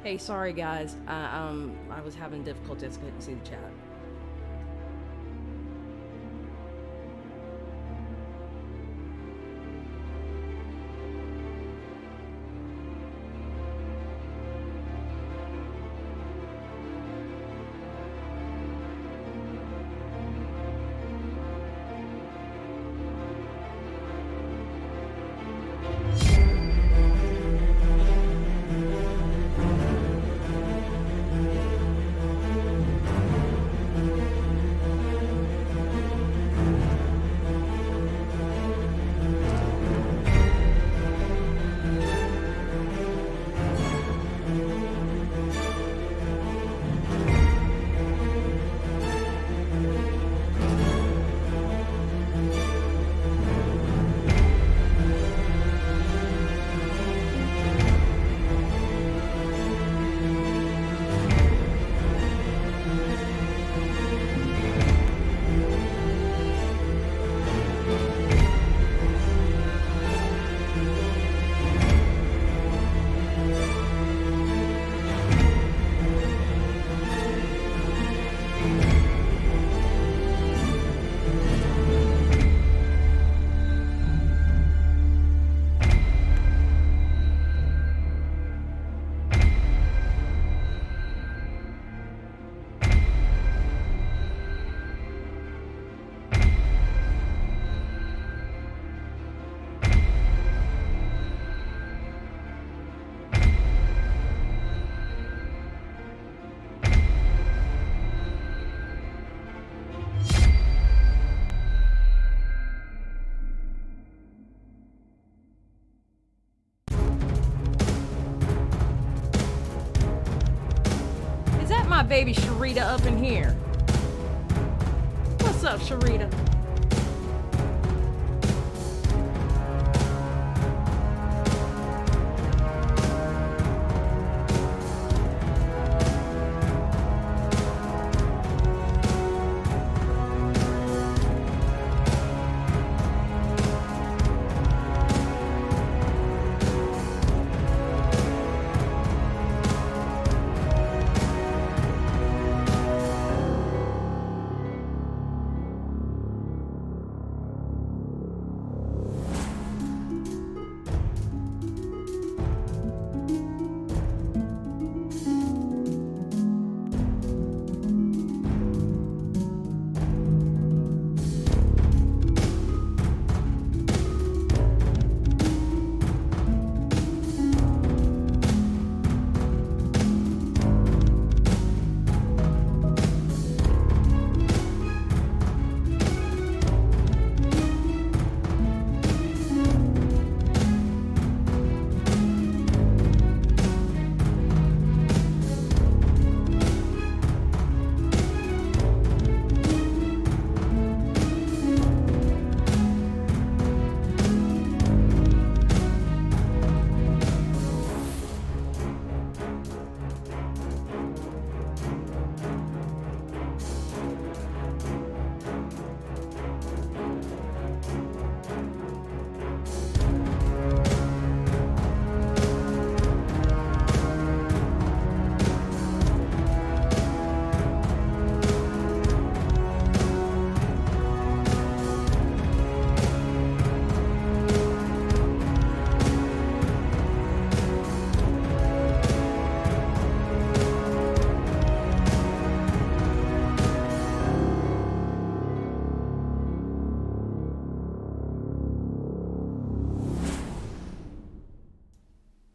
Hey, sorry guys. I was having difficulties. Couldn't see the chat. Is that my baby Sharita up in here? What's up, Sharita?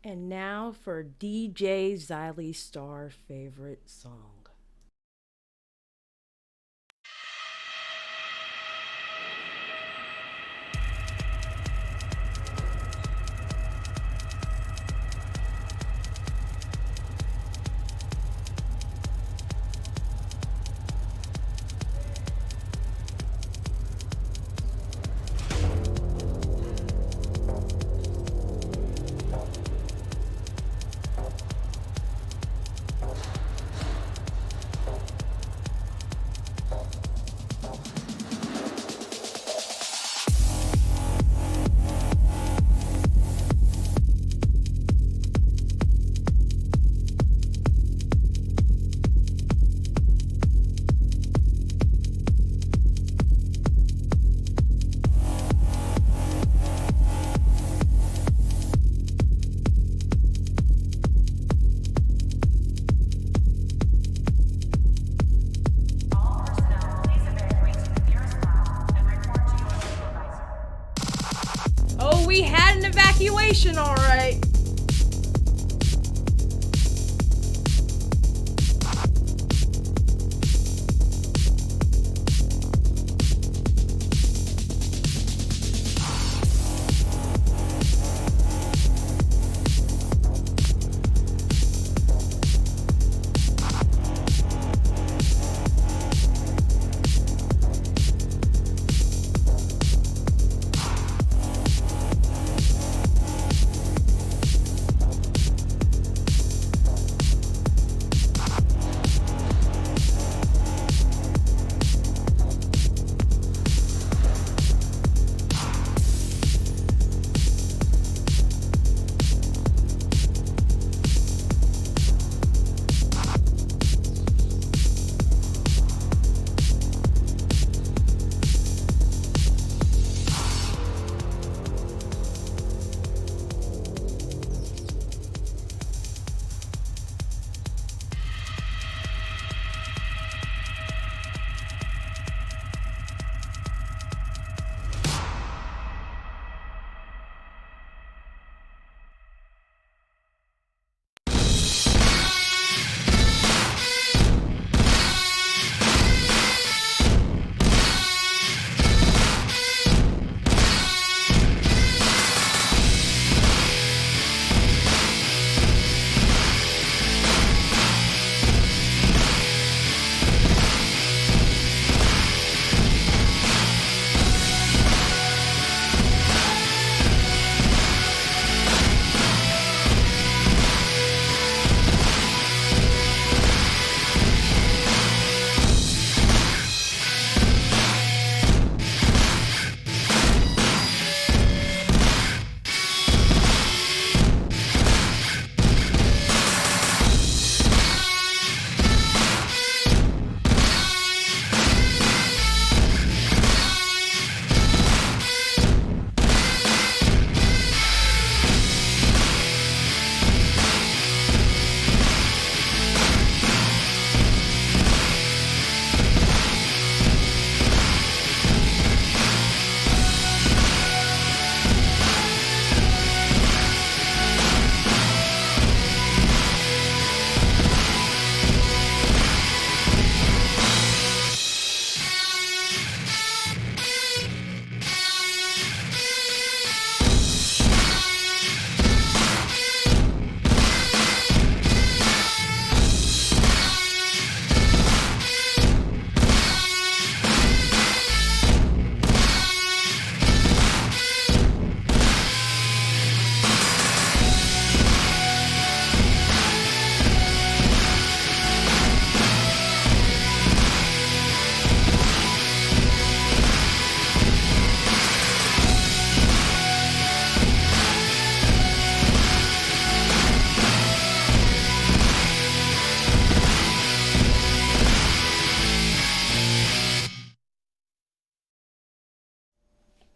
And now for DJ Xylie Star favorite song. Nation, all right.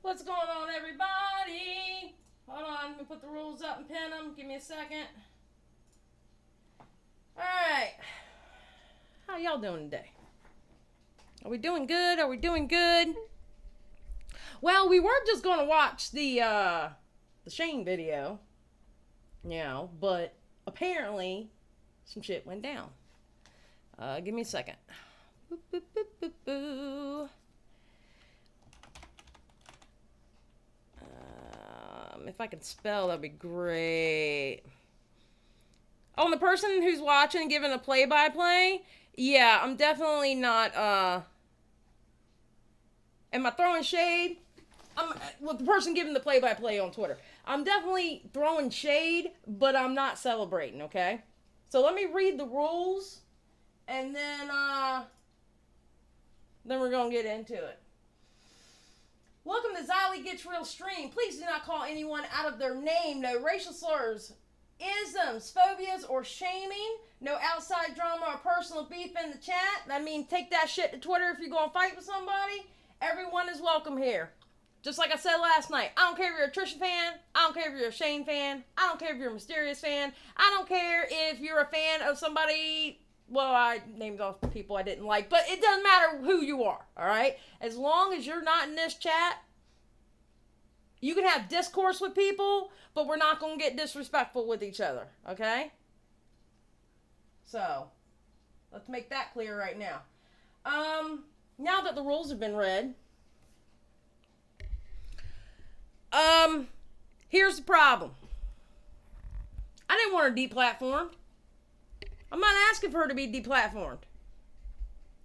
What's going on, everybody? Hold on, let me put the rules up and pin them. Give me a second. Alright. How y'all doing today? Are we doing good? Are we doing good? Well, we were just going to watch the Shane video. You know, but apparently some shit went down. Give me a second. Boop, boop, boop, boop, boo. If I could spell, that'd be great. Oh, and the person who's watching and giving a play-by-play, yeah, I'm definitely not, am I throwing shade? The person giving the play-by-play on Twitter. I'm definitely throwing shade, but I'm not celebrating, okay? So let me read the rules, and then we're gonna get into it. Welcome to Xylie Gets Real Stream. Please do not call anyone out of their name. No racial slurs, isms, phobias, or shaming. No outside drama or personal beef in the chat. I mean, take that shit to Twitter if you're going to fight with somebody. Everyone is welcome here. Just like I said last night, I don't care if you're a Trisha fan. I don't care if you're a Shane fan. I don't care if you're a Mysterious fan. I don't care if you're a fan of somebody... Well, I named off people I didn't like, but it doesn't matter who you are, all right? As long as you're not in this chat, You can have discourse with people, but we're not going to get disrespectful with each other, okay? So, let's make that clear right now. Now that the rules have been read, here's the problem. I didn't want her deplatformed. I'm not asking for her to be deplatformed.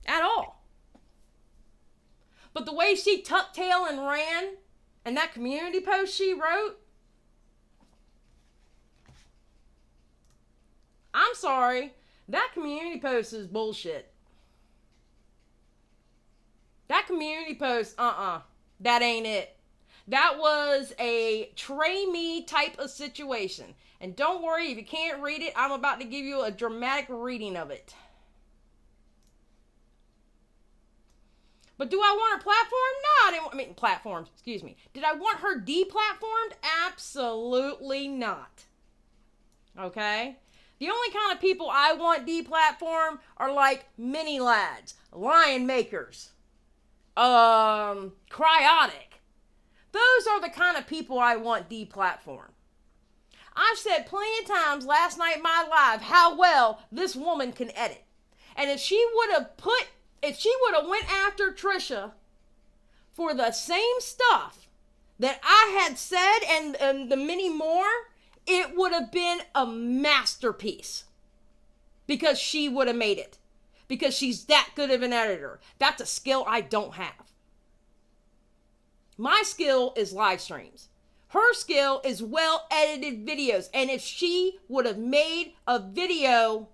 At all. But the way she tucked tail and ran, and that community post she wrote, I'm sorry, that community post is bullshit. That community post, that ain't it. That was a tray me type of situation. And don't worry, if you can't read it, I'm about to give you a dramatic reading of it. But do I want her platformed? No, Did I want her deplatformed? Absolutely not. Okay? The only kind of people I want deplatformed are like mini lads, lion makers, cryotic. Those are the kind of people I want deplatformed. I've said plenty of times last night in my live how well this woman can edit. And if she would have went after Trisha for the same stuff that I had said and the many more, it would have been a masterpiece. Because she would have made it. Because she's that good of an editor. That's a skill I don't have. My skill is live streams. Her skill is well-edited videos. And if she would have made a video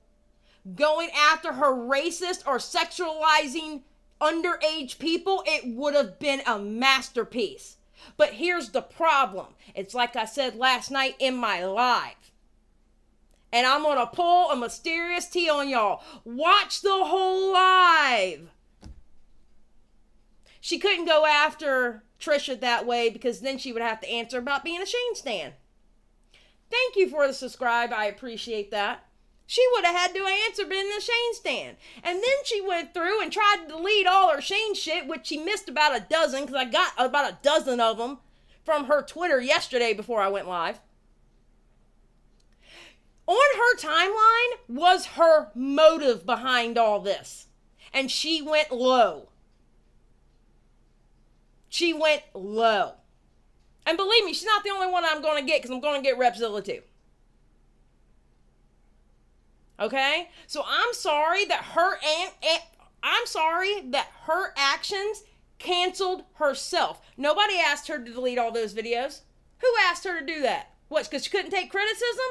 going after her racist or sexualizing underage people, it would have been a masterpiece. But here's the problem. It's like I said last night in my live. And I'm going to pull a mysterious tea on y'all. Watch the whole live. She couldn't go after Trisha that way because then she would have to answer about being a Shane stan. Thank you for the subscribe. I appreciate that. She would have had to answer being a Shane stan. And then she went through and tried to delete all her Shane shit, which she missed about a dozen because I got about a dozen of them from her Twitter yesterday before I went live. On her timeline was her motive behind all this. And she went low. She went low. And believe me, she's not the only one I'm going to get because I'm going to get Repzilla too. Okay? So I'm sorry that her actions canceled herself. Nobody asked her to delete all those videos. Who asked her to do that? What, because she couldn't take criticism?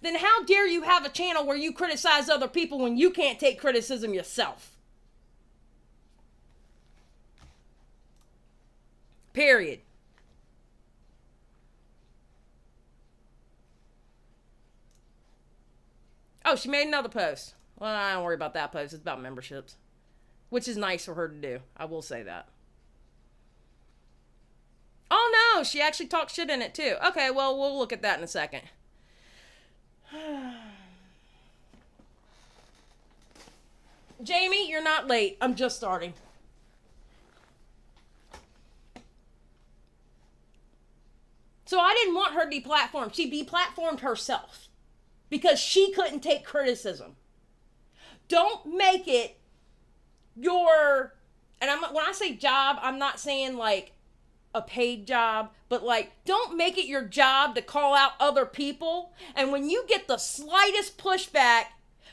Then how dare you have a channel where you criticize other people when you can't take criticism yourself? Period. Oh, she made another post. Well, I don't worry about that post. It's about memberships. Which is nice for her to do. I will say that. Oh, no. She actually talked shit in it, too. Okay, well, we'll look at that in a second. Jamie, you're not late. I'm just starting. So I didn't want her deplatformed. She deplatformed herself. Because she couldn't take criticism. Don't make it your, and when I say job, I'm not saying like a paid job, but like, don't make it your job to call out other people. And when you get the slightest pushback,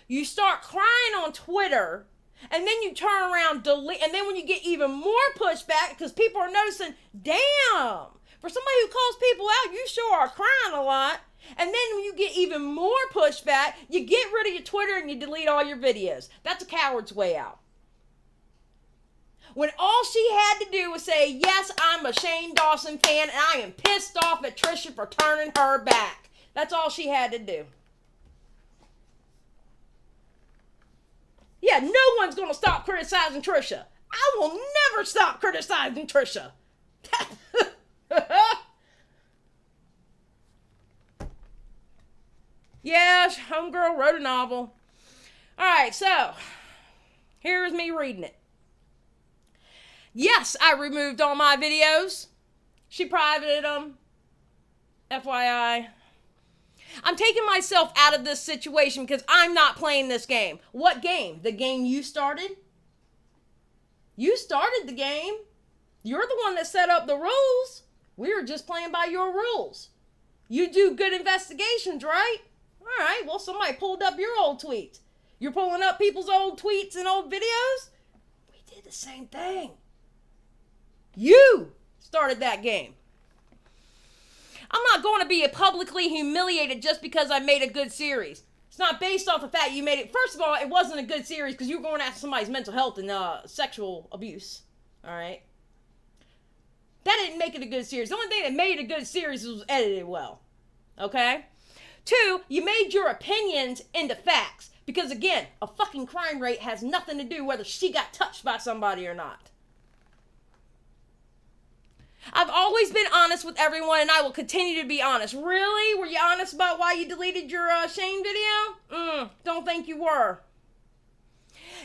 you start crying on Twitter, and then you turn around, delete, and then when you get even more pushback, because people are noticing, damn, for somebody who calls people out, you sure are crying a lot. And then when you get even more pushback, you get rid of your Twitter and you delete all your videos. That's a coward's way out. When all she had to do was say, yes, I'm a Shane Dawson fan and I am pissed off at Trisha for turning her back. That's all she had to do. Yeah, no one's going to stop criticizing Trisha. I will never stop criticizing Trisha. Yeah, homegirl wrote a novel. Alright, so, here is me reading it. Yes, I removed all my videos. She privated them. FYI. I'm taking myself out of this situation because I'm not playing this game. What game? The game you started? You started the game. You're the one that set up the rules. We were just playing by your rules. You do good investigations, right? All right, well, somebody pulled up your old tweets. You're pulling up people's old tweets and old videos? We did the same thing. You started that game. I'm not going to be publicly humiliated just because I made a good series. It's not based off the fact you made it. First of all, it wasn't a good series because you were going after somebody's mental health and sexual abuse. All right? That didn't make it a good series. The only thing that made it a good series was edited well. Okay? 2, you made your opinions into facts. Because again, a fucking crime rate has nothing to do whether she got touched by somebody or not. I've always been honest with everyone, and I will continue to be honest. Really? Were you honest about why you deleted your Shane video? Don't think you were.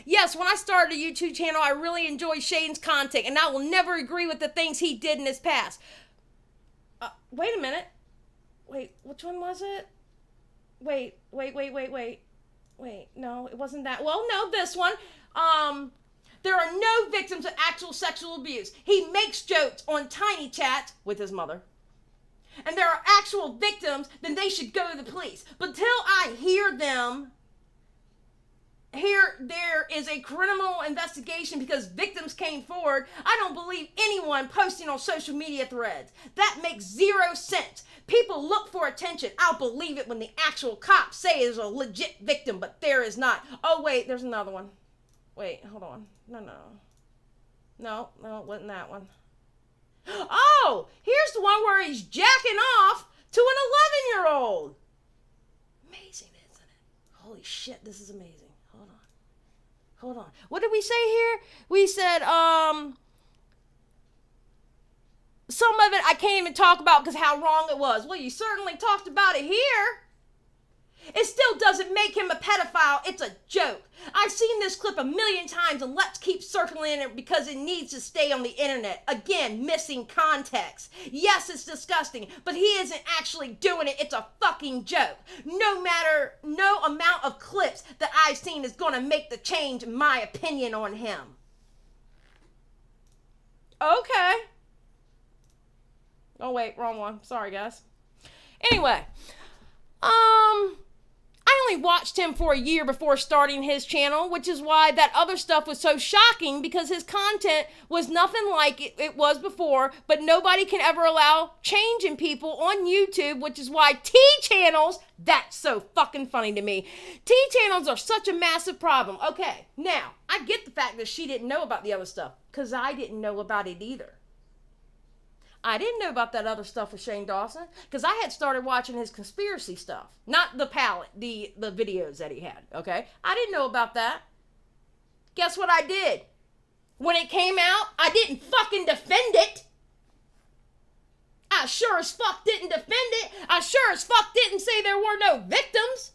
Yes, when I started a YouTube channel, I really enjoyed Shane's content, and I will never agree with the things he did in his past. Wait a minute. Wait, which one was it? Wait, no, it wasn't that. Well, no, this one. There are no victims of actual sexual abuse. He makes jokes on tiny chats with his mother. And there are actual victims, then they should go to the police. But until I hear there is a criminal investigation because victims came forward, I don't believe anyone posting on social media threads. That makes 0 sense. People look for attention. I'll believe it when the actual cops say it's a legit victim, but there is not. Oh, wait, there's another one. Wait, hold on. No, it wasn't that one. Oh, here's the one where he's jacking off to an 11-year-old. Amazing, isn't it? Holy shit, this is amazing. Hold on. What did we say here? We said, some of it I can't even talk about because how wrong it was. Well, you certainly talked about it here. It still doesn't make him a pedophile. It's a joke. I've seen this clip a million times and let's keep circling it because it needs to stay on the internet. Again, missing context. Yes, it's disgusting, but he isn't actually doing it. It's a fucking joke. No amount of clips that I've seen is going to make the change in my opinion on him. Okay. Oh, wait, wrong one. Sorry, guys. Anyway, I only watched him for a year before starting his channel, which is why that other stuff was so shocking because his content was nothing like it was before, but nobody can ever allow change in people on YouTube, which is why T-channels, that's so fucking funny to me. T-channels are such a massive problem. Okay, now, I get the fact that she didn't know about the other stuff because I didn't know about it either. I didn't know about that other stuff with Shane Dawson because I had started watching his conspiracy stuff. Not the palette, the videos that he had, okay? I didn't know about that. Guess what I did? When it came out, I didn't fucking defend it. I sure as fuck didn't defend it. I sure as fuck didn't say there were no victims.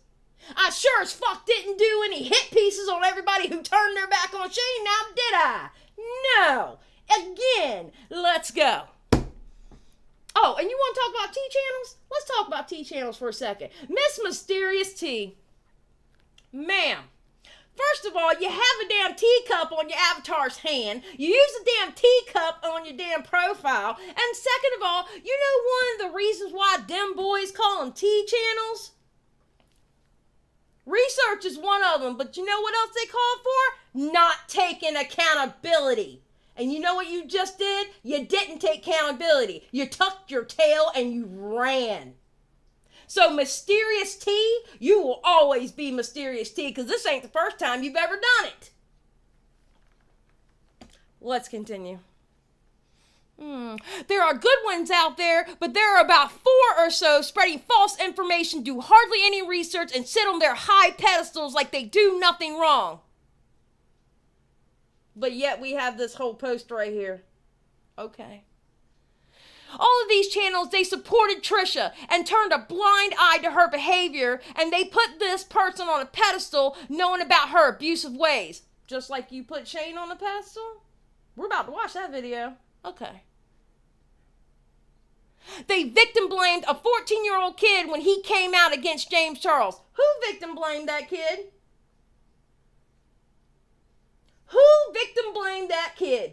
I sure as fuck didn't do any hit pieces on everybody who turned their back on Shane. Now, did I? No. Again, let's go. Oh, and you want to talk about T-channels? Let's talk about T-channels for a second. Miss Mysterious T. Ma'am, first of all, you have a damn teacup on your avatar's hand. You use a damn teacup on your damn profile. And second of all, you know one of the reasons why them boys call them T-channels? Research is one of them, but you know what else they call for? Not taking accountability. And you know what you just did? You didn't take accountability. You tucked your tail and you ran. So Mysterious T, you will always be Mysterious T because this ain't the first time you've ever done it. Let's continue. There are good ones out there, but there are about 4 or so spreading false information, do hardly any research, and sit on their high pedestals like they do nothing wrong. But yet we have this whole post right here. Okay. All of these channels, they supported Trisha and turned a blind eye to her behavior, and they put this person on a pedestal knowing about her abusive ways. Just like you put Shane on a pedestal? We're about to watch that video. Okay. They victim blamed a 14-year-old kid when he came out against James Charles. Who victim blamed that kid? Who victim blamed that kid?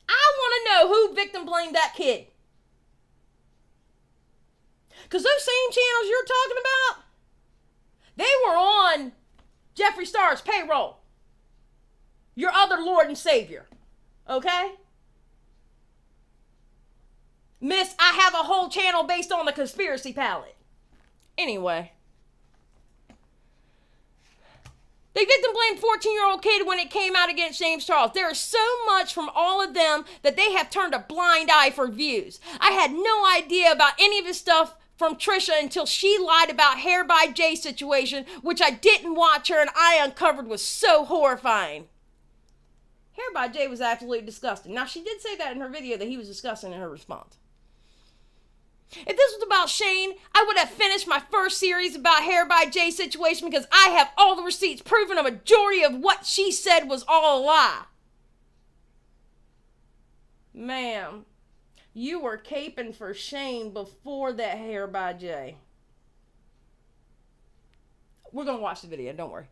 I want to know who victim blamed that kid. Because those same channels you're talking about, they were on Jeffree Star's payroll. Your other Lord and Savior. Okay? Miss, I have a whole channel based on the conspiracy palette. Anyway. They victim blamed 14-year-old kid when it came out against James Charles. There is so much from all of them that they have turned a blind eye for views. I had no idea about any of this stuff from Trisha until she lied about Hair by Jay situation, which I didn't watch her and I uncovered was so horrifying. Hair by Jay was absolutely disgusting. Now, she did say that in her video that he was disgusting in her response. If this was about Shane, I would have finished my first series about Hair by Jay situation because I have all the receipts proving a majority of what she said was all a lie. Ma'am, you were caping for Shane before that Hair by Jay. We're going to watch the video, don't worry.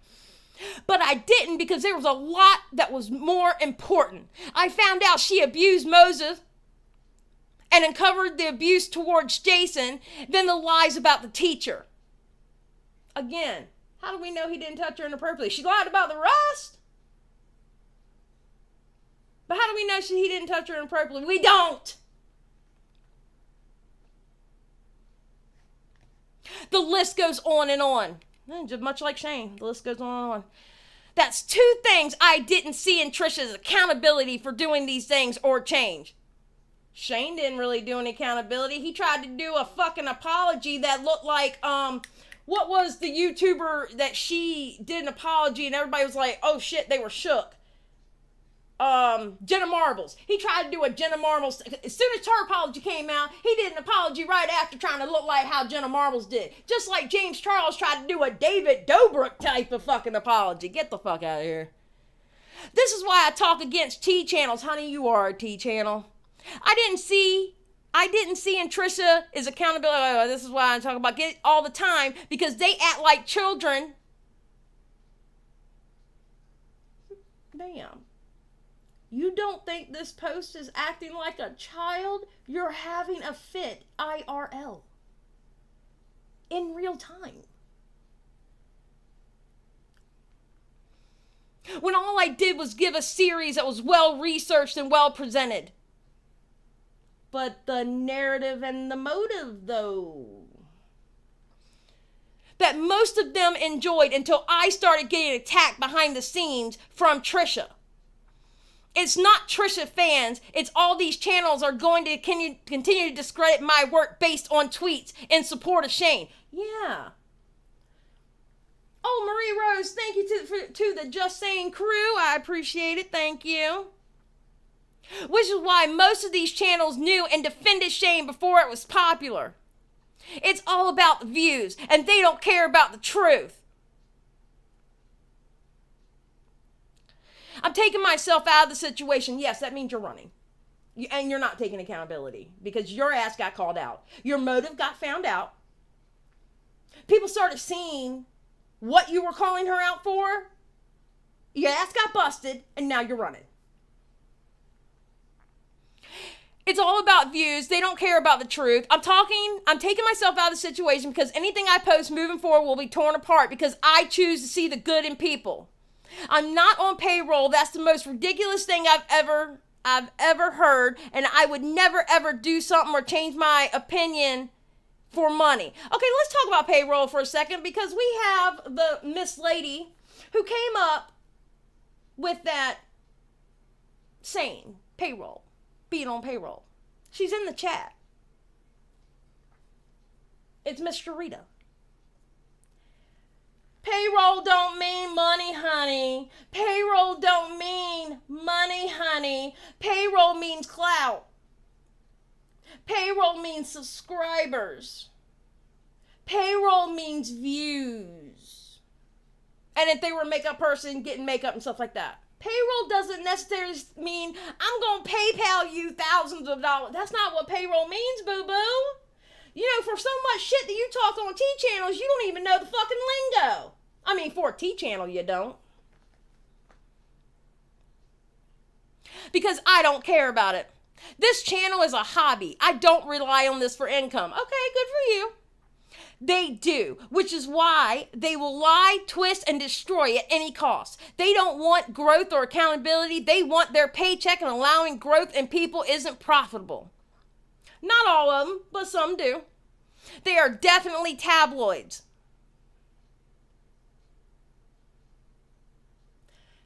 But I didn't because there was a lot that was more important. I found out she abused Moses and uncovered the abuse towards Jason, then the lies about the teacher. Again, how do we know he didn't touch her inappropriately? She lied about the rest. But how do we know he didn't touch her inappropriately? We don't. The list goes on and on. Just much like Shane, the list goes on and on. That's two things I didn't see in Trisha's accountability for doing these things or change. Shane didn't really do any accountability. He tried to do a fucking apology that looked like, what was the YouTuber that she did an apology and everybody was like, oh shit, they were shook. Jenna Marbles. He tried to do a Jenna Marbles. As soon as her apology came out, he did an apology right after trying to look like how Jenna Marbles did. Just like James Charles tried to do a David Dobrik type of fucking apology. Get the fuck out of here. This is why I talk against T channels. Honey, you are a T channel. I didn't see in Trisha is accountability. This is why I talk about it all the time because they act like children. Damn. You don't think this post is acting like a child? You're having a fit IRL. In real time. When all I did was give a series that was well researched and well presented. But the narrative and the motive, though, that most of them enjoyed until I started getting attacked behind the scenes from Trisha. It's not Trisha fans. It's all these channels are going to continue to discredit my work based on tweets in support of Shane. Yeah. Oh, Marie Rose, thank you to the Just Saying crew. I appreciate it. Thank you. Which is why most of these channels knew and defended Shane before it was popular. It's all about the views, and they don't care about the truth. I'm taking myself out of the situation. Yes, that means you're running. And you're not taking accountability because your ass got called out. Your motive got found out. People started seeing what you were calling her out for. Your ass got busted, and now you're running. It's all about views. They don't care about the truth. I'm taking myself out of the situation because anything I post moving forward will be torn apart because I choose to see the good in people. I'm not on payroll. That's the most ridiculous thing I've ever heard, and I would never ever do something or change my opinion for money. Okay, let's talk about payroll for a second because we have the Miss Lady who came up with that saying, payroll, being on payroll. She's in the chat. It's Miss Sharita. Payroll don't mean money, honey. Payroll don't mean money, honey. Payroll means clout. Payroll means subscribers. Payroll means views. And if they were a makeup person, getting makeup and stuff like that. Payroll doesn't necessarily mean I'm going to PayPal you thousands of dollars. That's not what payroll means, boo-boo. You know, for so much shit that you talk on T-channels, you don't even know the fucking lingo. I mean, for a T-channel, you don't. Because I don't care about it. This channel is a hobby. I don't rely on this for income. Okay, good for you. They do, which is why they will lie, twist, and destroy at any cost. They don't want growth or accountability. They want their paycheck, and allowing growth in people isn't profitable. Not all of them, but some do. They are definitely tabloids.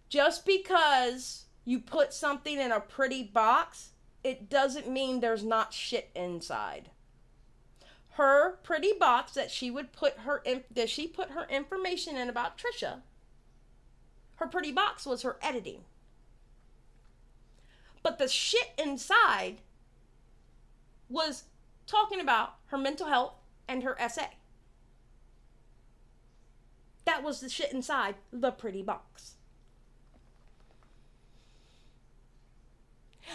Just because you put something in a pretty box, it doesn't mean there's not shit inside. Her pretty box that she would put her information in about Trisha, her pretty box was her editing. But the shit inside was talking about her mental health and her essay. That was the shit inside the pretty box.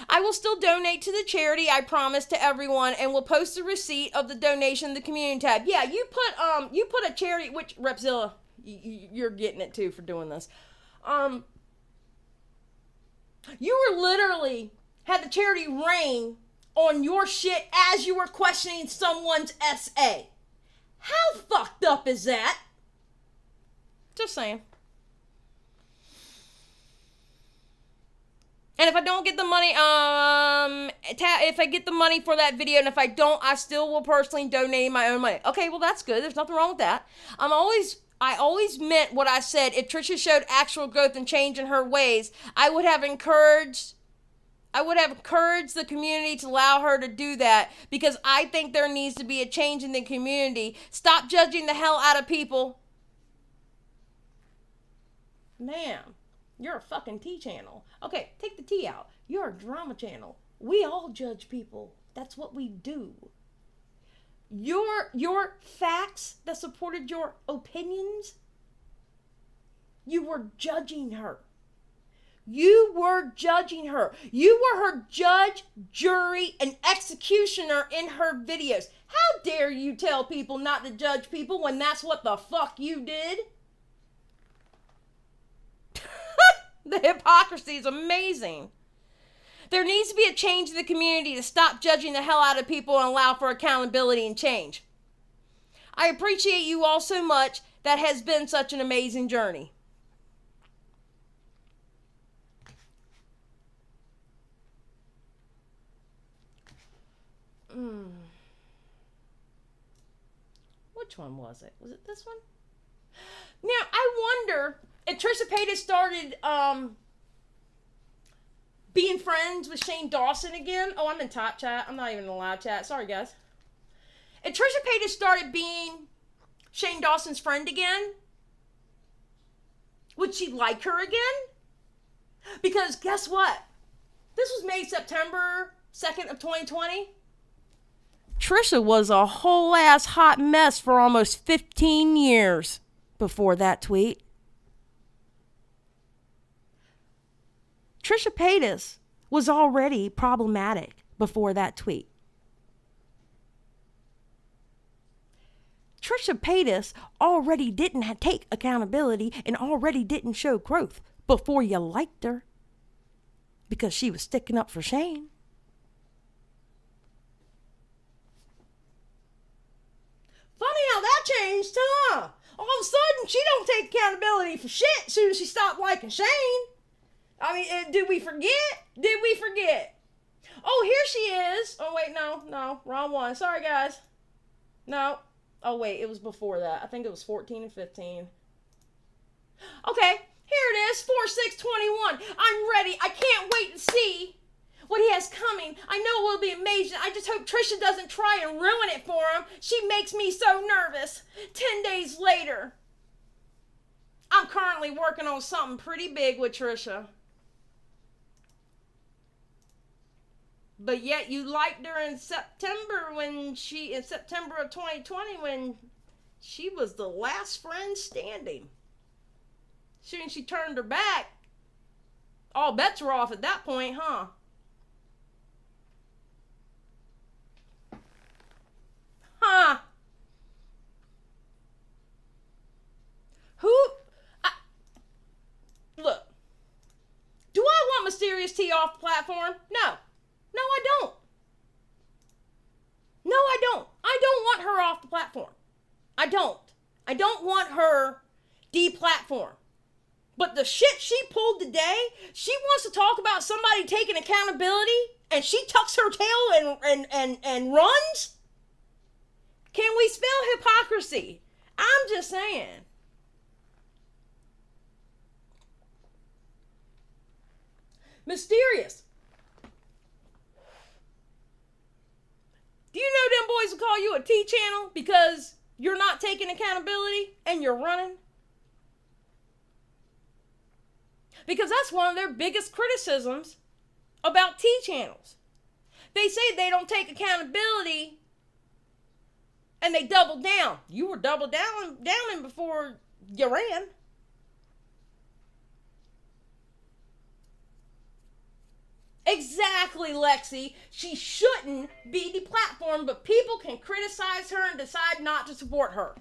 I will still donate to the charity I promised to everyone, and will post the receipt of the donation in the community tab. Yeah, you put a charity, which Repzilla, you're getting it too for doing this. You were literally had the charity rain on your shit as you were questioning someone's essay. How fucked up is that? Just saying. And if I don't get the money, if I get the money for that video, and if I don't, I still will personally donate my own money. Okay, well, that's good. There's nothing wrong with that. I always meant what I said. If Trisha showed actual growth and change in her ways, I would have encouraged the community to allow her to do that, because I think there needs to be a change in the community. Stop judging the hell out of people. Ma'am. You're a fucking T channel. Okay, take the T out. You're a drama channel. We all judge people. That's what we do. Your facts that supported your opinions, you were judging her. You were judging her. You were her judge, jury, and executioner in her videos. How dare you tell people not to judge people when that's what the fuck you did? The hypocrisy is amazing. There needs to be a change in the community to stop judging the hell out of people and allow for accountability and change. I appreciate you all so much. That has been such an amazing journey. Which one was it? Was it this one? Now, I wonder if Trisha Paytas started being friends with Shane Dawson again. Oh, I'm in top chat. I'm not even in the live chat. Sorry, guys. If Trisha Paytas started being Shane Dawson's friend again, would she like her again? Because guess what? This was made September 2nd of 2020. Trisha was a whole ass hot mess for almost 15 years before that tweet. Trisha Paytas was already problematic before that tweet. Trisha Paytas already didn't take accountability and already didn't show growth before you liked her, because she was sticking up for Shane. Funny how that changed, huh? All of a sudden, she don't take accountability for shit as soon as she stopped liking Shane. I mean, did we forget? Did we forget? Oh, here she is. Oh, wait, no, wrong one. Sorry, guys. No. Oh, wait, it was before that. I think it was 14 and 15. Okay, here it is, 4/6/21. I'm ready. I can't wait to see what he has coming. I know it will be amazing. I just hope Trisha doesn't try and ruin it for him. She makes me so nervous. 10 days later. I'm currently working on something pretty big with Trisha. But yet you liked her in September in September of 2020 when she was the last friend standing. Soon she turned her back, all bets were off at that point, huh? Huh? Look, do I want Mysterious T off the platform? No. No, I don't. No, I don't. I don't want her off the platform. I don't. I don't want her deplatformed. But the shit she pulled today, she wants to talk about somebody taking accountability and she tucks her tail and runs? Can we spell hypocrisy? I'm just saying. Mysterious. Do you know them boys will call you a T-channel because you're not taking accountability and you're running? Because that's one of their biggest criticisms about T-channels. They say they don't take accountability and they double down. You were double downing before you ran. Exactly, Lexi. She shouldn't be deplatformed, but people can criticize her and decide not to support her.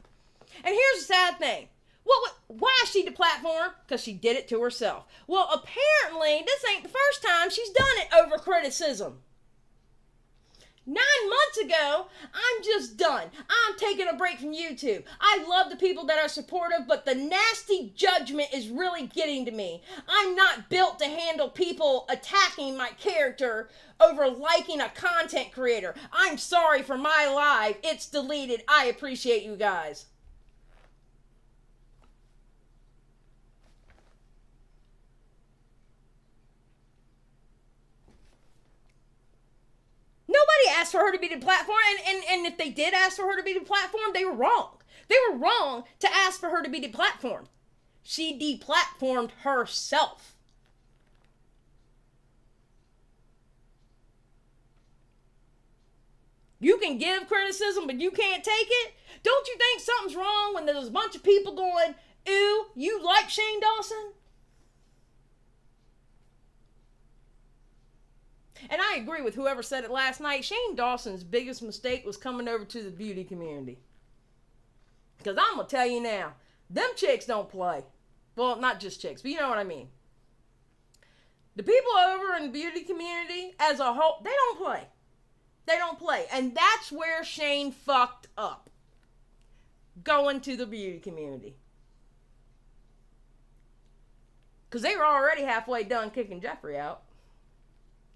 And here's the sad thing. Why is she deplatformed? Because she did it to herself. Well, apparently, this ain't the first time she's done it over criticism. 9 months ago, I'm just done. I'm taking a break from YouTube. I love the people that are supportive, but the nasty judgment is really getting to me. I'm not built to handle people attacking my character over liking a content creator. I'm sorry for my live. It's deleted. I appreciate you guys. Nobody asked for her to be deplatformed, and if they did ask for her to be deplatformed, they were wrong. They were wrong to ask for her to be deplatformed. She deplatformed herself. You can give criticism, but you can't take it? Don't you think something's wrong when there's a bunch of people going, ooh, you like Shane Dawson? And I agree with whoever said it last night. Shane Dawson's biggest mistake was coming over to the beauty community. Because I'm going to tell you now, them chicks don't play. Well, not just chicks, but you know what I mean. The people over in the beauty community as a whole, they don't play. They don't play. And that's where Shane fucked up. Going to the beauty community. Because they were already halfway done kicking Jeffrey out.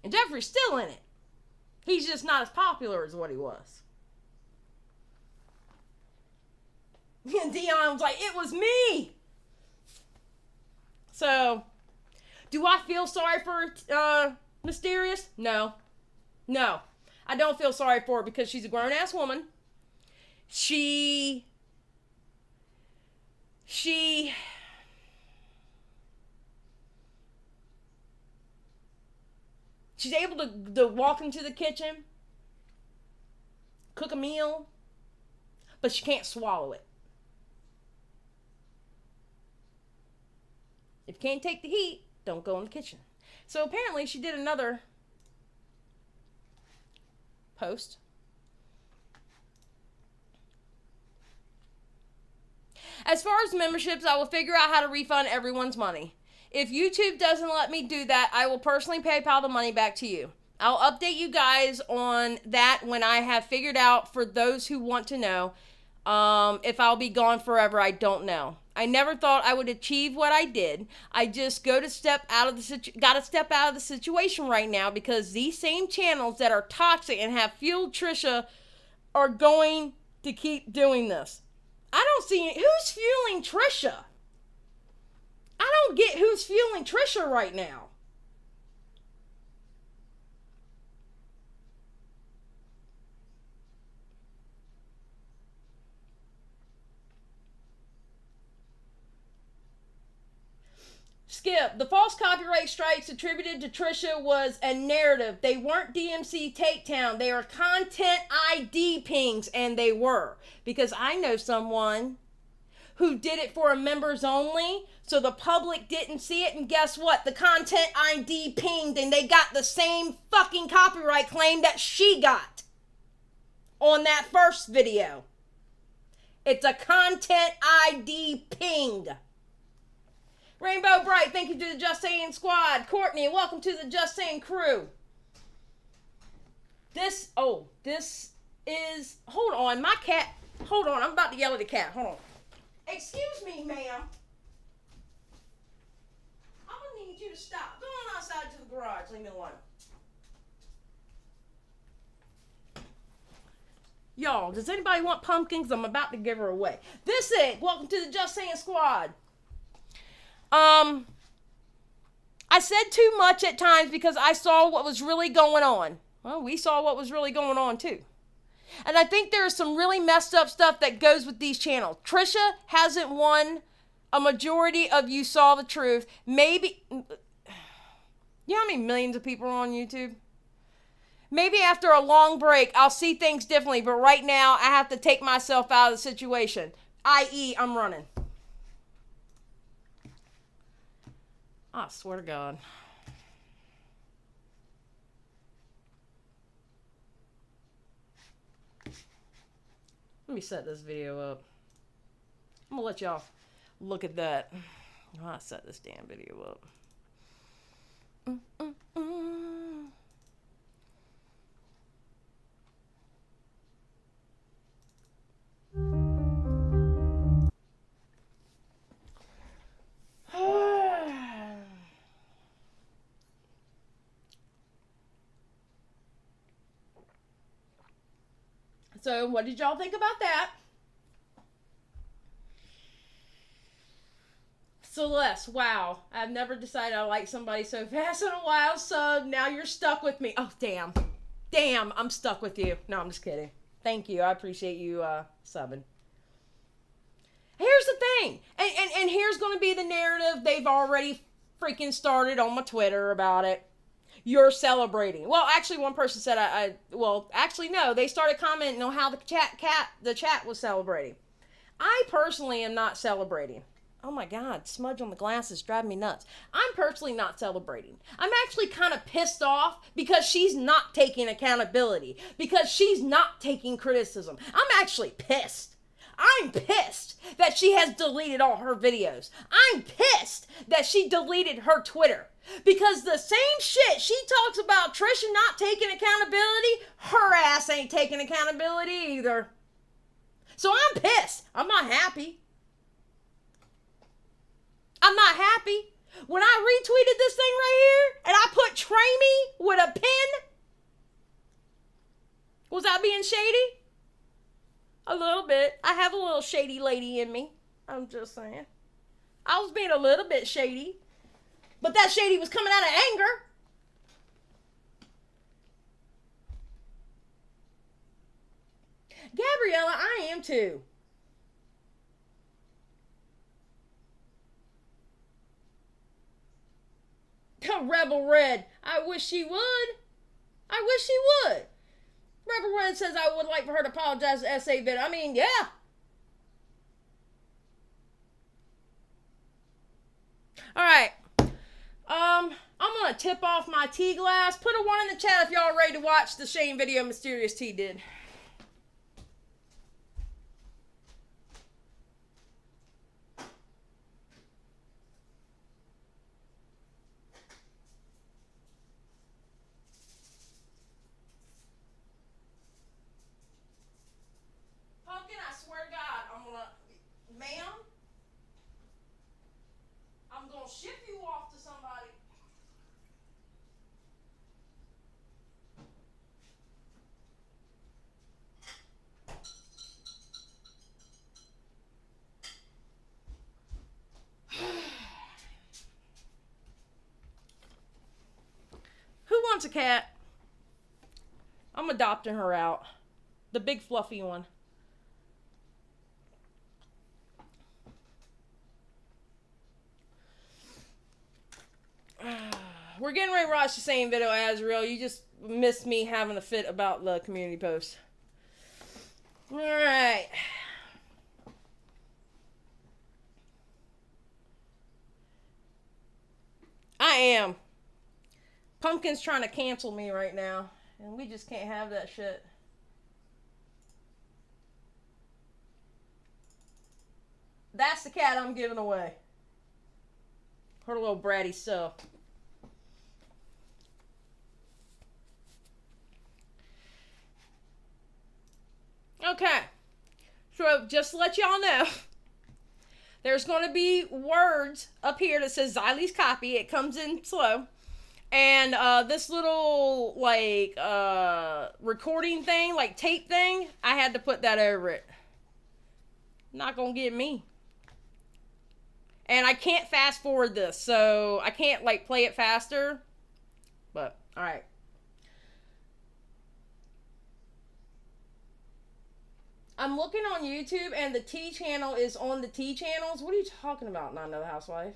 And Jeffrey's still in it. He's just not as popular as what he was. And Dion was like, it was me. So, do I feel sorry for Mysterious? No. No. I don't feel sorry for her because she's a grown-ass woman. She's able to walk into the kitchen, cook a meal, but she can't swallow it. If you can't take the heat, don't go in the kitchen. So apparently she did another post. As far as memberships, I will figure out how to refund everyone's money. If YouTube doesn't let me do that, I will personally PayPal the money back to you. I'll update you guys on that when I have figured out, for those who want to know, if I'll be gone forever. I don't know. I never thought I would achieve what I did. I just gotta step out of the situation right now, because these same channels that are toxic and have fueled Trisha are going to keep doing this. I don't see who's fueling Trisha. I don't get who's fueling Trisha right now. Skip, the false copyright strikes attributed to Trisha was a narrative. They weren't DMC takedown. They are content ID pings, and they were. Because I know someone who did it for a members only, so the public didn't see it, and guess what? The content ID pinged, and they got the same fucking copyright claim that she got on that first video. It's a content ID ping. Rainbow Bright, thank you to the Just Saying squad. Courtney, welcome to the Just Saying crew. This is, hold on, my cat, hold on, I'm about to yell at the cat, hold on. Excuse me, ma'am. I'm gonna need you to stop. Go on outside to the garage, leave me alone. Y'all, does anybody want pumpkins? I'm about to give her away. This is, welcome to the Just Saying squad. I said too much at times because I saw what was really going on. Well, we saw what was really going on too. And I think there's some really messed up stuff that goes with these channels. Trisha hasn't won. A majority of you saw the truth. Maybe, you know how many millions of people are on YouTube? Maybe after a long break, I'll see things differently. But right now, I have to take myself out of the situation. I.e., I'm running. I swear to God. Let me set this video up. I'm gonna let y'all look at that. I'll set this damn video up. So, what did y'all think about that? Celeste, wow. I've never decided I like somebody so fast in a while, so now you're stuck with me. Oh, damn. Damn, I'm stuck with you. No, I'm just kidding. Thank you. I appreciate you subbing. Here's the thing. And here's going to be the narrative they've already freaking started on my Twitter about it. You're celebrating. Well, actually, one person said no. They started commenting on how the chat was celebrating. I personally am not celebrating. Oh my God, smudge on the glasses drive me nuts. I'm personally not celebrating. I'm actually kind of pissed off because she's not taking accountability, because she's not taking criticism. I'm actually pissed. I'm pissed that she has deleted all her videos. I'm pissed that she deleted her Twitter. Because the same shit she talks about Trisha not taking accountability, her ass ain't taking accountability either. So I'm pissed. I'm not happy. I'm not happy. When I retweeted this thing right here and I put "Tray me" with a pin, was I being shady? A little bit. I have a little shady lady in me. I'm just saying. I was being a little bit shady. But that shady was coming out of anger. Gabriella, I am too. Rebel Red, I wish she would. I wish she would. Rebel Red says I would like for her to apologize to SA Vid. I mean, yeah. All right. I'm going to tip off my tea glass. Put a 1 in the chat if y'all are ready to watch the Shane video Mysterious Tea did. Pumpkin, I swear to God, I'm going to... Ma'am? I'm going to ship you off to somebody. Who wants a cat? I'm adopting her out. The big fluffy one. We're getting ready to watch the same video as real. You just missed me having a fit about the community post. Alright. am. Pumpkin's trying to cancel me right now. And we just can't have that shit. That's the cat I'm giving away. Her little bratty self. Okay. So just to let y'all know, there's going to be words up here that says Xylie's copy. It comes in slow. And this little, like, recording thing, like tape thing, I had to put that over it. Not going to get me. And I can't fast forward this, so I can't, like, play it faster. But, alright. I'm looking on YouTube, and the T channel is on the T channels. What are you talking about, Not Another Housewife?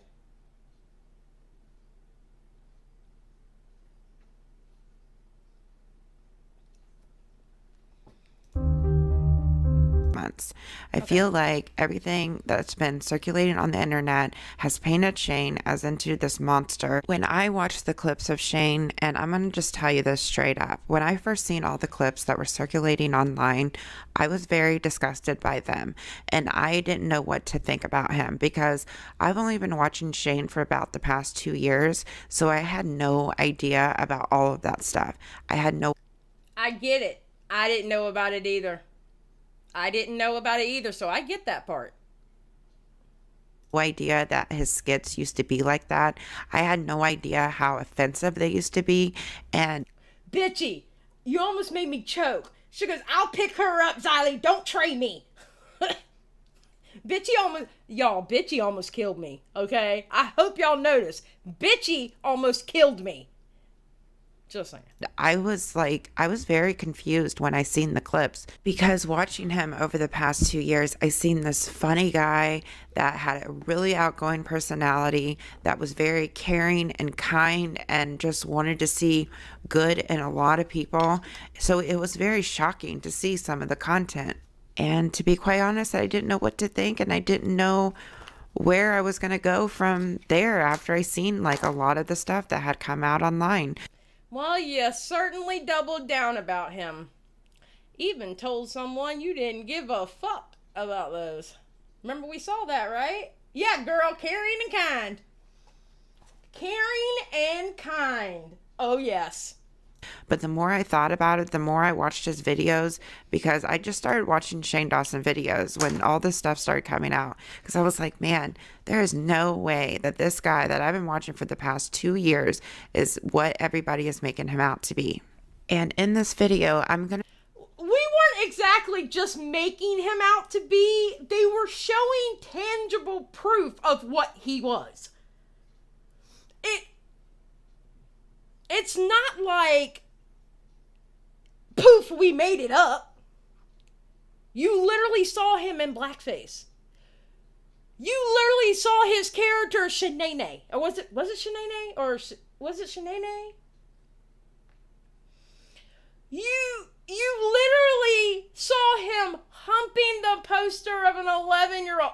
Months. I feel like everything that's been circulating on the internet has painted Shane as into this monster. When I watched the clips of Shane, and I'm going to just tell you this straight up, when I first seen all the clips that were circulating online, I was very disgusted by them, and I didn't know what to think about him because I've only been watching Shane for about the past 2 years, so I had no idea about all of that stuff. I get it. I didn't know about it either. So I get that part. No idea that his skits used to be like that. I had no idea how offensive they used to be. And Bitchy, you almost made me choke. She goes, I'll pick her up, Xylie. Don't tray me. Bitchy almost killed me. Okay? I hope y'all notice. Bitchy almost killed me. Just saying. I was very confused when I seen the clips because watching him over the past 2 years, I seen this funny guy that had a really outgoing personality, that was very caring and kind and just wanted to see good in a lot of people. So it was very shocking to see some of the content. And to be quite honest, I didn't know what to think, and I didn't know where I was going to go from there after I seen like a lot of the stuff that had come out online. Well, you certainly doubled down about him. Even told someone you didn't give a fuck about those. Remember we saw that, right? Yeah, girl, caring and kind. Caring and kind. Oh, yes. But the more I thought about it, the more I watched his videos, because I just started watching Shane Dawson videos when all this stuff started coming out. Because I was like, man, there is no way that this guy that I've been watching for the past 2 years is what everybody is making him out to be. And in this video, we weren't exactly just making him out to be. They were showing tangible proof of what he was. It's not like, poof, we made it up. You literally saw him in blackface. You literally saw his character, Shanae. Or was it Shanae? Or was it Shanae? You literally saw him humping the poster of an 11-year-old.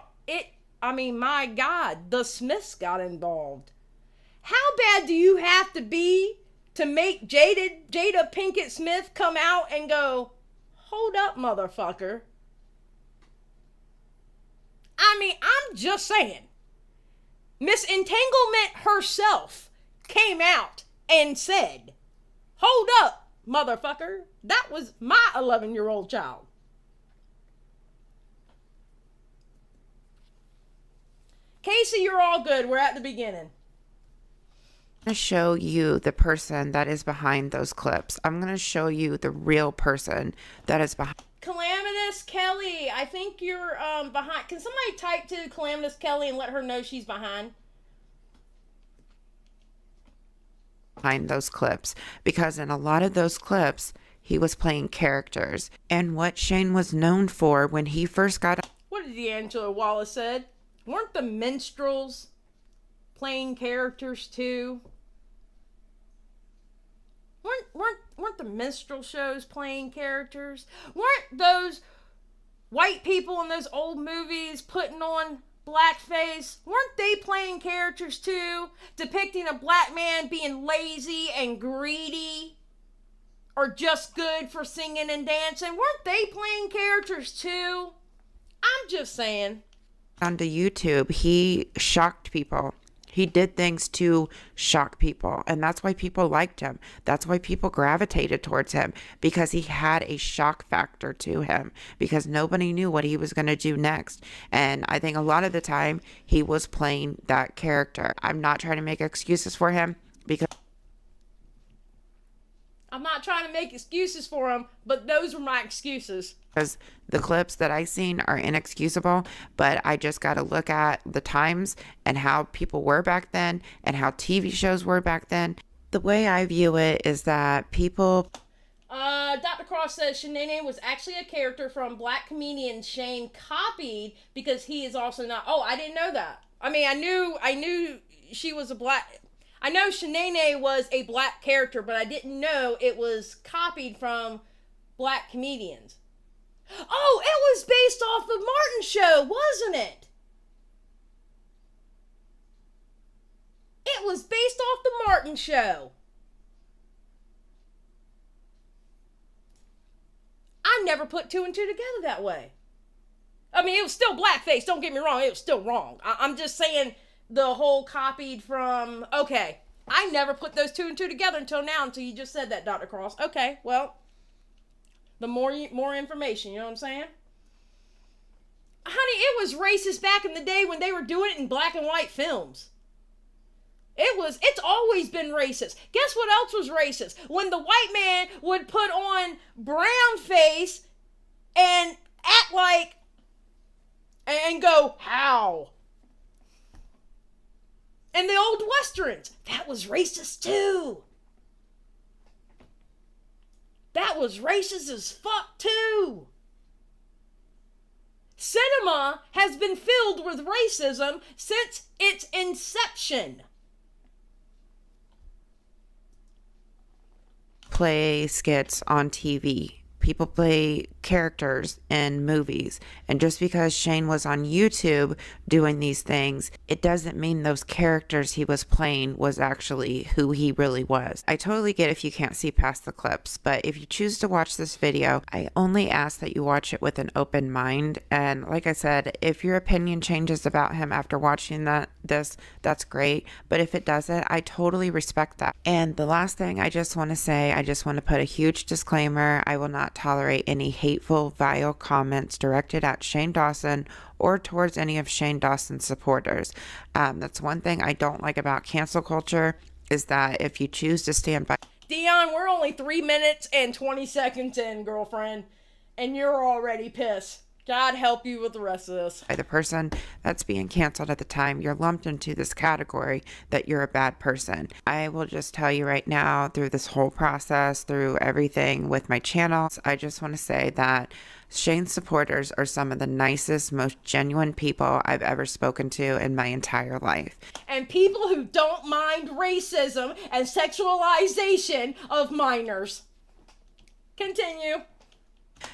My God, the Smiths got involved. How bad do you have to be to make Jada Pinkett Smith come out and go, hold up, motherfucker? I'm just saying. Miss Entanglement herself came out and said, hold up, motherfucker. That was my 11-year-old child. Casey, you're all good. We're at the beginning. to show you the person that is behind those clips. I'm going to show you the real person that is behind. Calamitous Kelly, I think you're behind. Can somebody type to Calamitous Kelly and let her know she's behind? Behind those clips, because in a lot of those clips he was playing characters, and what Shane was known for when he first got. What did D'Angelo Wallace said? Weren't the minstrels playing characters too? Weren't the minstrel shows playing characters? Weren't those white people in those old movies putting on blackface, weren't they playing characters too? Depicting a black man being lazy and greedy or just good for singing and dancing? Weren't they playing characters too? I'm just saying. Onto YouTube, he shocked people. He did things to shock people, and that's why people liked him. That's why people gravitated towards him, because he had a shock factor to him, because nobody knew what he was going to do next. And I think a lot of the time he was playing that character. I'm not trying to make excuses for him, because I'm not trying to make excuses for him, but those were my excuses. Because the clips that I've seen are inexcusable, but I just got to look at the times and how people were back then and how TV shows were back then. The way I view it is that people... Dr. Cross says Shanae was actually a character from black comedian Shane copied because he is also not... Oh, I didn't know that. I mean, I knew she was a black... I know Shanae was a black character, but I didn't know it was copied from black comedians. Oh, it was based off the Martin show, wasn't it? It was based off the Martin show. I never put two and two together that way. I mean, it was still blackface, don't get me wrong, it was still wrong. I'm just saying the whole copied from... Okay, I never put those two and two together until now, until you just said that, Dr. Cross. Okay, well... The more information, you know what I'm saying? Honey, it was racist back in the day when they were doing it in black and white films. It's always been racist. Guess what else was racist? When the white man would put on brown face and act like, and go, how? And the old westerns, that was racist too. That was racist as fuck too. Cinema has been filled with racism since its inception. Play skits on TV. People play characters in movies. And just because Shane was on YouTube doing these things, it doesn't mean those characters he was playing was actually who he really was. I totally get if you can't see past the clips, but if you choose to watch this video, I only ask that you watch it with an open mind. And like I said, if your opinion changes about him after watching that's great. But if it doesn't, I totally respect that. And the last thing I just want to say, I just want to put a huge disclaimer. I will not tolerate any hateful, vile comments directed at Shane Dawson or towards any of Shane Dawson's supporters. That's one thing I don't like about cancel culture, is that if you choose to stand by... Dion, we're only 3 minutes and 20 seconds in, girlfriend, and you're already pissed. God help you with the rest of this. By the person that's being canceled at the time, you're lumped into this category that you're a bad person. I will just tell you right now, through this whole process, through everything with my channel, I just want to say that Shane's supporters are some of the nicest, most genuine people I've ever spoken to in my entire life. And people who don't mind racism and sexualization of minors. Continue.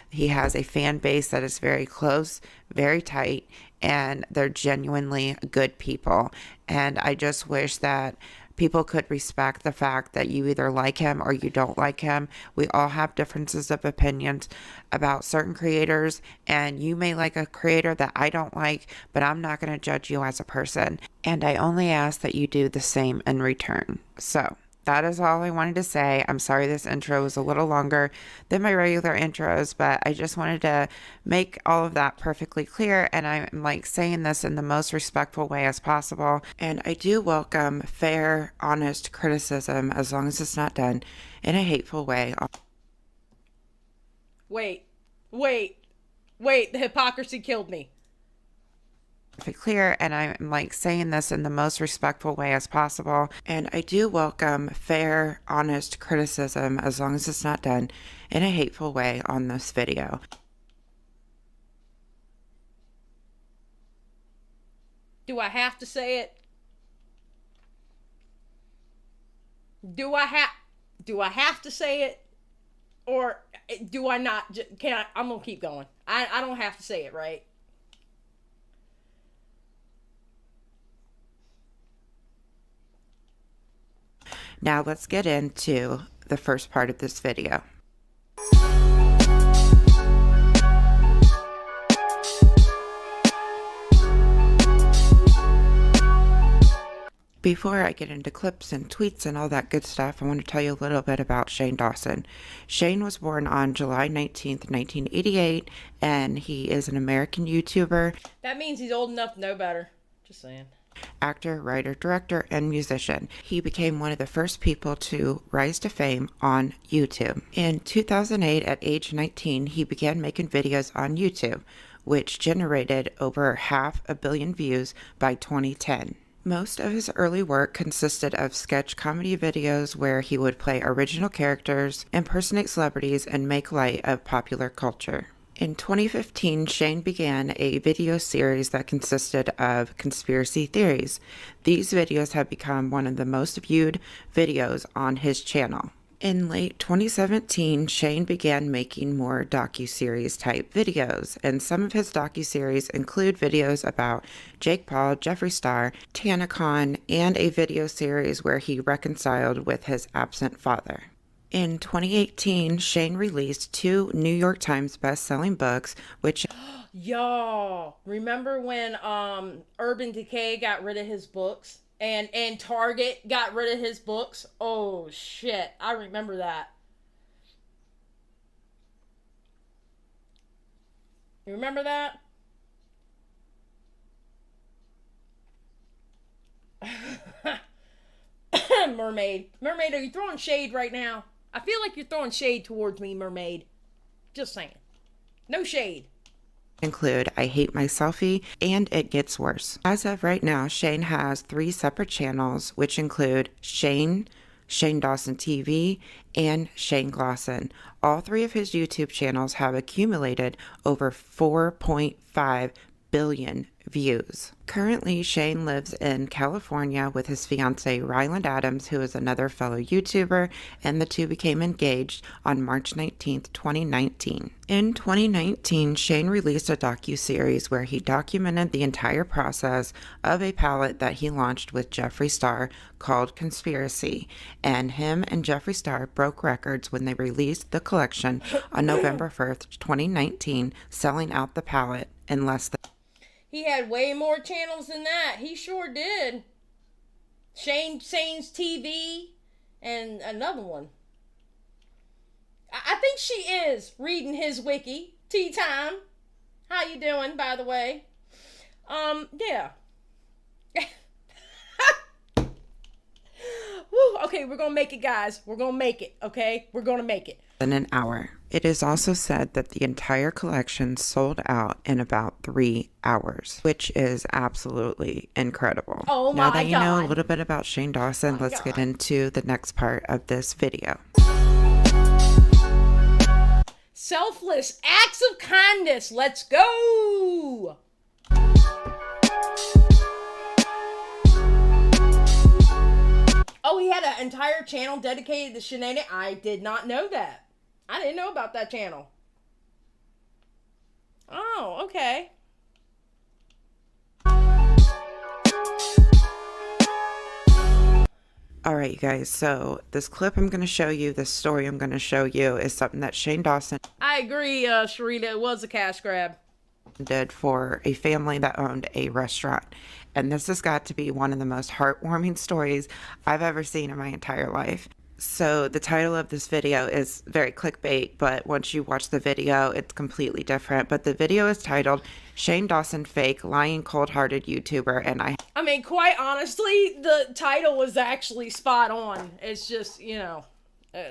He has a fan base that is very close, very tight, and they're genuinely good people. And I just wish that people could respect the fact that you either like him or you don't like him. We all have differences of opinions about certain creators, and you may like a creator that I don't like, but I'm not going to judge you as a person. And I only ask that you do the same in return. So that is all I wanted to say. I'm sorry this intro was a little longer than my regular intros, but I just wanted to make all of that perfectly clear. And I'm like saying this in the most respectful way as possible. And I do welcome fair, honest criticism as long as it's not done in a hateful way. Wait, the hypocrisy killed me. Clear, and I'm like saying this in the most respectful way as possible. And I do welcome fair, honest criticism as long as it's not done in a hateful way on this video. Do I have to say it? Do I have to say it? Or do I not? I'm gonna keep going. I don't have to say it, right? Now let's get into the first part of this video. Before I get into clips and tweets and all that good stuff, I want to tell you a little bit about Shane Dawson. Shane was born on July 19th, 1988, and he is an American YouTuber. That means he's old enough to know better. Just saying. Actor, writer, director, and musician. He became one of the first people to rise to fame on YouTube. In 2008, at age 19, he began making videos on YouTube, which generated over 500 million views by 2010. Most of his early work consisted of sketch comedy videos where he would play original characters, impersonate celebrities, and make light of popular culture. In 2015, Shane began a video series that consisted of conspiracy theories. These videos have become one of the most viewed videos on his channel. In late 2017, Shane began making more docuseries type videos, and some of his docuseries include videos about Jake Paul, Xylie Star, TanaCon, and a video series where he reconciled with his absent father. In 2018, Shane released 2 New York Times best-selling books, which... Y'all, remember when Urban Decay got rid of his books? And Target got rid of his books? Oh, shit. I remember that. You remember that? Mermaid. Mermaid, are you throwing shade right now? I feel like you're throwing shade towards me, Mermaid. Just saying. No shade. Include I Hate My Selfie and It Gets Worse. As of right now, Shane has 3 separate channels, which include Shane Dawson TV, and Shane Glosson. All 3 of his YouTube channels have accumulated over 4.5 billion views. Currently, Shane lives in California with his fiance Ryland Adams, who is another fellow YouTuber, and the two became engaged on March 19th, 2019. In 2019, Shane released a docuseries where he documented the entire process of a palette that he launched with Xylie Star called Conspiracy, and him and Xylie Star broke records when they released the collection on November 1st, 2019, selling out the palette in less than... He had way more channels than that. He sure did. Shane's TV and another one. I think she is reading his wiki. Tea time. How you doing, by the way? Yeah. Woo, okay, we're gonna make it, guys. We're gonna make it, okay? We're gonna make it. In an hour. It is also said that the entire collection sold out in about 3 hours, which is absolutely incredible. Oh my God. Now that you know a little bit about Shane Dawson, let's get into the next part of this video. Selfless acts of kindness. Let's go. Oh, he had an entire channel dedicated to shenanigans. I did not know that. I didn't know about that channel. Oh, okay. All right, you guys, so this clip I'm going to show you, this story I'm going to show you is something that Shane Dawson... I agree, Sharita, it was a cash grab. ...did for a family that owned a restaurant. And this has got to be one of the most heartwarming stories I've ever seen in my entire life. So the title of this video is very clickbait, but once you watch the video, it's completely different. But the video is titled, Shane Dawson Fake, Lying Cold-Hearted YouTuber, and I mean, quite honestly, the title was actually spot on. It's just, you know,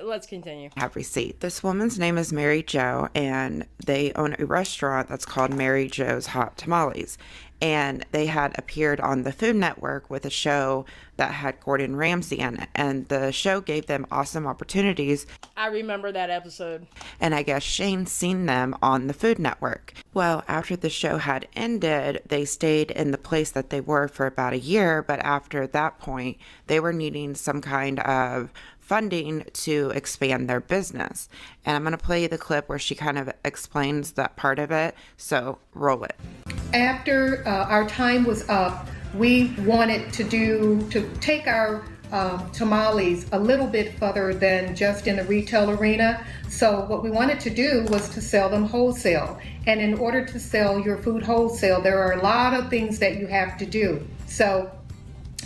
let's continue. Have receipt. This woman's name is Mary Jo, and they own a restaurant that's called Mary Jo's Hot Tamales. And they had appeared on the Food Network with a show that had Gordon Ramsay in it. And the show gave them awesome opportunities. I remember that episode. And I guess Shane seen them on the Food Network. Well, after the show had ended, they stayed in the place that they were for about a year. But after that point, they were needing some kind of funding to expand their business. And I'm going to play you the clip where she kind of explains that part of it. So roll it. After our time was up, we wanted to take our tamales a little bit further than just in the retail arena. So what we wanted to do was to sell them wholesale. And in order to sell your food wholesale, there are a lot of things that you have to do. So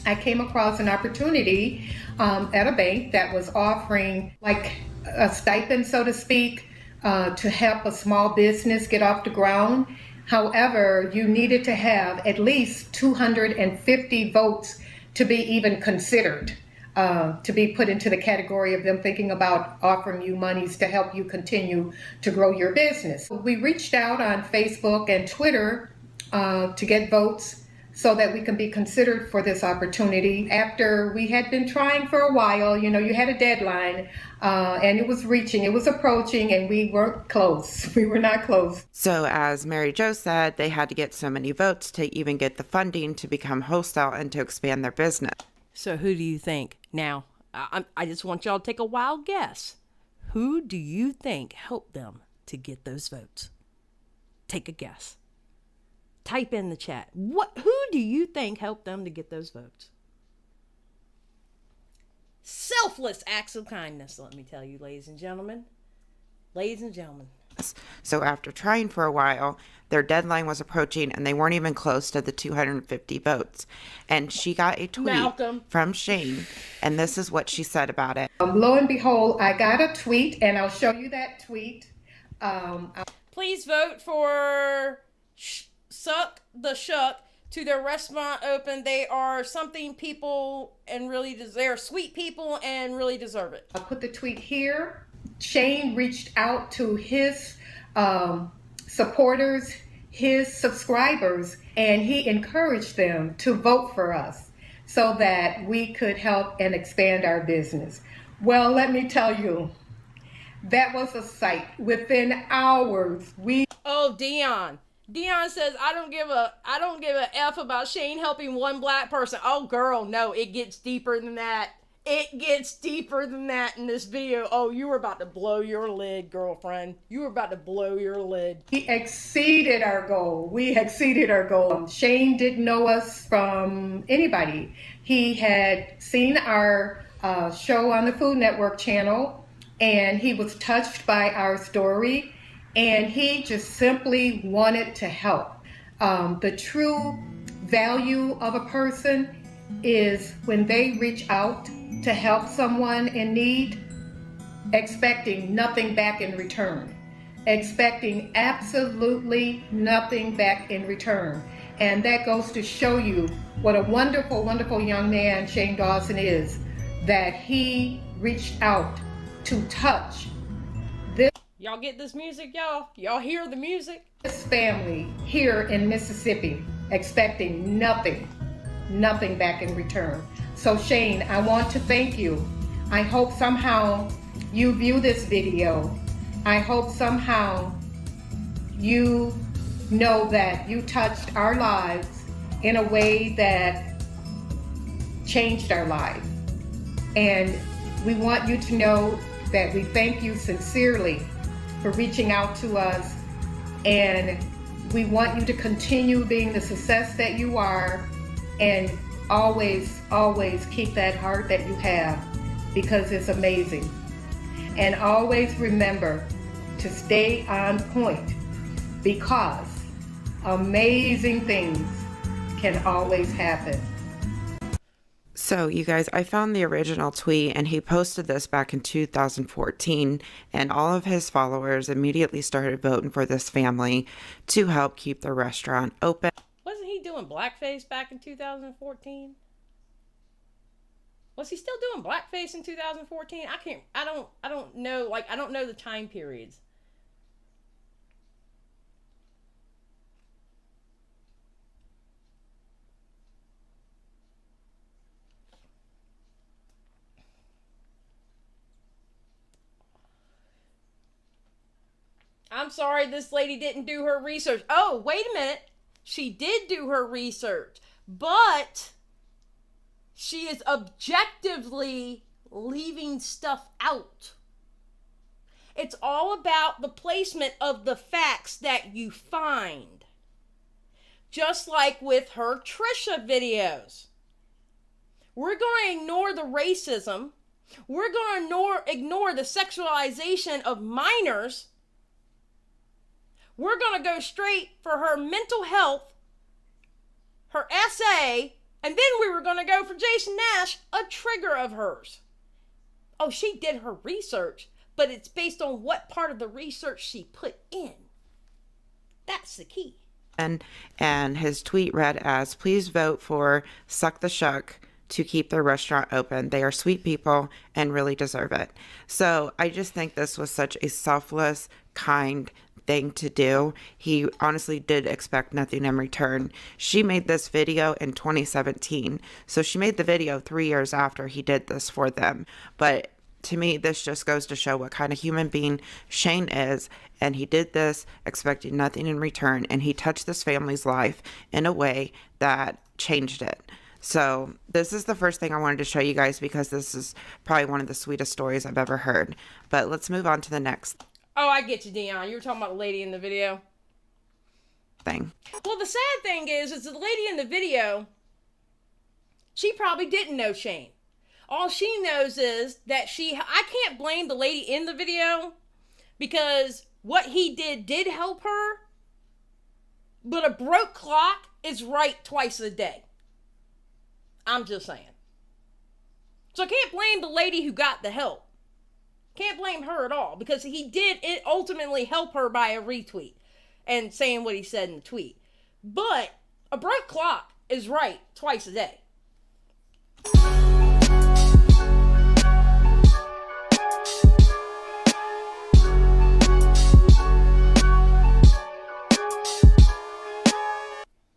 I came across an opportunity at a bank that was offering like a stipend, so to speak, to help a small business get off the ground. However, you needed to have at least 250 votes to be even considered, to be put into the category of them thinking about offering you monies to help you continue to grow your business. We reached out on Facebook and Twitter to get votes so that we can be considered for this opportunity. After we had been trying for a while, you know, you had a deadline, and it was approaching, and we weren't close. We were not close. So as Mary Jo said, they had to get so many votes to even get the funding to become wholesale and to expand their business. So who do you think? Now, I just want y'all to take a wild guess. Who do you think helped them to get those votes? Take a guess. Type in the chat. Who do you think helped them to get those votes? Selfless acts of kindness, let me tell you, ladies and gentlemen. Ladies and gentlemen. So after trying for a while, their deadline was approaching and they weren't even close to the 250 votes. And she got a tweet from Shane, and this is what she said about it. Lo and behold, I got a tweet, and I'll show you that tweet. Please vote for Suck the Shuck to their restaurant open. They are something people and really they're sweet people and really deserve it. I'll put the tweet here. Shane reached out to his supporters, his subscribers, and he encouraged them to vote for us so that we could help and expand our business. Well, let me tell you, that was a sight. Within hours, Dion says, I don't give a F about Shane helping one black person. Oh, girl, no, it gets deeper than that. It gets deeper than that in this video. Oh, you were about to blow your lid, girlfriend. You were about to blow your lid. We exceeded our goal. Shane didn't know us from anybody. He had seen our show on the Food Network channel, and he was touched by our story. And he just simply wanted to help. The true value of a person is when they reach out to help someone in need, expecting nothing back in return. Expecting absolutely nothing back in return. And that goes to show you what a wonderful, wonderful young man Shane Dawson is, that he reached out to touch this. Y'all get this music, y'all? Y'all hear the music? This family here in Mississippi, expecting nothing back in return. So Shane, I want to thank you. I hope somehow you view this video. I hope somehow you know that you touched our lives in a way that changed our lives. And we want you to know that we thank you sincerely for reaching out to us, and we want you to continue being the success that you are, and always keep that heart that you have, because it's amazing. And always remember to stay on point, because amazing things can always happen. So you guys, I found the original tweet, and he posted this back in 2014, and all of his followers immediately started voting for this family to help keep the restaurant open. Wasn't he doing blackface back in 2014? Was he still doing blackface in 2014? I don't know, I don't know the time periods. I'm sorry this lady didn't do her research. Oh, wait a minute. She did do her research, but she is objectively leaving stuff out. It's all about the placement of the facts that you find. Just like with her Trisha videos, We're going to ignore the racism. We're going to ignore the sexualization of minors. We're going to go straight for her mental health, her essay, and then we were going to go for Jason Nash, a trigger of hers. Oh, she did her research, but it's based on what part of the research she put in. That's the key. And his tweet read as, please vote for Suck the Shuck to keep their restaurant open. They are sweet people and really deserve it. So I just think this was such a selfless, kind thing to do. He honestly did expect nothing in return. She made this video in 2017. So she made the video 3 years after he did this for them. But to me, this just goes to show what kind of human being Shane is. And he did this expecting nothing in return. And he touched this family's life in a way that changed it. So this is the first thing I wanted to show you guys because this is probably one of the sweetest stories I've ever heard. But let's move on to the next. Oh, I get you, Dion. You were talking about the lady in the video. Thing. Well, the sad thing is the lady in the video, she probably didn't know Shane. All she knows is that I can't blame the lady in the video because what he did help her, but a broke clock is right twice a day. I'm just saying. So I can't blame the lady who got the help. Can't blame her at all because he did it ultimately help her by a retweet and saying what he said in the tweet. But a broke clock is right twice a day.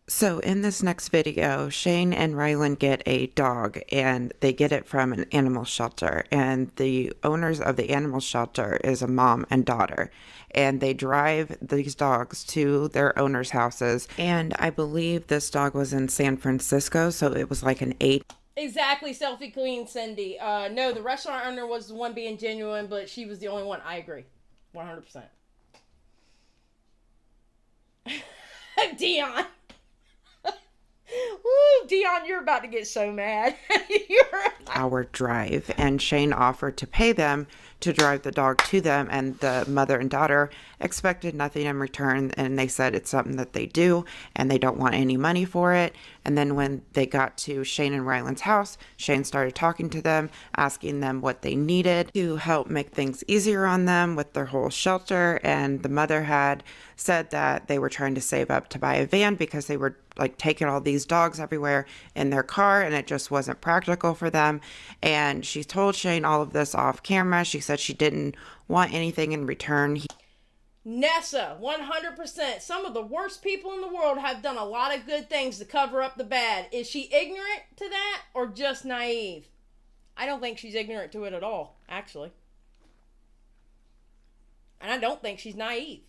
So in this next video, Shane and Rylan get a dog and they get it from an animal shelter. And the owners of the animal shelter is a mom and daughter. And they drive these dogs to their owners' houses. And I believe this dog was in San Francisco, so it was like an 8. Exactly, Selfie Queen Cindy. No, the restaurant owner was the one being genuine, but she was the only one. I agree. 100%. Dion. Woo, Dion, you're about to get so mad. Hour drive, and Shane offered to pay them to drive the dog to them, and the mother and daughter expected nothing in return, and they said it's something that they do and they don't want any money for it. And then when they got to Shane and Rylan's house, Shane started talking to them, asking them what they needed to help make things easier on them with their whole shelter. And the mother had said that they were trying to save up to buy a van because they were like taking all these dogs everywhere in their car and it just wasn't practical for them. And she told Shane all of this off camera. She said she didn't want anything in return. Nessa, 100%. Some of the worst people in the world have done a lot of good things to cover up the bad. Is she ignorant to that or just naive? I don't think she's ignorant to it at all, actually. And I don't think she's naive.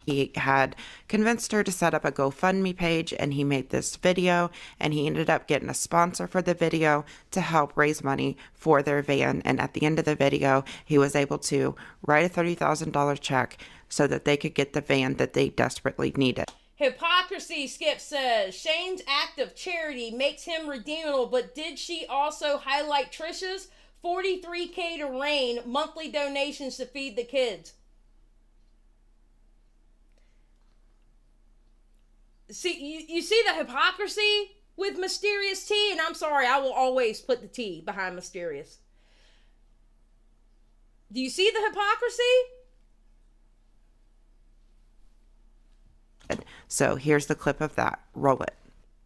He had convinced her to set up a GoFundMe page, and he made this video, and he ended up getting a sponsor for the video to help raise money for their van. And at the end of the video, he was able to write a $30,000 check so that they could get the van that they desperately needed. Hypocrisy, Skip says. Shane's act of charity makes him redeemable, but did she also highlight Trisha's $43K to Rain monthly donations to feed the kids? See, you see the hypocrisy with Mysterious T? And I'm sorry, I will always put the T behind Mysterious. Do you see the hypocrisy? So here's the clip of that. Roll it.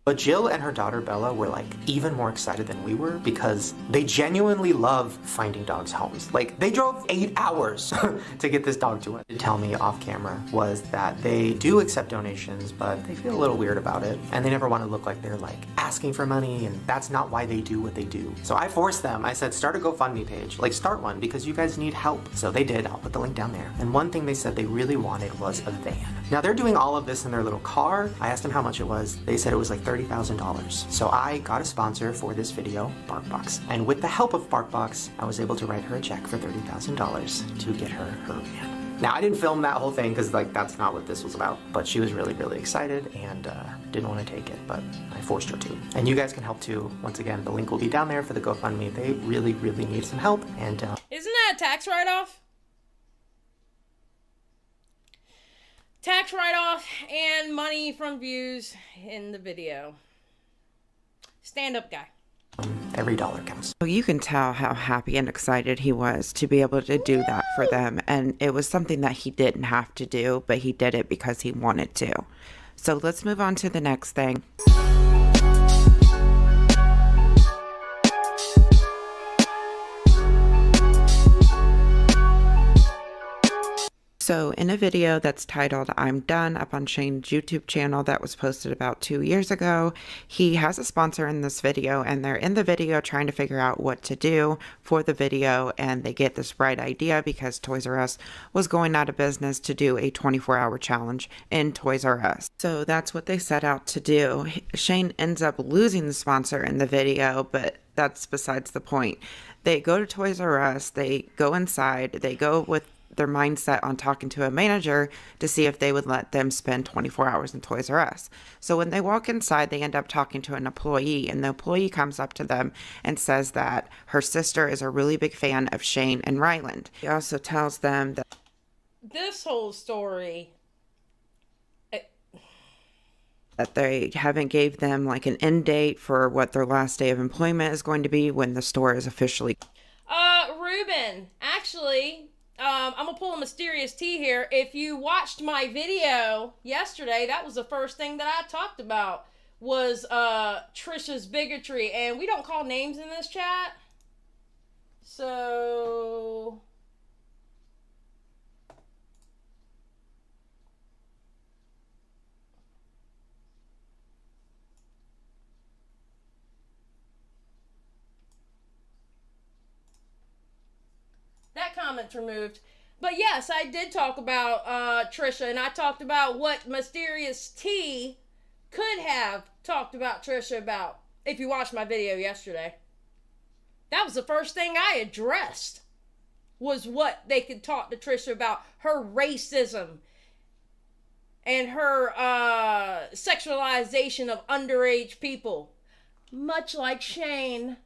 But Jill and her daughter Bella were like even more excited than we were because they genuinely love finding dogs homes. Like they drove 8 hours to get this dog to us. To tell me off camera was that they do accept donations, but they feel a little weird about it. And they never want to look like they're like asking for money, and that's not why they do what they do. So I forced them. I said, start a GoFundMe page. Like start one because you guys need help. So they did. I'll put the link down there. And one thing they said they really wanted was a van. Now they're doing all of this in their little car. I asked them how much it was. They said it was like $30,000. So I got a sponsor for this video, BarkBox. And with the help of BarkBox, I was able to write her a check for $30,000 to get her van. Now, I didn't film that whole thing because like that's not what this was about, but she was really, really excited and didn't want to take it, but I forced her to. And you guys can help too. Once again, the link will be down there for the GoFundMe. They really, really need some help. And isn't that a tax write-off? Tax write-off and money from views in the video. Stand up, guy. every dollar counts. So you can tell how happy and excited he was to be able to do that for them. And it was something that he didn't have to do, but he did it because he wanted to. So let's move on to the next thing. So in a video that's titled I'm Done up on Shane's YouTube channel that was posted about 2 years ago, he has a sponsor in this video, and they're in the video trying to figure out what to do for the video, and they get this bright idea because Toys R Us was going out of business to do a 24-hour challenge in Toys R Us. So that's what they set out to do. Shane ends up losing the sponsor in the video, but that's besides the point. They go to Toys R Us, they go inside, they go with their mindset on talking to a manager to see if they would let them spend 24 hours in Toys R Us. So when they walk inside, they end up talking to an employee, and the employee comes up to them and says that her sister is a really big fan of Shane and Ryland. He also tells them that this whole story, that they haven't gave them like an end date for what their last day of employment is going to be when the store is officially. Ruben, actually, I'm gonna pull a mysterious tea here. If you watched my video yesterday, that was the first thing that I talked about was Trisha's bigotry, and we don't call names in this chat. So that comment's removed. But yes, I did talk about Trisha, and I talked about what Mysterious T could have talked about Trisha about if you watched my video yesterday. That was the first thing I addressed, was what they could talk to Trisha about, her racism and her sexualization of underage people. Much like Shane.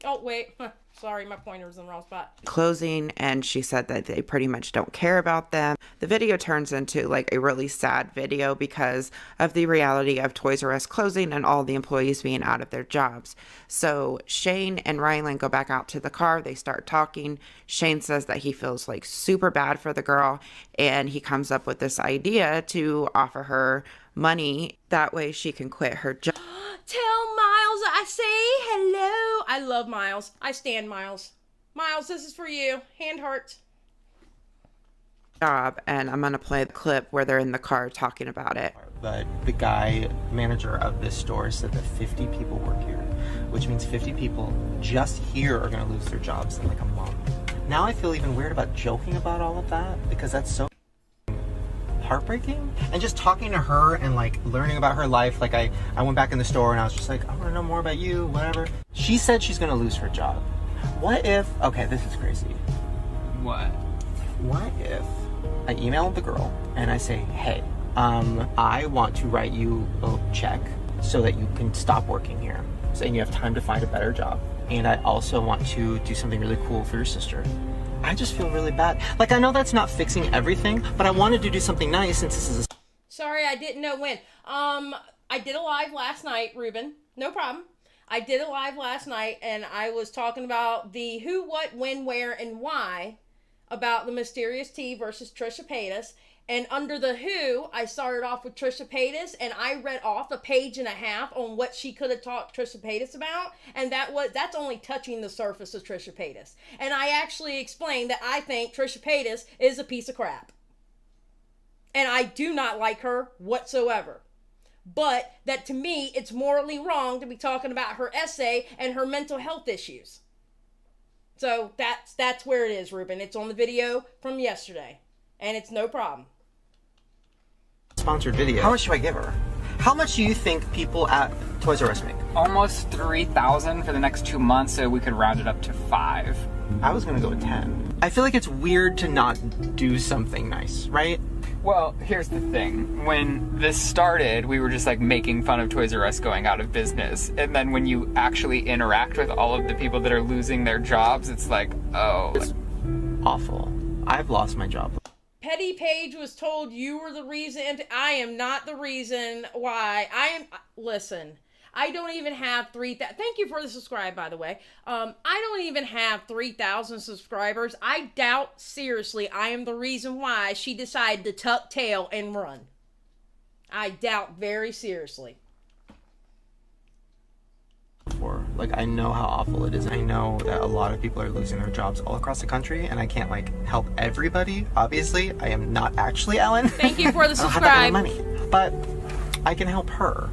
Oh, wait. Sorry, my pointer was in the wrong spot. Closing, and she said that they pretty much don't care about them. The video turns into like a really sad video because of the reality of Toys R Us closing and all the employees being out of their jobs. So Shane and Ryland go back out to the car. They start talking. Shane says that he feels like super bad for the girl, and he comes up with this idea to offer her money. That way she can quit her job. Tell Miles I say hello. I love Miles. I stand Miles. Miles, this is for you. Hand hearts. And I'm gonna play the clip where they're in the car talking about it. But the guy, manager of this store, said that 50 people work here, which means 50 people just here are gonna lose their jobs in like a month. Now I feel even weird about joking about all of that because that's so heartbreaking. And just talking to her and like learning about her life, like I went back in the store and I was just like, I want to know more about you, whatever. She said she's gonna lose her job. What if, okay, this is crazy. What if I email the girl and I say, hey, I want to write you a check so that you can stop working here and you have time to find a better job, and I also want to do something really cool for your sister. I just feel really bad. Like, I know that's not fixing everything, but I wanted to do something nice since this is a... Sorry, I didn't know when. I did a live last night, Ruben. No problem. I did a live last night, and I was talking about the who, what, when, where, and why about the Mysterious T versus Trisha Paytas. And under the who, I started off with Trisha Paytas, and I read off a page and a half on what she could have talked Trisha Paytas about, and that's only touching the surface of Trisha Paytas. And I actually explained that I think Trisha Paytas is a piece of crap. And I do not like her whatsoever. But that to me, it's morally wrong to be talking about her essay and her mental health issues. So that's where it is, Ruben. It's on the video from yesterday. And it's no problem. Sponsored video. How much do I give her? How much do you think people at Toys R Us make? Almost 3,000 for the next 2 months, so we could round it up to 5. I was gonna go with 10. I feel like it's weird to not do something nice, right? Well, here's the thing. When this started, we were just like making fun of Toys R Us going out of business. And then when you actually interact with all of the people that are losing their jobs, it's like, oh. It's awful. I've lost my job. Petty Page was told you were the reason. I am not the reason why. Listen, I don't even have 3,000. Thank you for the subscribe, by the way. I don't even have 3,000 subscribers. I doubt, seriously, I am the reason why she decided to tuck tail and run. I doubt very seriously. Like, I know how awful it is. I know that a lot of people are losing their jobs all across the country, and I can't, like, help everybody. Obviously, I am not actually Ellen. Thank you for the I don't have that subscribe. kind of money, but I can help her.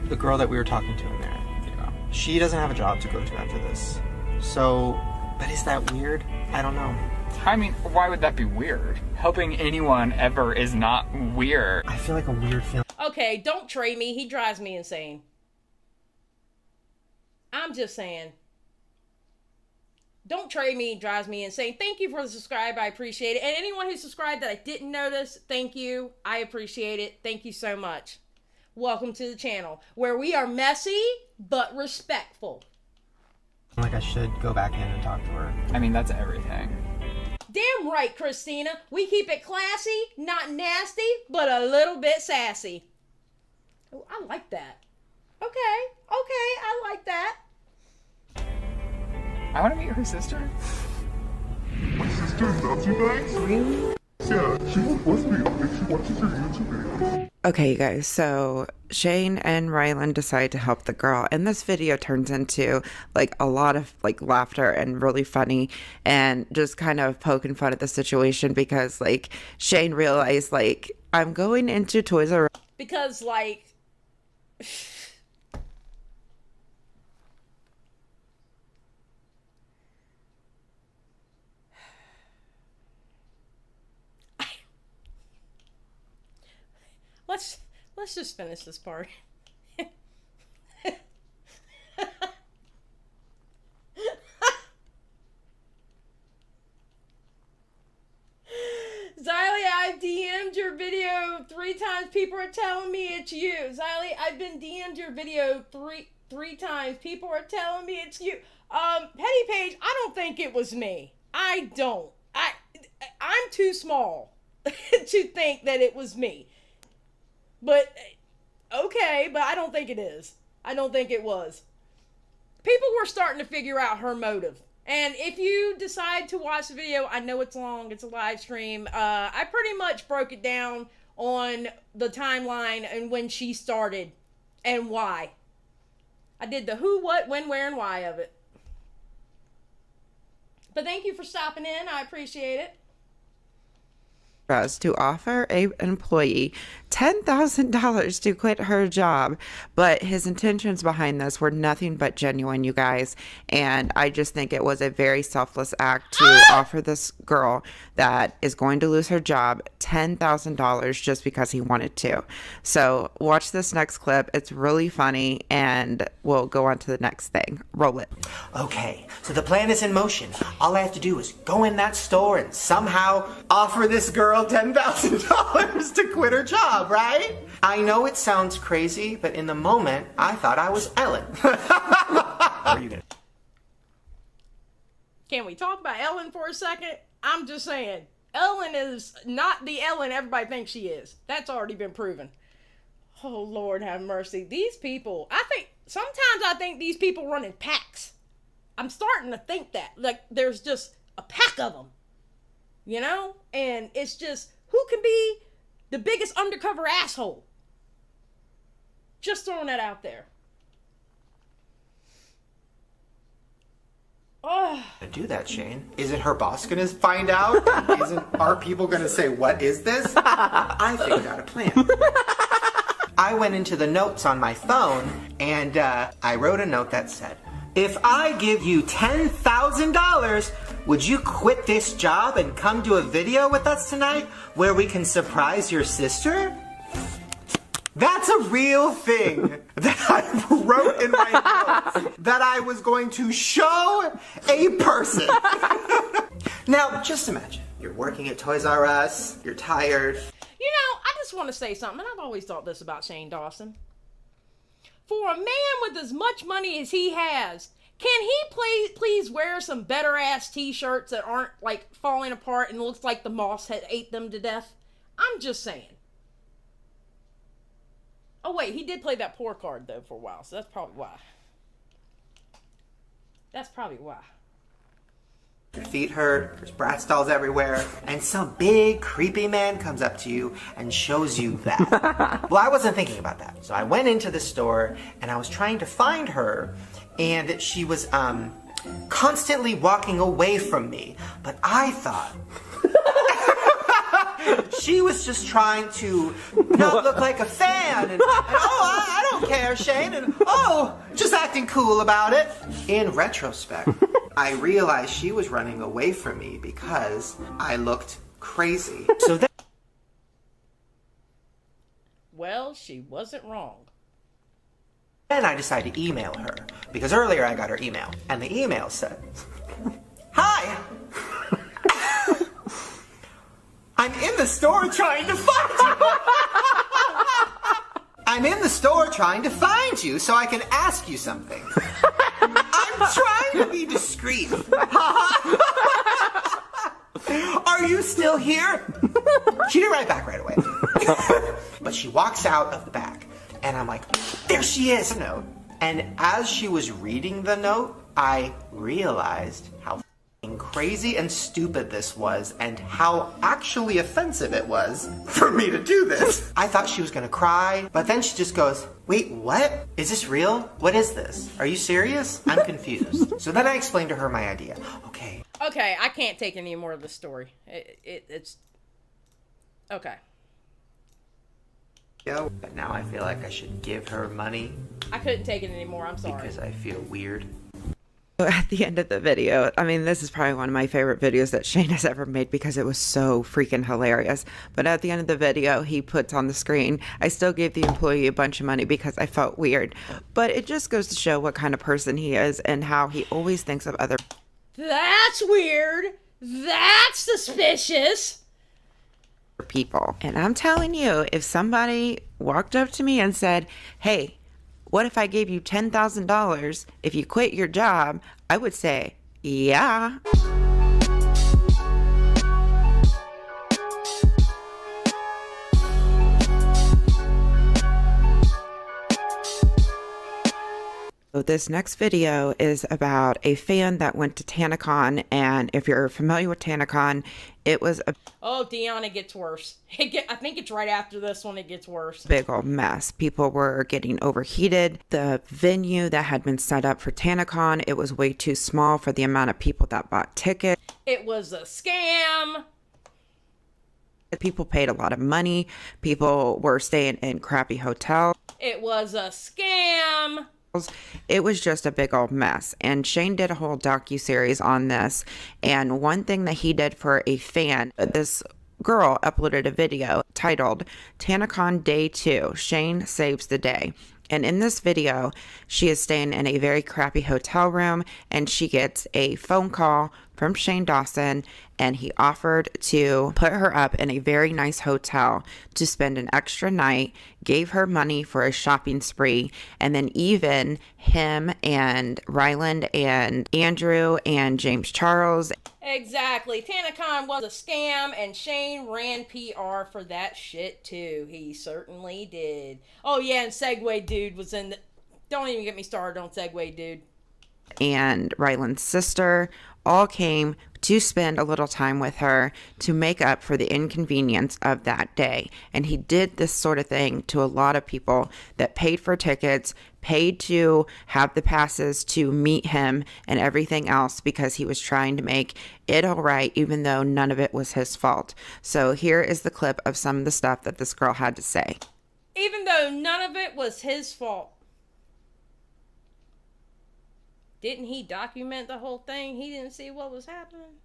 The girl that we were talking to in there, you know, she doesn't have a job to go to after this. So, but is that weird? I don't know. I mean, why would that be weird? Helping anyone ever is not weird. I feel like a weird feeling. Okay, don't trade me. He drives me insane. I'm just saying. Don't trade me. He drives me insane. Thank you for the subscribe. I appreciate it. And anyone who subscribed that I didn't notice, thank you. I appreciate it. Thank you so much. Welcome to the channel where we are messy but respectful. Like, I should go back in and talk to her. I mean, that's everything. Damn right, Christina. We keep it classy, not nasty, but a little bit sassy. Oh, I like that. Okay, I like that. I want to meet her sister. My sister loves you guys? Really? Yeah, she will post me if she watches your YouTube videos. Okay, you guys, so Shane and Rylan decide to help the girl, and this video turns into like a lot of like laughter and really funny and just kind of poking fun at the situation because like Shane realized like I'm going into Toys R Us Because, like... Let's just finish this part. Xylie, I've DM'd your video 3 times. People are telling me it's you. Xylie, I've been DM'd your video three times. People are telling me it's you. Petty Page, I don't think it was me. I don't. I'm too small to think that it was me. But, okay, but I don't think it is. I don't think it was. People were starting to figure out her motive. And if you decide to watch the video, I know it's long, it's a live stream. I pretty much broke it down on the timeline and when she started and why. I did the who, what, when, where, and why of it. But thank you for stopping in. I appreciate it. to offer an employee $10,000 to quit her job, but his intentions behind this were nothing but genuine, you guys, and I just think it was a very selfless act to offer this girl that is going to lose her job $10,000 just because he wanted to. So watch this next clip. It's really funny, and we'll go on to the next thing. Roll it. Okay, so the plan is in motion. All I have to do is go in that store and somehow offer this girl $10,000 to quit her job, right? I know it sounds crazy, but in the moment, I thought I was Ellen. How are you gonna? Can we talk about Ellen for a second? I'm just saying, Ellen is not the Ellen everybody thinks she is. That's already been proven. Oh, Lord have mercy. These people, sometimes I think these people run in packs. I'm starting to think that. Like, there's just a pack of them. You know? And it's just, who can be the biggest undercover asshole? Just throwing that out there. Oh. Do that, Shane. Isn't her boss gonna find out? Are people gonna say, what is this? I figured out a plan. I went into the notes on my phone and I wrote a note that said, if I give you $10,000, would you quit this job and come do a video with us tonight where we can surprise your sister? That's a real thing that I wrote in my notes that I was going to show a person. Now, just imagine, you're working at Toys R Us, you're tired. You know, I just want to say something, and I've always thought this about Shane Dawson. For a man with as much money as he has, can he please wear some better ass t-shirts that aren't like falling apart and looks like the moss had ate them to death? I'm just saying. Oh wait, he did play that poor card though for a while, so that's probably why. That's probably why. Your feet hurt, there's Bratz dolls everywhere, and some big creepy man comes up to you and shows you that. Well, I wasn't thinking about that. So I went into the store and I was trying to find her, and she was constantly walking away from me. But I thought she was just trying to not look like a fan, and oh, I don't care, Shane, and oh, just acting cool about it. In retrospect, I realized she was running away from me because I looked crazy. So then, Well, she wasn't wrong. then I decided to email her, because earlier I got her email, and the email said, "Hi! I'm in the store trying to find you! I'm in the store trying to find you so I can ask you something. I'm trying to be discreet. Are you still here?" She didn't write back right away. But she walks out of the back, and I'm like, there she is! Note. And as she was reading the note, I realized how crazy and stupid this was, and how actually offensive it was for me to do this. I thought she was gonna cry, but then she just goes, "Wait, what? Is this real? What is this? Are you serious? I'm confused." So then I explained to her my idea. Okay, I can't take any more of the story. It's okay. but now I feel like I should give her money I couldn't take it anymore. I'm sorry. because I feel weird. At the end of the video, I mean, this is probably one of my favorite videos that Shane has ever made because it was so freaking hilarious. But at the end of the video, he puts on the screen, "I still gave the employee a bunch of money because I felt weird." But it just goes to show what kind of person he is and how he always thinks of other That's weird. That's suspicious. people. And I'm telling you, if somebody walked up to me and said, "Hey, what if I gave you $10,000 if you quit your job?" I would say, yeah. So this next video is about a fan that went to TanaCon, and if you're familiar with TanaCon, it was a Oh, Deanna gets worse. I think it's right after this one it gets worse. big old mess. People were getting overheated. The venue that had been set up for TanaCon, it was way too small for the amount of people that bought tickets. It was a scam. People paid a lot of money. People were staying in crappy hotels. It was a scam. It was just a big old mess. And Shane did a whole docuseries on this. And one thing that he did for a fan, this girl uploaded a video titled TanaCon Day 2, Shane Saves the Day. And in this video, she is staying in a very crappy hotel room, and she gets a phone call from Shane Dawson, and he offered to put her up in a very nice hotel to spend an extra night, gave her money for a shopping spree, and then even him and Ryland and Andrew and James Charles. Exactly. TanaCon was a scam, and Shane ran PR for that shit too. He certainly did. Oh yeah, and Segway Dude was in the... Don't even get me started on Segway Dude. And Ryland's sister all came to spend a little time with her to make up for the inconvenience of that day. And he did this sort of thing to a lot of people that paid for tickets, paid to have the passes to meet him and everything else because he was trying to make it all right, even though none of it was his fault. So here is the clip of some of the stuff that this girl had to say. Even though none of it was his fault. Didn't he document the whole thing? He didn't see what was happening.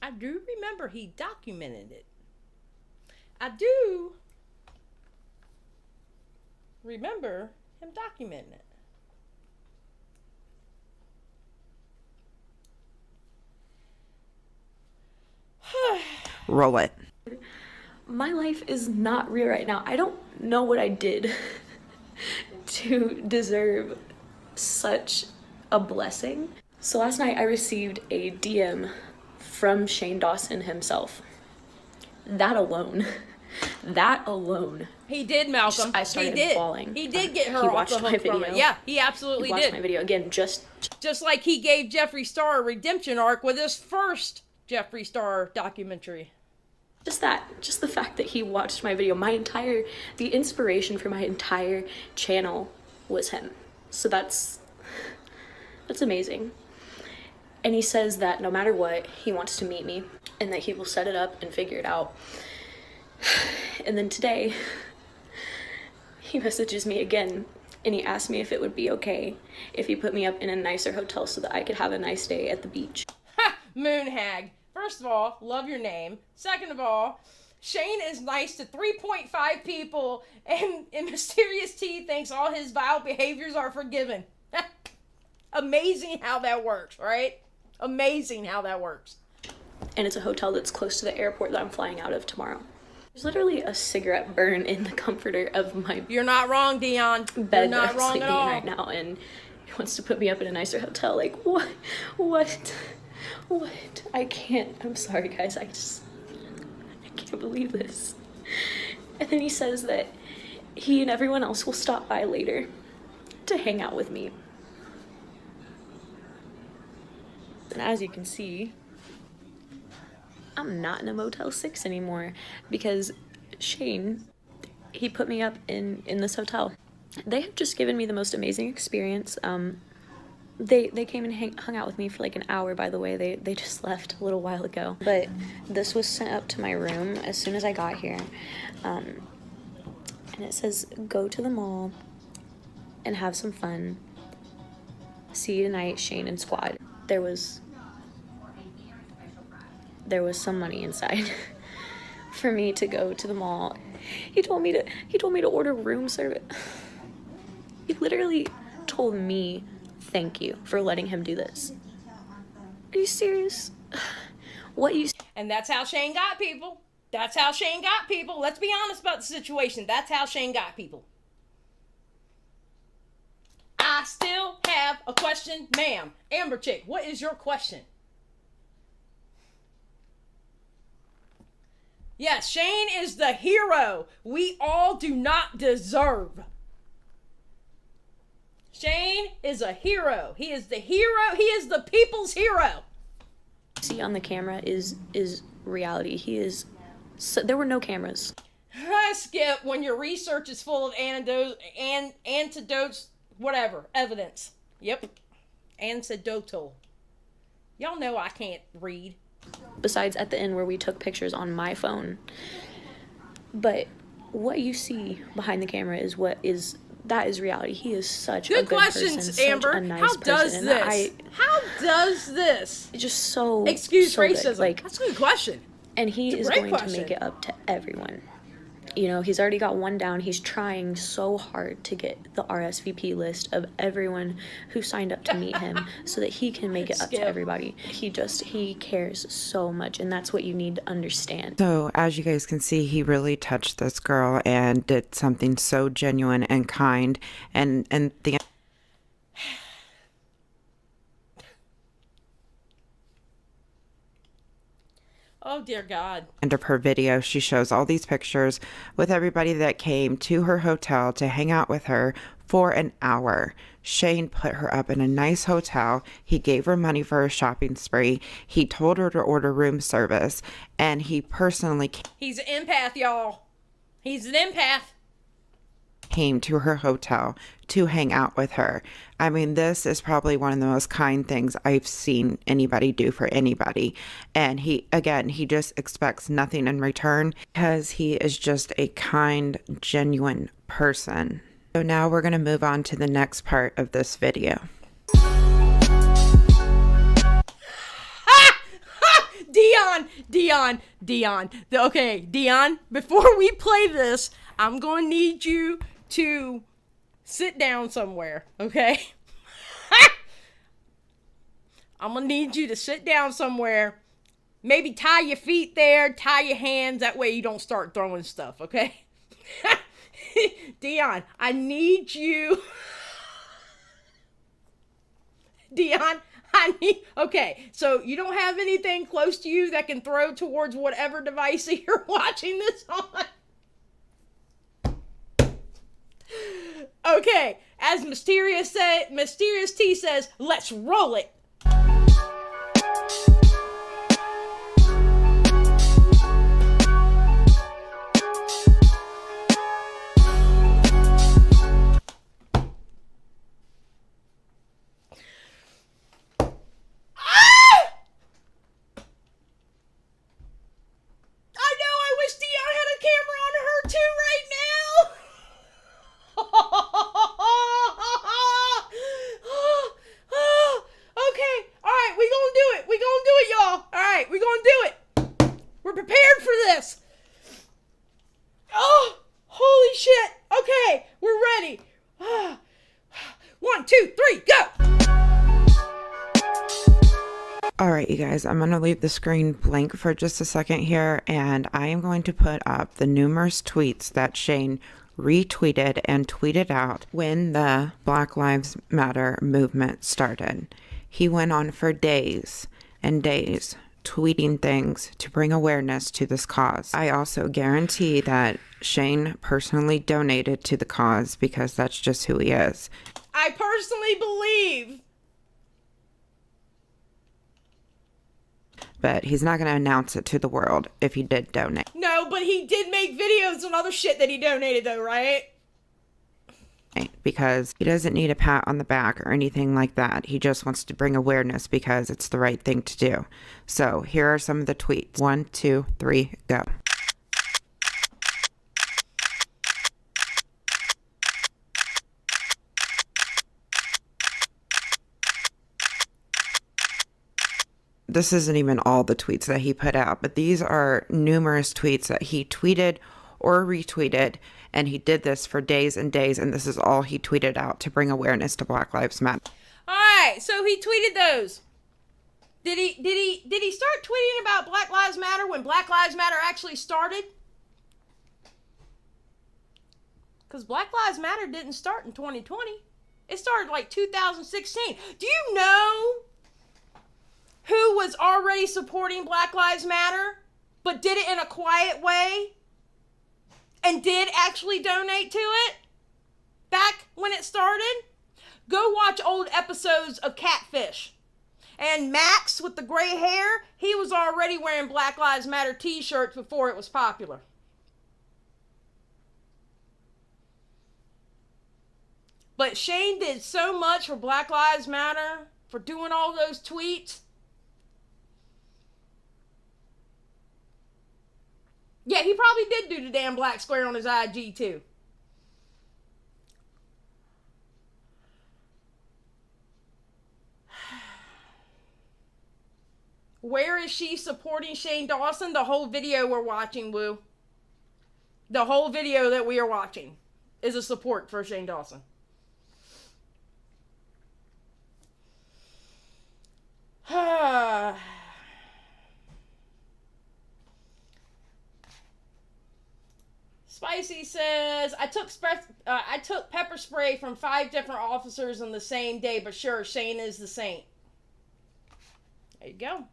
I do remember he documented it. I do. remember him documenting it. Roll it. My life is not real right now. I don't know what I did to deserve such a blessing. So last night I received a DM from Shane Dawson himself. That alone. He did, Malcolm. I started he did. bawling. He did get her He off watched the my hook from video. it. Yeah, he absolutely He watched did. my video again, just Like he gave Jeffree Star a redemption arc with his first Jeffree Star documentary. the fact that he watched my video. The inspiration for my entire channel was him. So that's amazing. And he says that no matter what, he wants to meet me and that he will set it up and figure it out. And then today, he messages me again and he asked me if it would be okay if he put me up in a nicer hotel so that I could have a nice day at the beach. Ha! Moon hag. First of all, love your name. Second of all, Shane is nice to 3.5 people and Mysterious T thinks all his vile behaviors are forgiven. Amazing how that works, right? Amazing how that works. And it's a hotel that's close to the airport that I'm flying out of tomorrow. There's literally a cigarette burn in the comforter of my You're not wrong, Dion. You're bed not that I'm wrong sleeping at in all. right now, and he wants to put me up in a nicer hotel. Like, what? I can't. I'm sorry, guys. I can't believe this. And then he says that he and everyone else will stop by later to hang out with me. And as you can see, I'm not in a Motel 6 anymore because Shane, he put me up in this hotel. They have just given me the most amazing experience. They came and hung out with me for like an hour, by the way. They just left a little while ago. But this was sent up to my room as soon as I got here. And it says, go to the mall and have some fun. See you tonight, Shane and squad. There was some money inside for me to go to the mall. He told me to order room service. He literally told me thank you for letting him do this. Are you serious? And that's how Shane got people. That's how Shane got people. Let's be honest about the situation. That's how Shane got people. I still have a question, ma'am. Amber Chick, what is your question? Yes, Shane is the hero we all do not deserve. Shane is a hero. He is the hero. He is the people's hero. See on the camera is reality. There were no cameras. Skip, when your research is full of antidotes, whatever, evidence. Yep. Anecdotal. Y'all know I can't read. Besides at the end where we took pictures on my phone. But what you see behind the camera is that is reality. He is such a good questions, person, Amber. such a nice How does person. this? How does this? Just so Excuse so racism. Good. Like, that's a good question. And he It's a is great going question. to make it up to everyone. You know, he's already got one down. He's trying so hard to get the RSVP list of everyone who signed up to meet him so that he can make it up to everybody. He cares so much, and that's what you need to understand. So as you guys can see, he really touched this girl and did something so genuine and kind, and the Oh, dear God. end of her video, she shows all these pictures with everybody that came to her hotel to hang out with her for an hour. Shane put her up in a nice hotel. He gave her money for a shopping spree. He told her to order room service, and he personally He's an empath, y'all. He's an empath. came to her hotel to hang out with her. I mean, this is probably one of the most kind things I've seen anybody do for anybody. And he just expects nothing in return because he is just a kind, genuine person. So now we're going to move on to the next part of this video. Dion. Okay, Dion, before we play this, I'm going to need you to sit down somewhere, okay? I'm gonna need you to sit down somewhere. Maybe tie your feet there, tie your hands. That way you don't start throwing stuff, okay? Dion, I need you. Dion, okay, so you don't have anything close to you that can throw towards whatever device you're watching this on? Okay, as Mysterious T says, let's roll it. You guys, I'm going to leave the screen blank for just a second here, and I am going to put up the numerous tweets that Shane retweeted and tweeted out when the Black Lives Matter movement started. He went on for days and days tweeting things to bring awareness to this cause. I also guarantee that Shane personally donated to the cause because that's just who he is. I personally believe. But he's not going to announce it to the world if he did donate. No, but he did make videos and other shit that he donated though, right? Because he doesn't need a pat on the back or anything like that. He just wants to bring awareness because it's the right thing to do. So here are some of the tweets. 1, 2, 3, go. This isn't even all the tweets that he put out, but these are numerous tweets that he tweeted or retweeted, and he did this for days and days, and this is all he tweeted out to bring awareness to Black Lives Matter. All right, so he tweeted those. Did he start tweeting about Black Lives Matter when Black Lives Matter actually started? Because Black Lives Matter didn't start in 2020. It started like 2016. Do you know who was already supporting Black Lives Matter, but did it in a quiet way and did actually donate to it back when it started? Go watch old episodes of Catfish. And Max with the gray hair, he was already wearing Black Lives Matter t-shirts before it was popular. But Shane did so much for Black Lives Matter, for doing all those tweets. Yeah, he probably did do the damn black square on his IG too. Where is she supporting Shane Dawson? The whole video we're watching, Woo. The whole video that we are watching is a support for Shane Dawson. Spicy says, I took pepper spray from 5 different officers on the same day, but sure, Shane is the saint. There you go.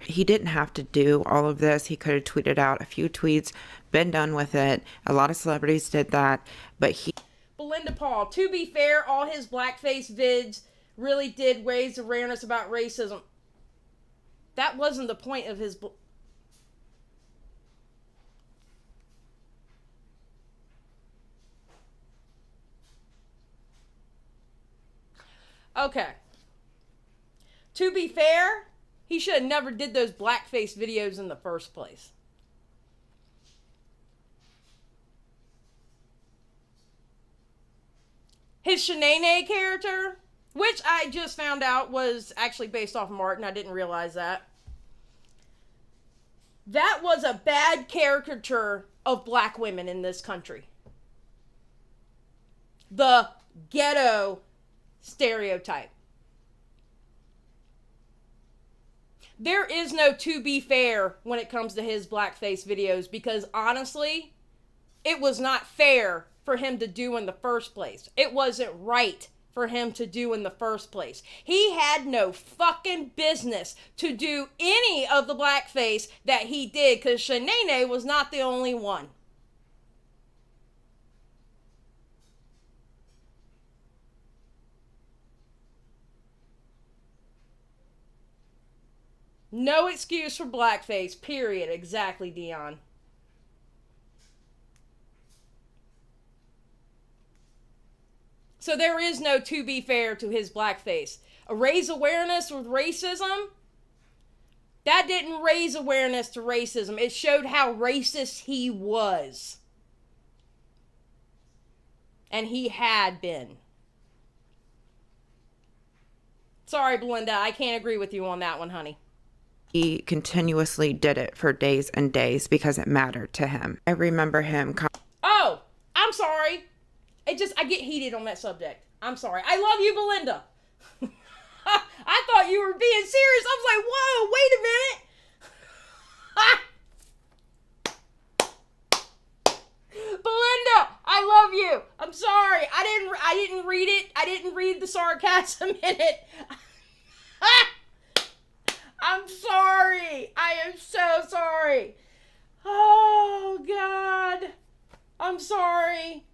He didn't have to do all of this. He could have tweeted out a few tweets, been done with it. A lot of celebrities did that, but he... Belinda Paul, to be fair, all his blackface vids really did raise awareness about racism. That wasn't the point of his... Okay. To be fair, he should have never did those blackface videos in the first place. His Shanae character, which I just found out was actually based off Martin. I didn't realize that. That was a bad caricature of black women in this country. the ghetto stereotype. There is no to be fair when it comes to his blackface videos, because honestly, it was not fair for him to do in the first place. It wasn't right for him to do in the first place. He had no fucking business to do any of the blackface that he did, because Shanae was not the only one. No excuse for blackface, period. Exactly, Dion. So there is no to be fair to his blackface. Raise awareness with racism? That didn't raise awareness to racism. It showed how racist he was. And he had been. Sorry, Belinda, I can't agree with you on that one, honey. He continuously did it for days and days because it mattered to him. I remember him. Oh, I'm sorry. I get heated on that subject. I'm sorry. I love you, Belinda. I thought you were being serious. I was like, whoa, wait a minute. Belinda, I love you. I'm sorry. I didn't read it. I didn't read the sarcasm in it. I'm sorry. I am so sorry. Oh, God. I'm sorry.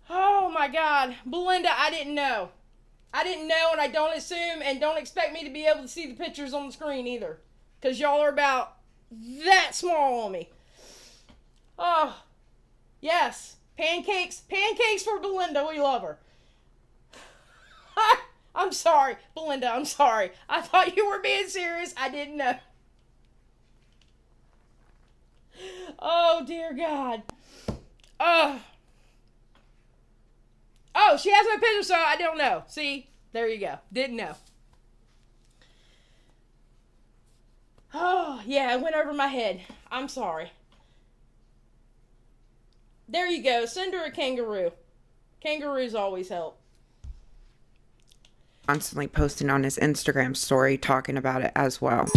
Oh, my God. Belinda, I didn't know. I didn't know, and I don't assume, and don't expect me to be able to see the pictures on the screen either. Because y'all are about that small on me. Oh, yes. Pancakes. Pancakes for Belinda. We love her. I'm sorry, Belinda, I'm sorry. I thought you were being serious. I didn't know. Oh, dear God. Oh, she has no picture, so I don't know. See? There you go. Didn't know. Oh, yeah, it went over my head. I'm sorry. There you go. Send her a kangaroo. Kangaroos always help. Constantly posting on his Instagram story talking about it as well.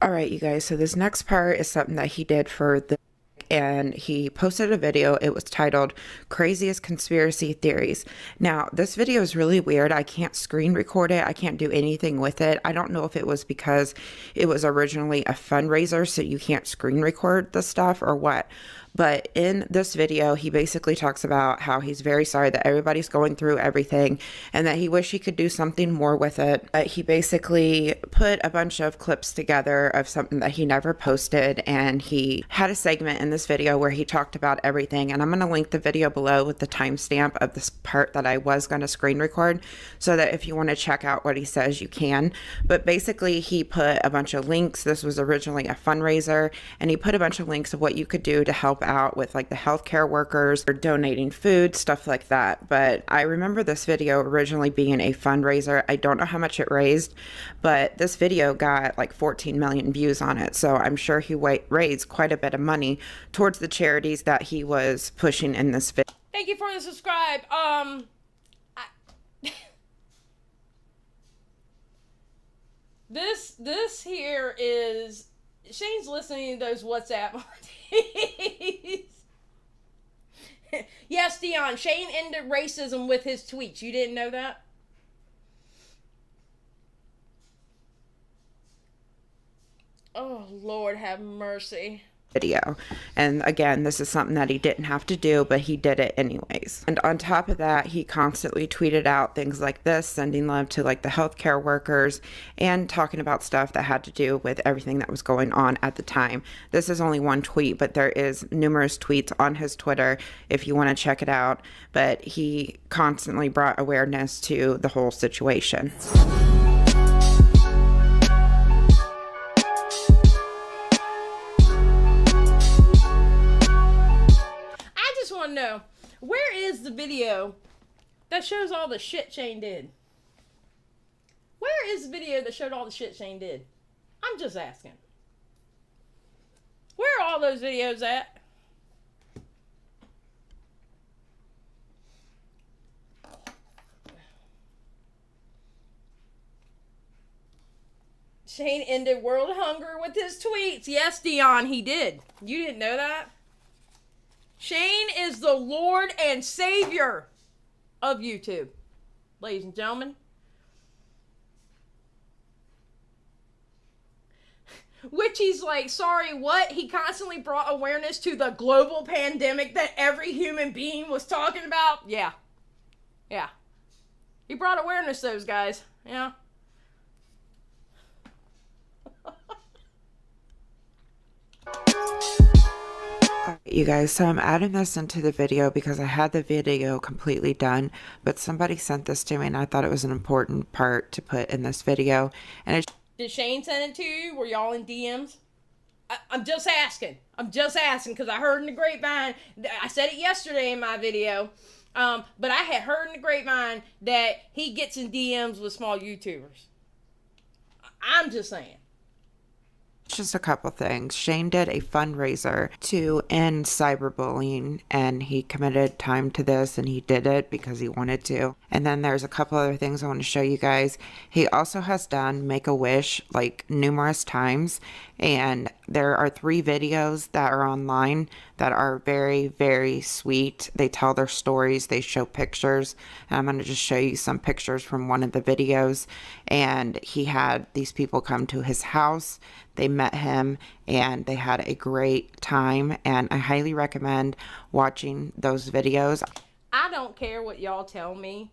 All right, you guys, so this next part is something that he did for the, and he posted a video. It was titled Craziest Conspiracy Theories. Now, this video is really weird. I can't screen record it. I can't do anything with it. I don't know if it was because it was originally a fundraiser, so you can't screen record the stuff or what. But in this video, he basically talks about how he's very sorry that everybody's going through everything and that he wish he could do something more with it. But he basically put a bunch of clips together of something that he never posted, and he had a segment in this video where he talked about everything. And I'm going to link the video below with the timestamp of this part that I was going to screen record, so that if you want to check out what he says, you can. But basically, he put a bunch of links. This was originally a fundraiser, and he put a bunch of links of what you could do to help out with like the healthcare workers or donating food, stuff like that. But I remember this video originally being a fundraiser. I don't know how much it raised, but this video got like 14 million views on it. So I'm sure he raised quite a bit of money towards the charities that he was pushing in this video. Thank you for the subscribe. This here is Shane's listening to those WhatsApp. Yes, Dion. Shane ended racism with his tweets. You didn't know that? Oh, Lord have mercy. Video. And again, this is something that he didn't have to do, but he did it anyways. And on top of that, he constantly tweeted out things like this, sending love to like the healthcare workers and talking about stuff that had to do with everything that was going on at the time. This is only one tweet, but there is numerous tweets on his Twitter if you want to check it out. But he constantly brought awareness to the whole situation. Know, where is the video that shows all the shit Shane did? Where is the video that showed all the shit Shane did? I'm just asking. Where are all those videos at? Shane ended world hunger with his tweets. Yes, Dion, he did. You didn't know that? Shane is the Lord and Savior of YouTube, ladies and gentlemen. Which he's like, sorry, what? He constantly brought awareness to the global pandemic that every human being was talking about? Yeah. Yeah. He brought awareness to those guys. Yeah. Alright, you guys, so I'm adding this into the video because I had the video completely done, but somebody sent this to me and I thought it was an important part to put in this video. And it Did Shane send it to you? Were y'all in DMs? I'm just asking. I'm just asking because I heard in the grapevine. I said it yesterday in my video. But I had heard in the grapevine that he gets in DMs with small YouTubers. I'm just saying. just a couple things. Shane did a fundraiser to end cyberbullying, and he committed time to this, and he did it because he wanted to. And then there's a couple other things I want to show you guys. He also has done Make-A-Wish like numerous times, and there are 3 videos that are online that are very, very sweet. They tell their stories, they show pictures, and I'm going to just show you some pictures from one of the videos. And he had these people come to his house, they met him, and they had a great time, and I highly recommend watching those videos. I don't care what y'all tell me,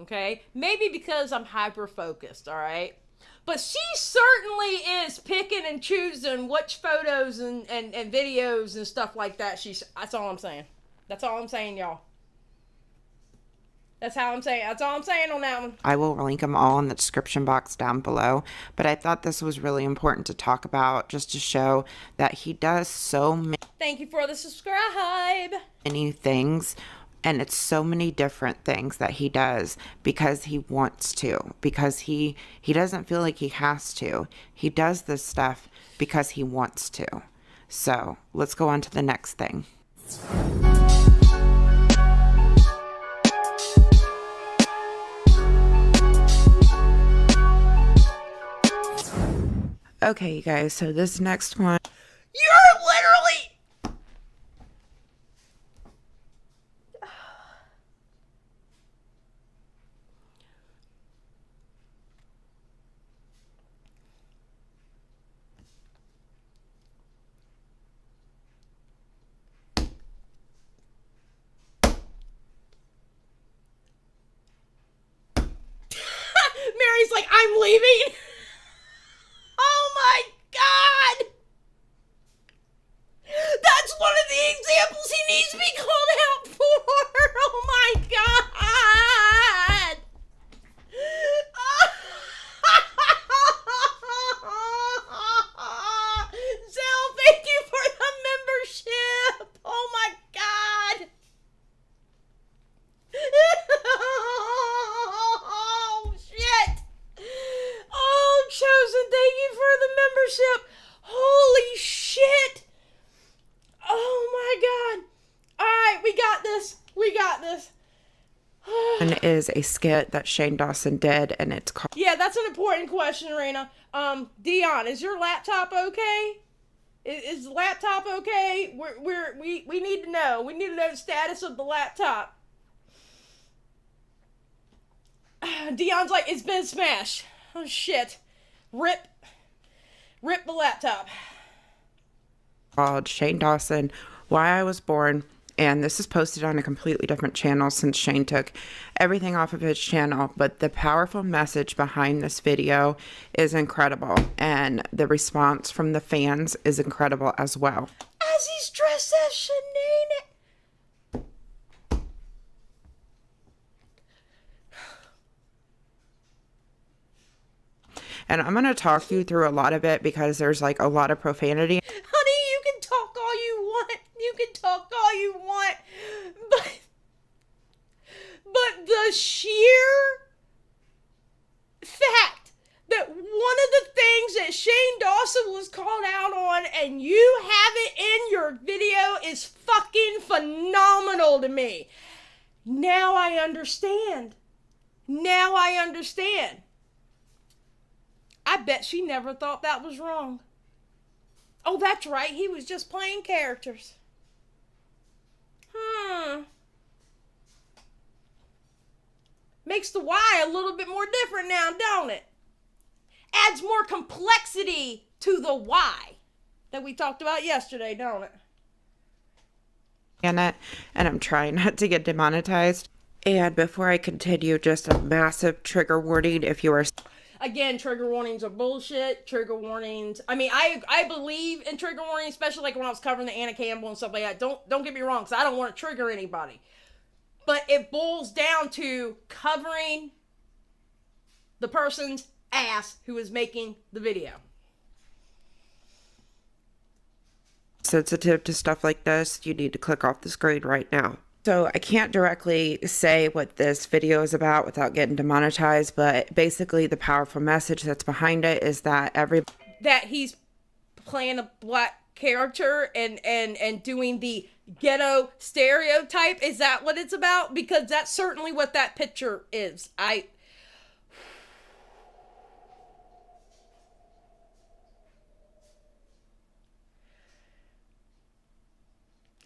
okay? Maybe because I'm hyper-focused, all right? But she certainly is picking and choosing which photos and videos and stuff like that. That's all I'm saying. That's all I'm saying, y'all. That's all I'm saying on that one. I will link them all in the description box down below. But I thought this was really important to talk about, just to show that he does so Thank you for the subscribe. many things. And it's so many different things that he does because he wants to, because he doesn't feel like he has to. He does this stuff because he wants to. So let's go on to the next thing. Okay, you guys, so this next one. You're literally... Mary's like, I'm leaving. Oh my God. That's one of the examples he needs to be called out for. Oh my God. Zell, thank you for the membership. Oh my God. Oh shit. Oh, Chosen, thank you for the membership. Holy shit. Oh my God. All right, we got this. We got this. One is a skit that Shane Dawson did, and it's called... Yeah, that's an important question, Raina. Dion, is your laptop okay? Is the laptop okay? We need to know. We need to know the status of the laptop. Dion's like, it's been smashed. Oh shit. Rip the laptop. Called Shane Dawson, Why I Was Born. And this is posted on a completely different channel since Shane took everything off of his channel. But the powerful message behind this video is incredible. And the response from the fans is incredible as well. As he's dressed as Shanae. And I'm going to talk you through a lot of it because there's like a lot of profanity. Honey, you can talk all you want. You can talk all you want. But the sheer Dawson was called out on and you have it in your video is fucking phenomenal to me. Now I understand. Now I understand. I bet she never thought that was wrong. Oh, that's right. He was just playing characters. Makes the why a little bit more different now, don't it? Adds more complexity to the why that we talked about yesterday, don't it? And I'm trying not to get demonetized. And before I continue, just a massive trigger warning if you are... Again, trigger warnings are bullshit. Trigger warnings. I mean, I believe in trigger warnings, especially like when I was covering the Anna Campbell and stuff like that. Don't get me wrong, because I don't want to trigger anybody. But it boils down to covering the person's ass who is making the video. Sensitive to stuff like this, you need to click off the screen right now. So I can't directly say what this video is about without getting demonetized, but basically the powerful message that's behind it is that that he's playing a black character and doing the ghetto stereotype. Is that what it's about? Because that's certainly what that picture is.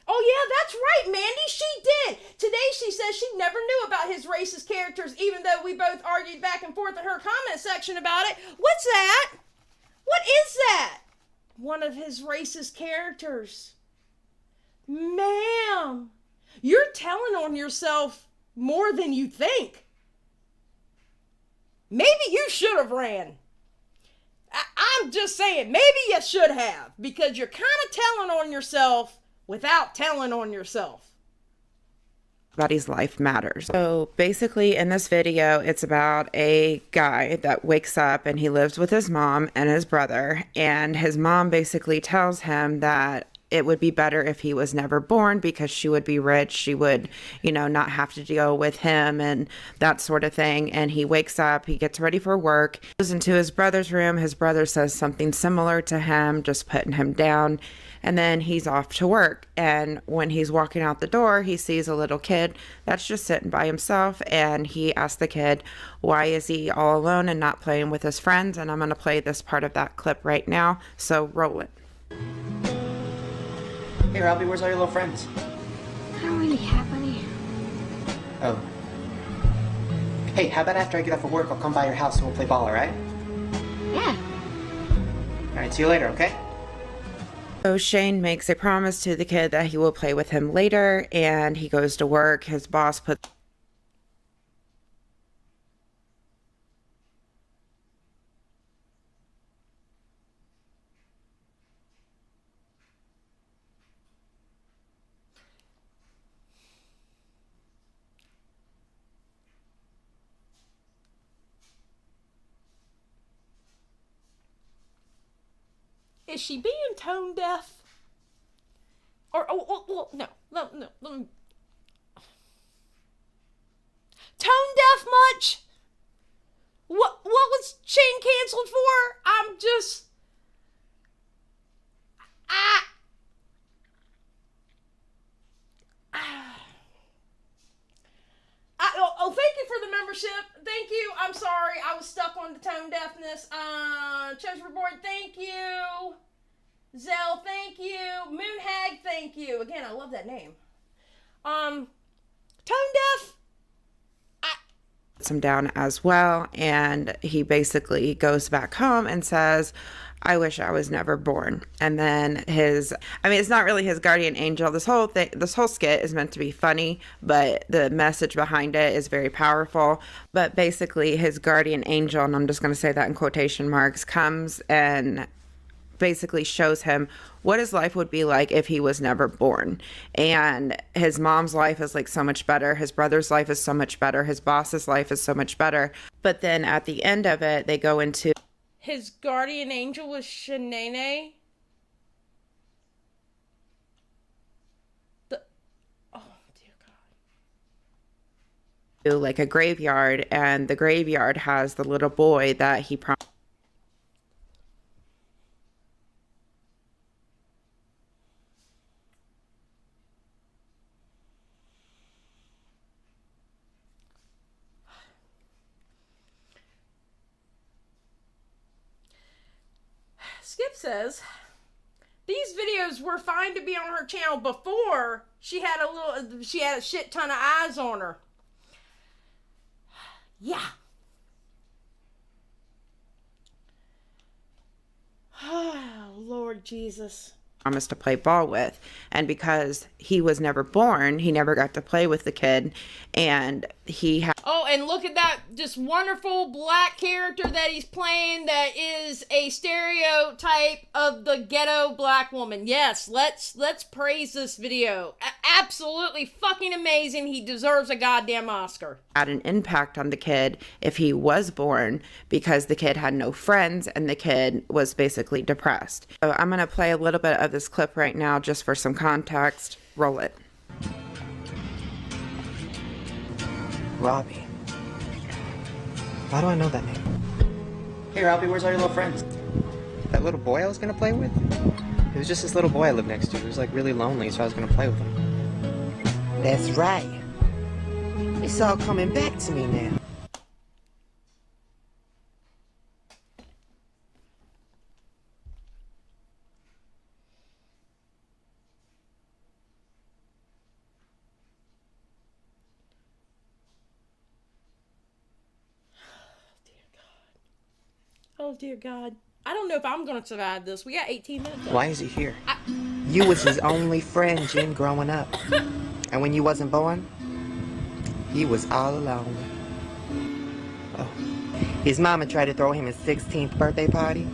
Oh, yeah, that's right, Mandy. She did. Today she says she never knew about his racist characters, even though we both argued back and forth in her comment section about it. What's that? What is that? One of his racist characters. Ma'am, you're telling on yourself more than you think. Maybe you should have ran. I'm just saying, maybe you should have, because you're kind of telling on yourself without telling on yourself. Everybody's life matters. So basically in this video, it's about a guy that wakes up and he lives with his mom and his brother. And his mom basically tells him that it would be better if he was never born because she would be rich. She would, not have to deal with him and that sort of thing. And he wakes up, he gets ready for work, goes into his brother's room. His brother says something similar to him, just putting him down. And then he's off to work. And when he's walking out the door, he sees a little kid that's just sitting by himself. And he asks the kid, why is he all alone and not playing with his friends? And I'm going to play this part of that clip right now. So roll it. Hey, Robbie, where's all your little friends? I don't really have any. Oh. Hey, how about after I get off of work, I'll come by your house and we'll play ball, alright? Yeah. Alright, see you later, okay? So Shane makes a promise to the kid that he will play with him later, and he goes to work. His boss puts... Is she being tone deaf? Or, well, no, let me... Tone deaf much? What was Shane canceled for? I'm just... thank you for the membership. Thank you. I'm sorry. I was stuck on the tone deafness. Treasurer Board, thank you. Zell, thank you. Moonhag, thank you. Again, I love that name. Tone deaf? him down as well, and he basically goes back home and says, I wish I was never born. And then it's not really his guardian angel. This whole skit is meant to be funny, but the message behind it is very powerful. But basically his guardian angel, and I'm just going to say that in quotation marks, comes and basically shows him what his life would be like if he was never born. And his mom's life is like so much better. His brother's life is so much better. His boss's life is so much better. But then at the end of it, they go into his guardian angel was Shanae. Oh, dear God. like a graveyard, and the graveyard has the little boy that he promised. Skip says, these videos were fine to be on her channel before she had a shit ton of eyes on her. Yeah. Lord Jesus. Promised to play ball with, and because he was never born, he never got to play with the kid, and he had Oh, and look at that just wonderful black character that he's playing that is a stereotype of the ghetto black woman. Yes, let's praise this video. Absolutely fucking amazing. He deserves a goddamn Oscar. had an impact on the kid if he was born, because the kid had no friends and the kid was basically depressed. So I'm going to play a little bit of this clip right now just for some context. Roll it. Robbie. Why do I know that name? Hey, Robbie, where's all your little friends? That little boy I was gonna play with? It was just this little boy I lived next to. He was like really lonely, so I was gonna play with him. That's right. It's all coming back to me now. Oh, dear God. I don't know if I'm going to survive this. We got 18 minutes left. Why is he here? You was his only friend, Jim, growing up. And when you wasn't born, he was all alone. Oh. His mama tried to throw him his 16th birthday party.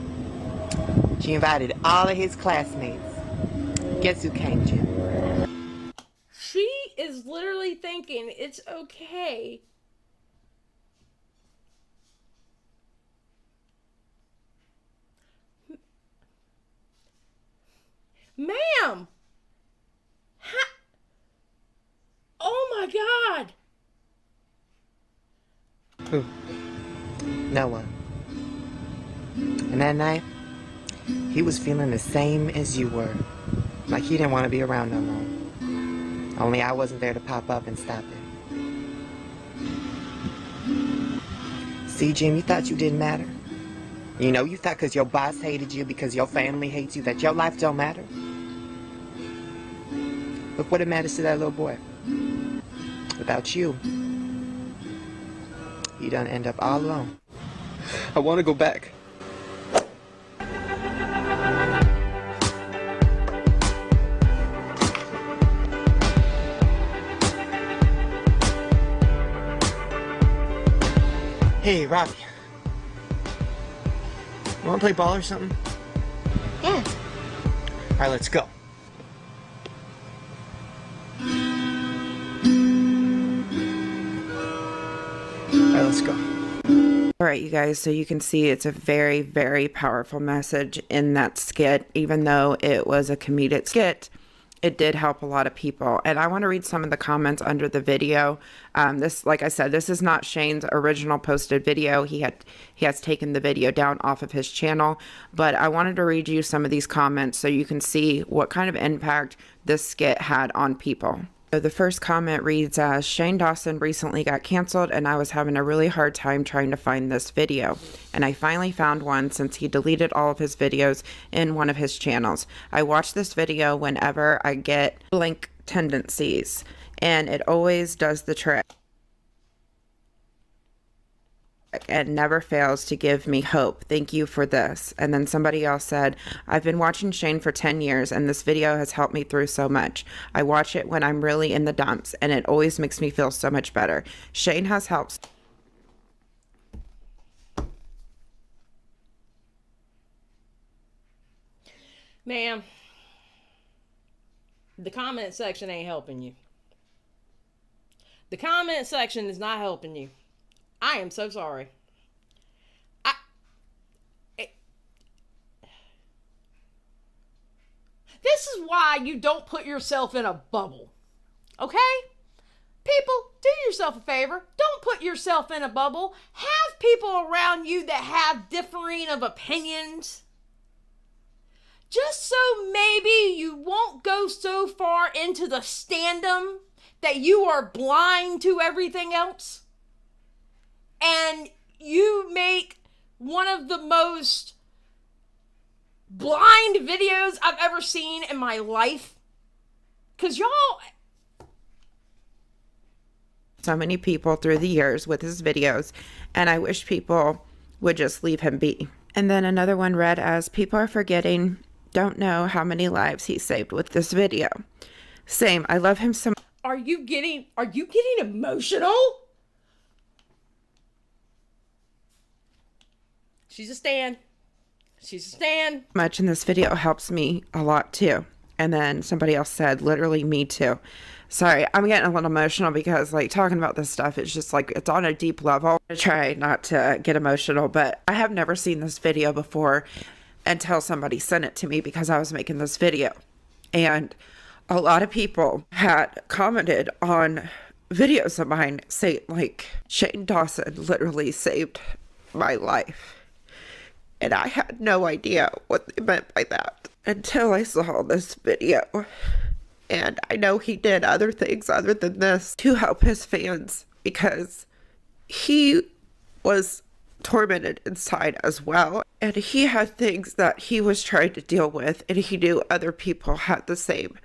She invited all of his classmates. Guess who came, Jim? She is literally thinking it's okay. Ma'am! Oh my God! Who? No one. And that night, he was feeling the same as you were. Like he didn't want to be around no more. Only I wasn't there to pop up and stop it. See, Jim, you thought you didn't matter? You know, you thought because your boss hated you, because your family hates you, that your life don't matter? Look what it matters to that little boy. Without you, he done end up all alone. I want to go back. Hey, Robbie. You want to play ball or something? Yeah. All right, let's go. All right, let's go. All right, you guys, so you can see it's a very, very powerful message in that skit. Even though it was a comedic skit, it did help a lot of people. And I want to read some of the comments under the video. This, like I said, this is not Shane's original posted video. He has taken the video down off of his channel, but I wanted to read you some of these comments so you can see what kind of impact this skit had on people. So the first comment reads as, Shane Dawson recently got canceled and I was having a really hard time trying to find this video. And I finally found one since he deleted all of his videos in one of his channels. I watch this video whenever I get blank tendencies and it always does the trick. And never fails to give me hope. Thank you for this. And then somebody else said, I've been watching Shane for 10 years and this video has helped me through so much. I watch it when I'm really in the dumps and it always makes me feel so much better. Shane has helped. Ma'am, the comment section ain't helping you. The comment section is not helping you. I am so sorry. This is why you don't put yourself in a bubble. Okay? People, do yourself a favor. Don't put yourself in a bubble. Have people around you that have differing of opinions. Just so maybe you won't go so far into the standum that you are blind to everything else. And you make one of the most blind videos I've ever seen in my life. Because y'all... So many people through the years with his videos, and I wish people would just leave him be. And then another one read as, people are forgetting, don't know how many lives he saved with this video. Same, I love him so much. Are you getting emotional? She's a stan. She's a stan. Much in this video helps me a lot too. And then somebody else said, literally me too. Sorry, I'm getting a little emotional because like talking about this stuff, it's just like, it's on a deep level. I try not to get emotional, but I have never seen this video before until somebody sent it to me because I was making this video. And a lot of people had commented on videos of mine saying like, Shane Dawson literally saved my life. And I had no idea what they meant by that until I saw this video. And I know he did other things other than this to help his fans because he was tormented inside as well. And he had things that he was trying to deal with, and he knew other people had the same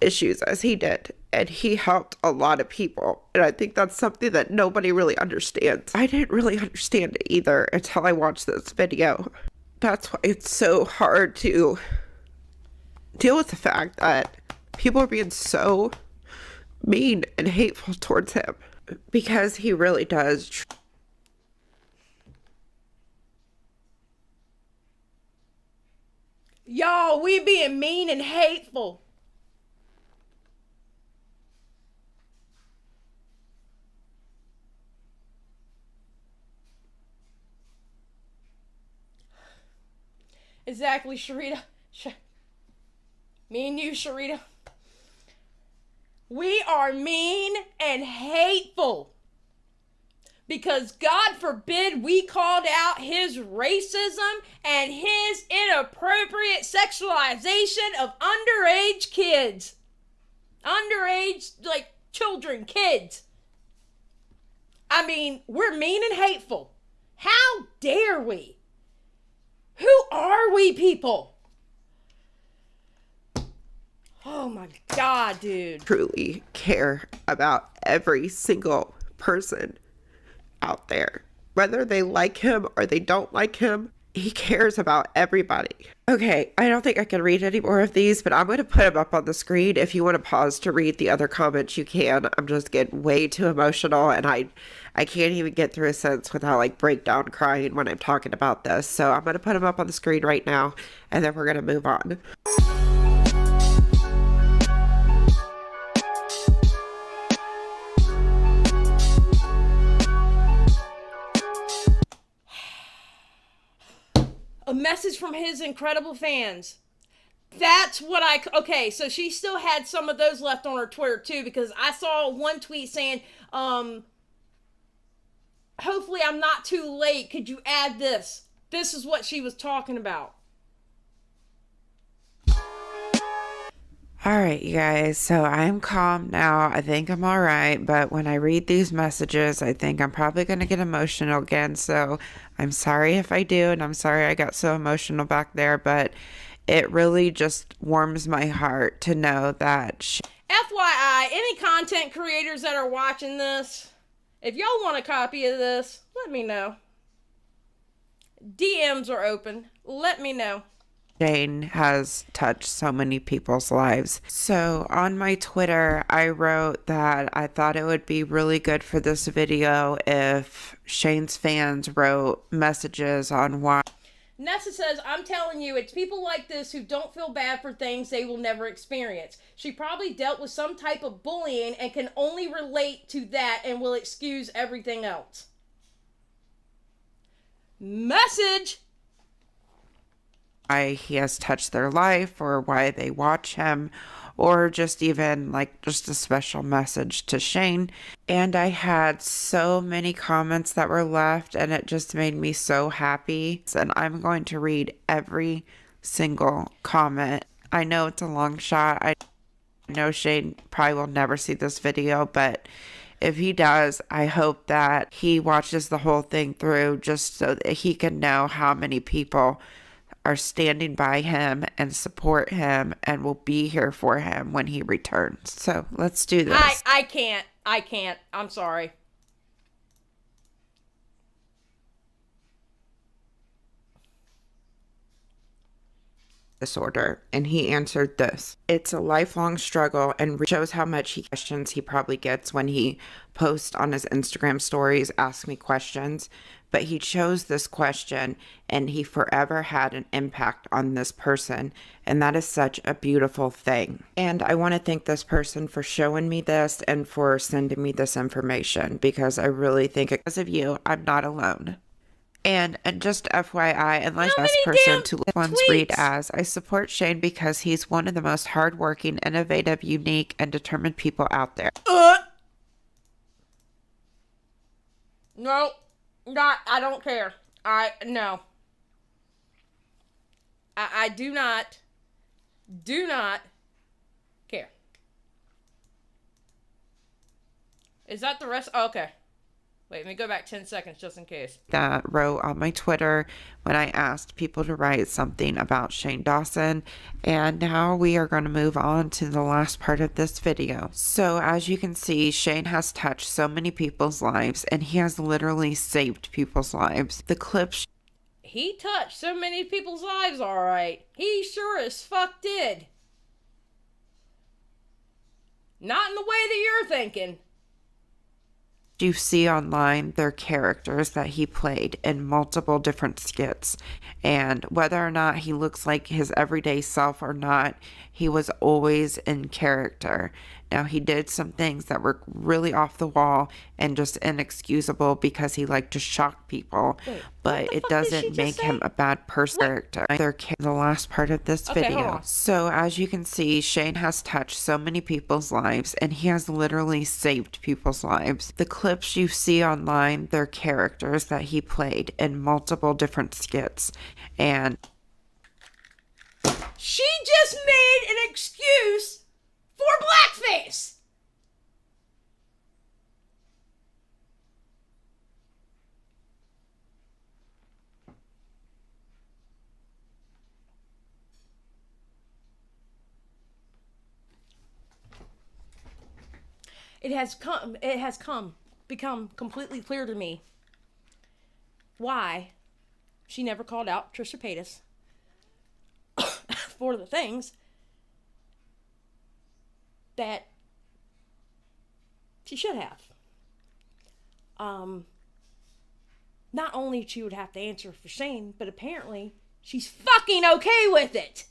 issues as he did. And he helped a lot of people. And I think that's something that nobody really understands. I didn't really understand it either until I watched this video. That's why it's so hard to deal with the fact that people are being so mean and hateful towards him because he really does. Y'all, we being mean and hateful. Exactly, Sharita. Me and you, Sharita. We are mean and hateful. Because God forbid we called out his racism and his inappropriate sexualization of underage kids. Underage, like, children, kids. I mean, we're mean and hateful. How dare we? Who are we people? Oh my God, dude. Truly care about every single person out there. Whether they like him or they don't like him, he cares about everybody. Okay, I don't think I can read any more of these, but I'm going to put them up on the screen. If you want to pause to read the other comments, you can. I'm just getting way too emotional, and I can't even get through a sentence without like breakdown crying when I'm talking about this. So I'm going to put them up on the screen right now, and then we're going to move on. A message from his incredible fans. That's what okay, so she still had some of those left on her Twitter too, because I saw one tweet saying, hopefully I'm not too late. Could you add this? This is what she was talking about. All right, you guys, so I'm calm now. I think I'm all right, but when I read these messages, I think I'm probably going to get emotional again, so I'm sorry if I do, and I'm sorry I got so emotional back there, but it really just warms my heart to know that FYI, any content creators that are watching this, if y'all want a copy of this, let me know. DMs are open. Let me know. Shane has touched so many people's lives. So on my Twitter, I wrote that I thought it would be really good for this video if Shane's fans wrote messages on why. Nessa says, I'm telling you, it's people like this who don't feel bad for things they will never experience. She probably dealt with some type of bullying and can only relate to that and will excuse everything else. Message! Why he has touched their life or why they watch him, or just even like just a special message to Shane. And I had so many comments that were left, and it just made me so happy. And I'm going to read every single comment. I know it's a long shot. I know Shane probably will never see this video, but if he does, I hope that he watches the whole thing through just so that he can know how many people are standing by him and support him and will be here for him when he returns. So let's do this. I can't. I'm sorry. Disorder, and he answered this: it's a lifelong struggle, and shows how much questions he probably gets when he posts on his Instagram stories, ask me questions. But he chose this question, and he forever had an impact on this person, and that is such a beautiful thing. And I want to thank this person for showing me this and for sending me this information, because I really think because of you, I'm not alone. And just FYI, and like this person to ones read as, I support Shane because he's one of the most hardworking, innovative, unique, and determined people out there. No, I don't care. No. I do not care. Is that the rest? Oh, okay. Wait, let me go back 10 seconds just in case. That wrote on my Twitter when I asked people to write something about Shane Dawson. And now we are going to move on to the last part of this video. So as you can see, Shane has touched so many people's lives, and he has literally saved people's lives. The clips. He touched so many people's lives, all right. He sure as fuck did. Not in the way that you're thinking. You see online their characters that he played in multiple different skits, and whether or not he looks like his everyday self or not, he was always in character. Now, he did some things that were really off the wall and just inexcusable because he liked to shock people, but it doesn't make him a bad person. Character. The last part of this video. So as you can see, Shane has touched so many people's lives, and he has literally saved people's lives. The clips you see online, their characters that he played in multiple different skits, and she just made an excuse for blackface. It has become completely clear to me why she never called out Trisha Paytas for the things that she should have. Not only she would have to answer for Shane, but apparently she's fucking okay with it.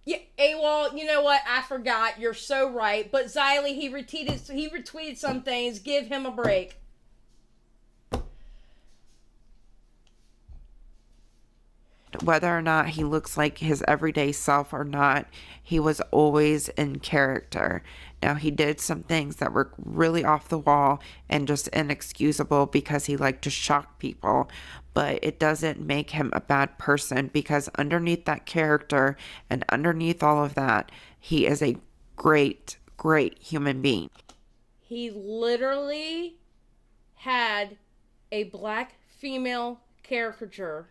Yeah, AWOL, you know what? I forgot. You're so right. But Xylie, he retweeted some things. Give him a break. Whether or not he looks like his everyday self or not, he was always in character. Now, he did some things that were really off the wall and just inexcusable because he liked to shock people, but it doesn't make him a bad person, because underneath that character and underneath all of that, he is a great, great human being. He literally had a black female caricature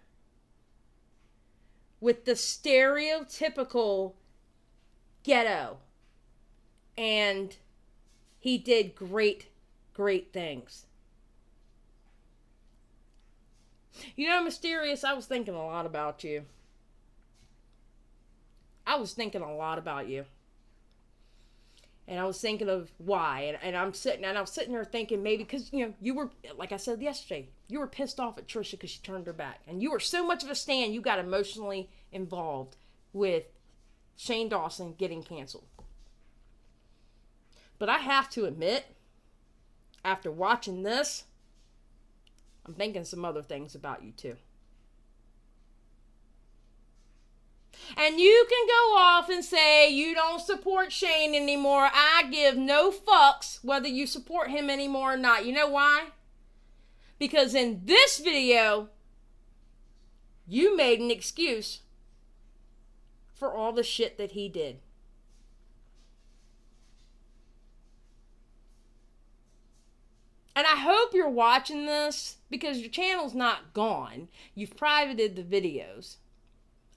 with the stereotypical ghetto. And he did great, great things. You know, Mysterious, I was thinking a lot about you. And I was thinking of why. And I was sitting there thinking maybe because, you know, you were, like I said yesterday, you were pissed off at Trisha because she turned her back. And you were so much of a stan, you got emotionally involved with Shane Dawson getting canceled. But I have to admit, after watching this, I'm thinking some other things about you too. And you can go off and say you don't support Shane anymore. I give no fucks whether you support him anymore or not. You know why? Because in this video, you made an excuse for all the shit that he did. And I hope you're watching this because your channel's not gone. You've privated the videos.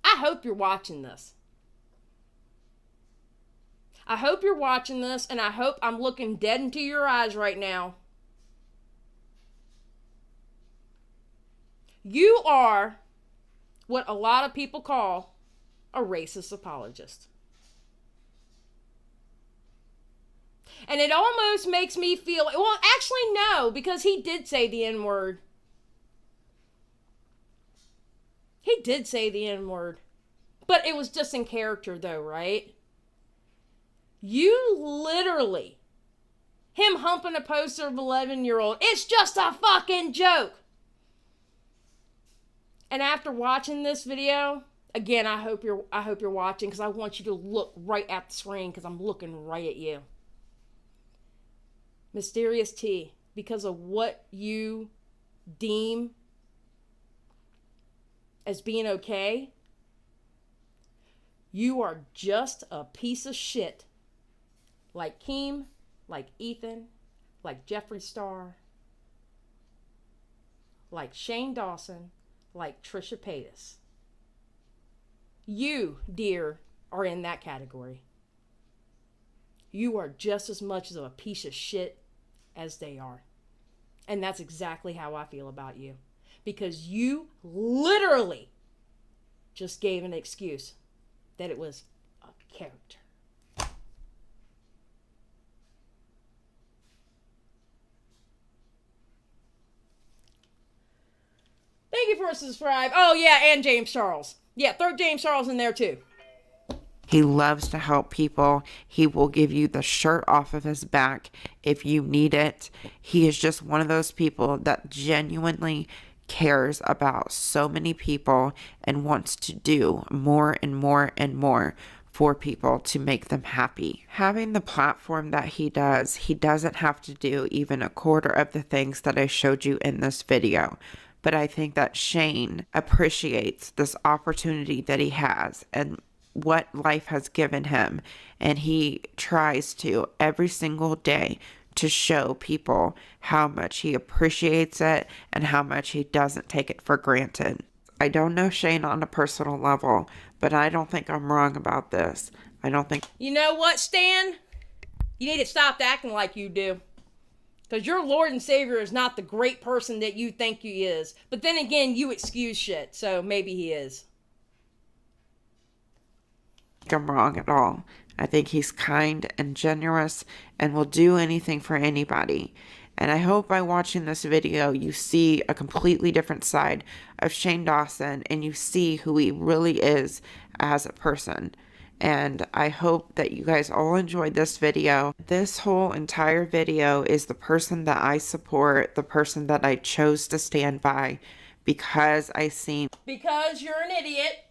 I hope you're watching this. I hope you're watching this, and I hope I'm looking dead into your eyes right now. You are what a lot of people call a racist apologist. And it almost makes me feel, well, actually no, because he did say the N-word. He did say the N-word. But it was just in character though, right? You literally, him humping a poster of an 11-year-old, it's just a fucking joke. And after watching this video, again, I hope you're watching, because I want you to look right at the screen, because I'm looking right at you. Mysterious T, because of what you deem as being okay, you are just a piece of shit. Like Keem, like Ethan, like Xylie Star, like Shane Dawson, like Trisha Paytas. You, dear, are in that category. You are just as much of a piece of shit as they are. And that's exactly how I feel about you. Because you literally just gave an excuse that it was a character. Thank you for subscribing. Oh yeah, and James Charles. Yeah, throw James Charles in there too. He loves to help people. He will give you the shirt off of his back if you need it. He is just one of those people that genuinely cares about so many people and wants to do more and more and more for people to make them happy. Having the platform that he does, he doesn't have to do even a quarter of the things that I showed you in this video. But I think that Shane appreciates this opportunity that he has and what life has given him, and he tries to every single day to show people how much he appreciates it and how much he doesn't take it for granted. I don't know Shane on a personal level, but I don't think I'm wrong about this. I don't think... You know what, Stan? You need to stop acting like you do. Because your Lord and Savior is not the great person that you think he is. But then again, you excuse shit, so maybe he is. I'm wrong at all. I think he's kind and generous and will do anything for anybody. And I hope by watching this video you see a completely different side of Shane Dawson and you see who he really is as a person. And I hope that you guys all enjoyed this video. This whole entire video is the person that I support, the person that I chose to stand by because I seen... Because you're an idiot.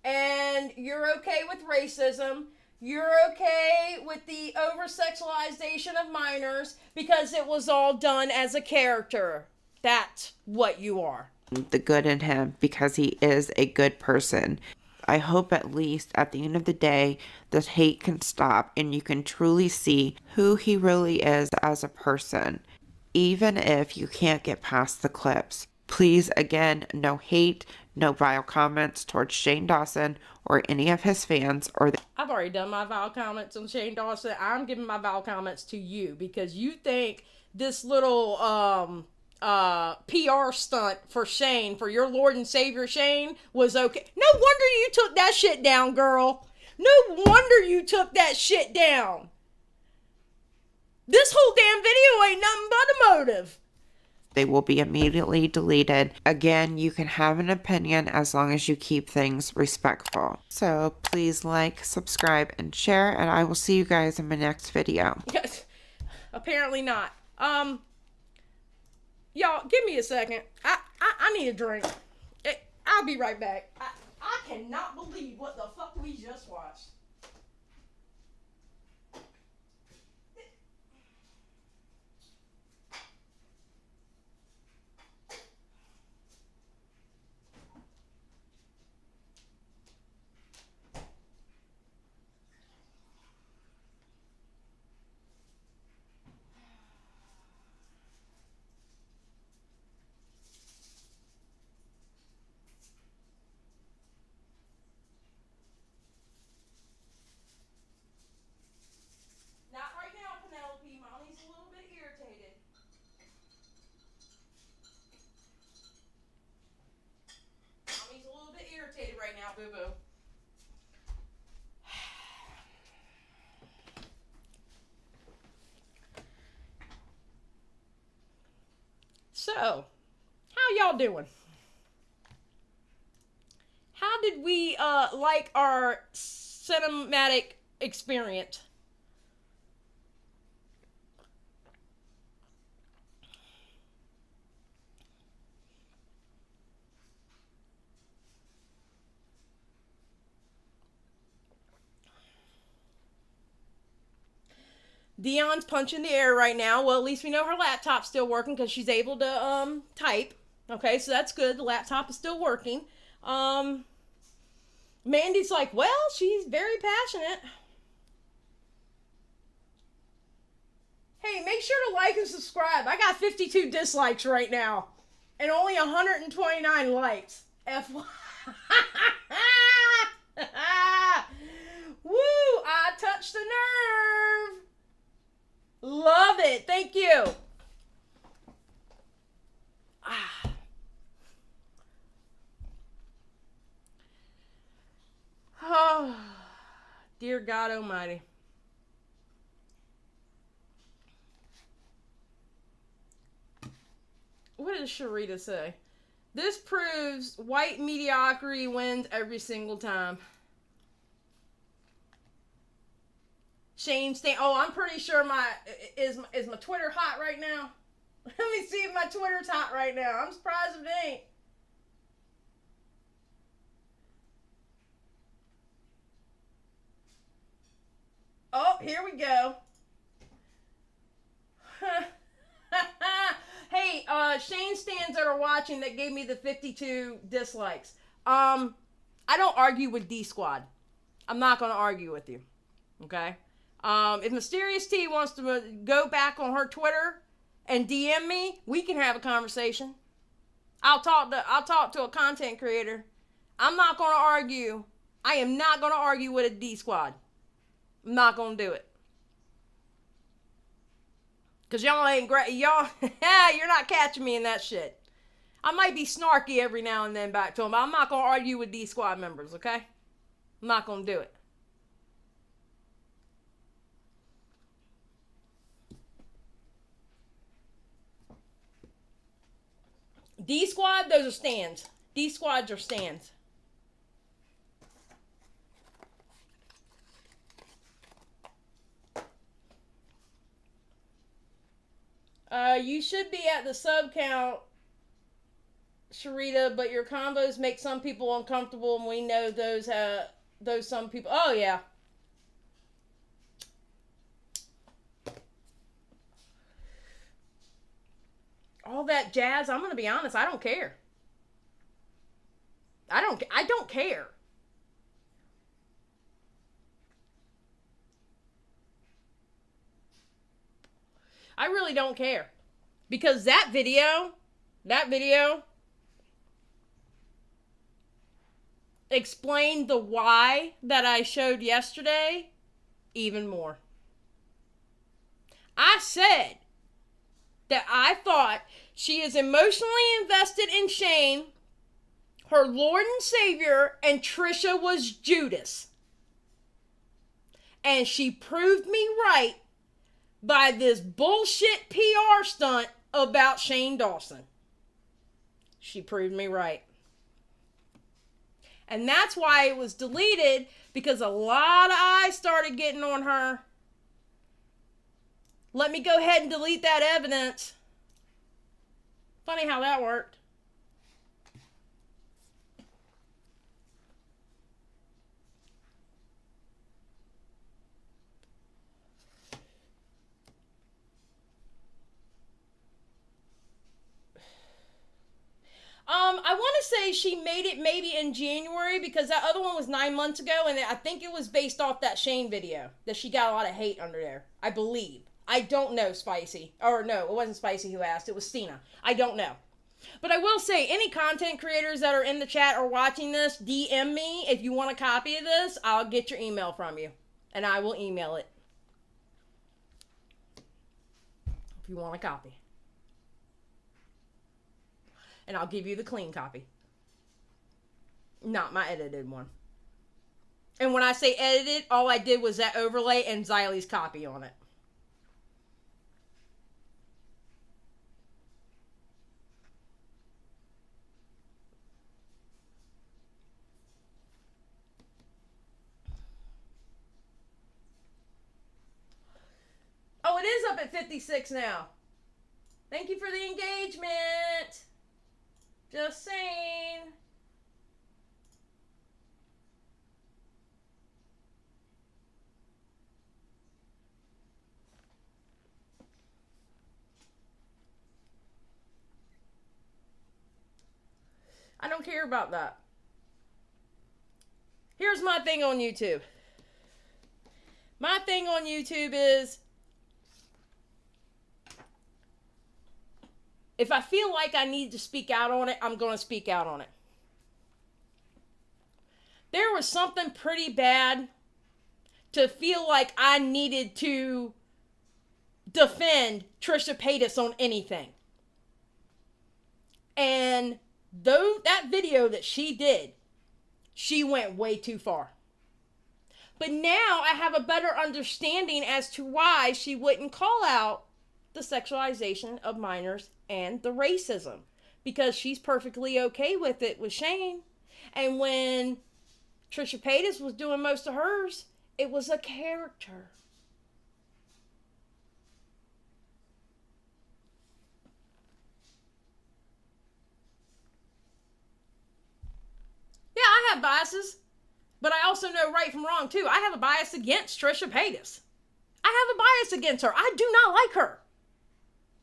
And you're okay with racism. You're okay with the over-sexualization of minors because it was all done as a character. That's what you are. The good in him because he is a good person. I hope at least at the end of the day, this hate can stop and you can truly see who he really is as a person. Even if you can't get past the clips. Please, again, no hate, no vile comments towards Shane Dawson or any of his fans or I've already done my vile comments on Shane Dawson. I'm giving my vile comments to you because you think this little PR stunt for Shane, for your Lord and Savior Shane, was okay. No wonder you took that shit down, girl. No wonder you took that shit down. This whole damn video ain't nothing but a motive. They will be immediately deleted. Again, you can have an opinion as long as you keep things respectful. So please like, subscribe, and share, and I will see you guys in my next video. Yes, apparently not. Y'all, give me a second. I need a drink. I'll be right back. I cannot believe what the fuck we just watched. So, how y'all doing? How did we like our cinematic experience? Dion's punching the air right now. Well, at least we know her laptop's still working because she's able to type. Okay, so that's good. The laptop is still working. Mandy's like, well, she's very passionate. Hey, make sure to like and subscribe. I got 52 dislikes right now and only 129 likes. FY. Woo! I touched the nerve. Love it. Thank you. Oh, dear God Almighty. What does Sharita say? This proves white mediocrity wins every single time. Shane Stan. Oh, I'm pretty sure is my Twitter hot right now. Let me see if my Twitter's hot right now. I'm surprised if it ain't. Oh, here we go. Hey, Shane Stans that are watching that gave me the 52 dislikes. I don't argue with D Squad. I'm not going to argue with you. Okay? If Mysterious T wants to go back on her Twitter and DM me, we can have a conversation. I'll talk to a content creator. I'm not going to argue. I am not going to argue with a D Squad. I'm not going to do it. Because y'all ain't great. Y'all, you're not catching me in that shit. I might be snarky every now and then back to them, but I'm not going to argue with D Squad members, okay? I'm not going to do it. D Squad, those are stands. D Squads are stands. You should be at the sub count, Sharita, but your combos make some people uncomfortable, and we know those some people. Oh yeah. All that jazz, I'm gonna be honest, I don't care. I don't care. I really don't care. Because that video explained the why that I showed yesterday even more. I said that I thought she is emotionally invested in Shane, her Lord and Savior, and Trisha was Judas. And she proved me right by this bullshit PR stunt about Shane Dawson. She proved me right. And that's why it was deleted, because a lot of eyes started getting on her. Let me go ahead and delete that evidence. Funny how that worked. I want to say she made it maybe in January, because that other one was 9 months ago, and I think it was based off that Shane video that she got a lot of hate under there. I believe. I don't know, Spicy. Or no, it wasn't Spicy who asked. It was Stina. I don't know. But I will say, any content creators that are in the chat or watching this, DM me if you want a copy of this. I'll get your email from you, and I will email it if you want a copy. And I'll give you the clean copy. Not my edited one. And when I say edited, all I did was that overlay and Xylie's copy on it. up at 56 now. Thank you for the engagement. Just saying. I don't care about that. Here's my thing on YouTube. My thing on YouTube is, if I feel like I need to speak out on it, I'm going to speak out on it. There was something pretty bad to feel like I needed to defend Trisha Paytas on anything. And though that video that she did, she went way too far. But now I have a better understanding as to why she wouldn't call out the sexualization of minors and the racism. Because she's perfectly okay with it with Shane. And when Trisha Paytas was doing most of hers, it was a character. Yeah, I have biases, but I also know right from wrong too. I have a bias against Trisha Paytas. I have a bias against her. I do not like her.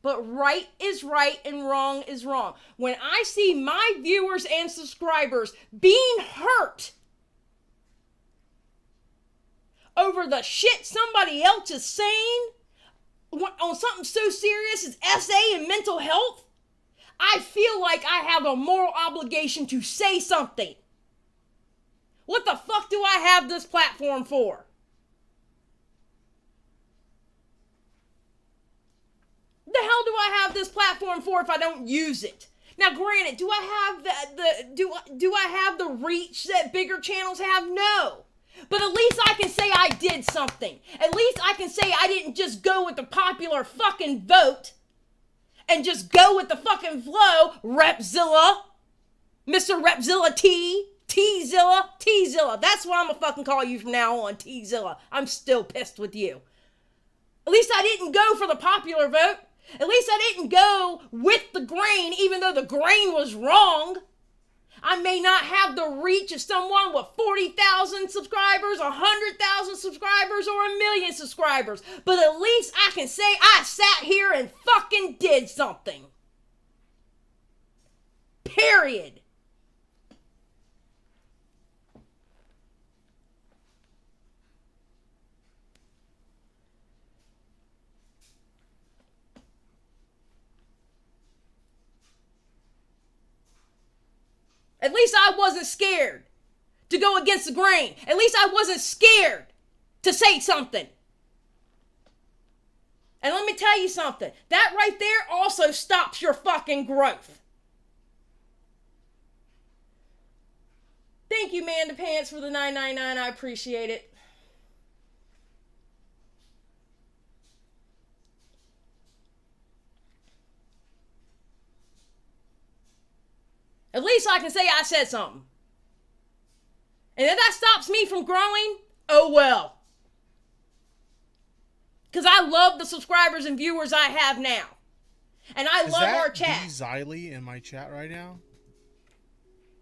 But right is right and wrong is wrong. When I see my viewers and subscribers being hurt over the shit somebody else is saying on something so serious as SA and mental health, I feel like I have a moral obligation to say something. What the fuck do I have this platform for? The hell do I have this platform for if I don't use it? Now, granted, do I have do I have the reach that bigger channels have? No. But at least I can say I did something. At least I can say I didn't just go with the popular fucking vote and just go with the fucking flow. Repzilla. Mr. Repzilla T. T-Zilla. T-Zilla. That's what I'm gonna fucking call you from now on. T-Zilla. I'm still pissed with you. At least I didn't go for the popular vote. At least I didn't go with the grain, even though the grain was wrong. I may not have the reach of someone with 40,000 subscribers, 100,000 subscribers, or 1,000,000 subscribers. But at least I can say I sat here and fucking did something. Period. At least I wasn't scared to go against the grain. At least I wasn't scared to say something. And let me tell you something. That right there also stops your fucking growth. Thank you, Manda Pants, for the $9.99. I appreciate it. At least I can say I said something. And if that stops me from growing, oh well. Because I love the subscribers and viewers I have now. And I love our chat. Is that Xylie in my chat right now?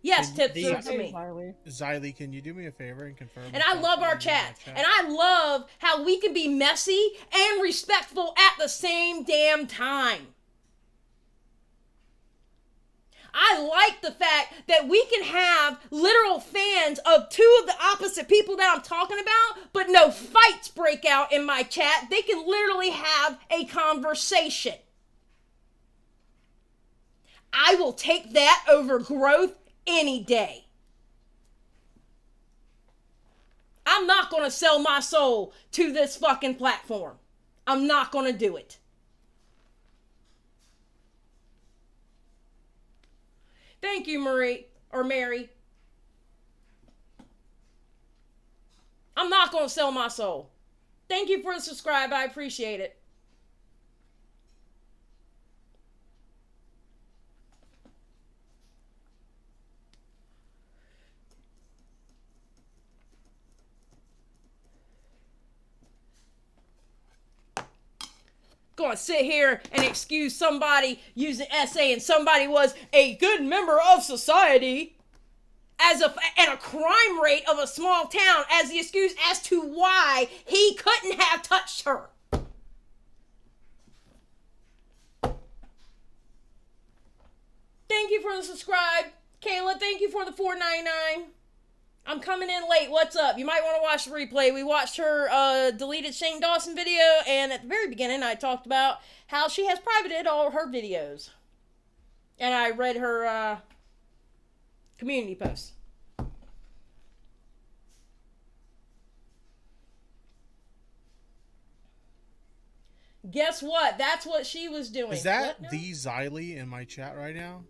Yes, Tips to me. Xylie, can you do me a favor and confirm? And I love our chat. And I love how we can be messy and respectful at the same damn time. I like the fact that we can have literal fans of two of the opposite people that I'm talking about, but no fights break out in my chat. They can literally have a conversation. I will take that over growth any day. I'm not going to sell my soul to this fucking platform. I'm not going to do it. Thank you, Marie, or Mary. I'm not going to sell my soul. Thank you for the subscribe. I appreciate it. gonna sit here and excuse somebody using SA and somebody was a good member of society and a crime rate of a small town as the excuse as to why he couldn't have touched her. Thank you for the subscribe. Kayla, thank you for the $4.99. I'm coming in late. What's up? You might want to watch the replay. We watched her deleted Shane Dawson video, and at the very beginning I talked about how she has privated all her videos. And I read her community posts. Guess what? That's what she was doing. Is that the Xylie in my chat right now?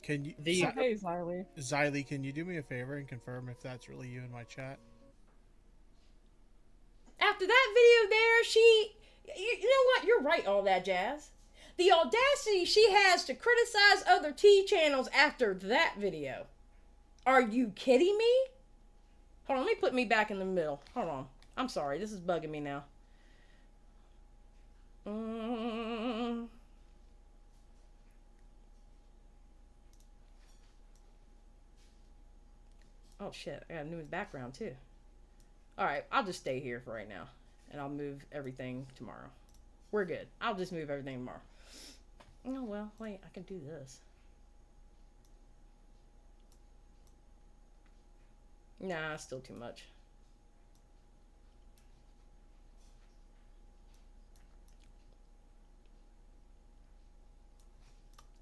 Can you, hey, Xylie. Xylie, can you do me a favor and confirm if that's really you in my chat? After that video there, you know what? You're right, all that jazz. The audacity she has to criticize other T channels after that video. Are you kidding me? Hold on, let me put me back in the middle. Hold on. I'm sorry, this is bugging me now. Oh shit, I gotta move the background too. Alright, I'll just stay here for right now. And I'll move everything tomorrow. We're good. I'll just move everything tomorrow. Oh well, wait, I can do this. Nah, still too much.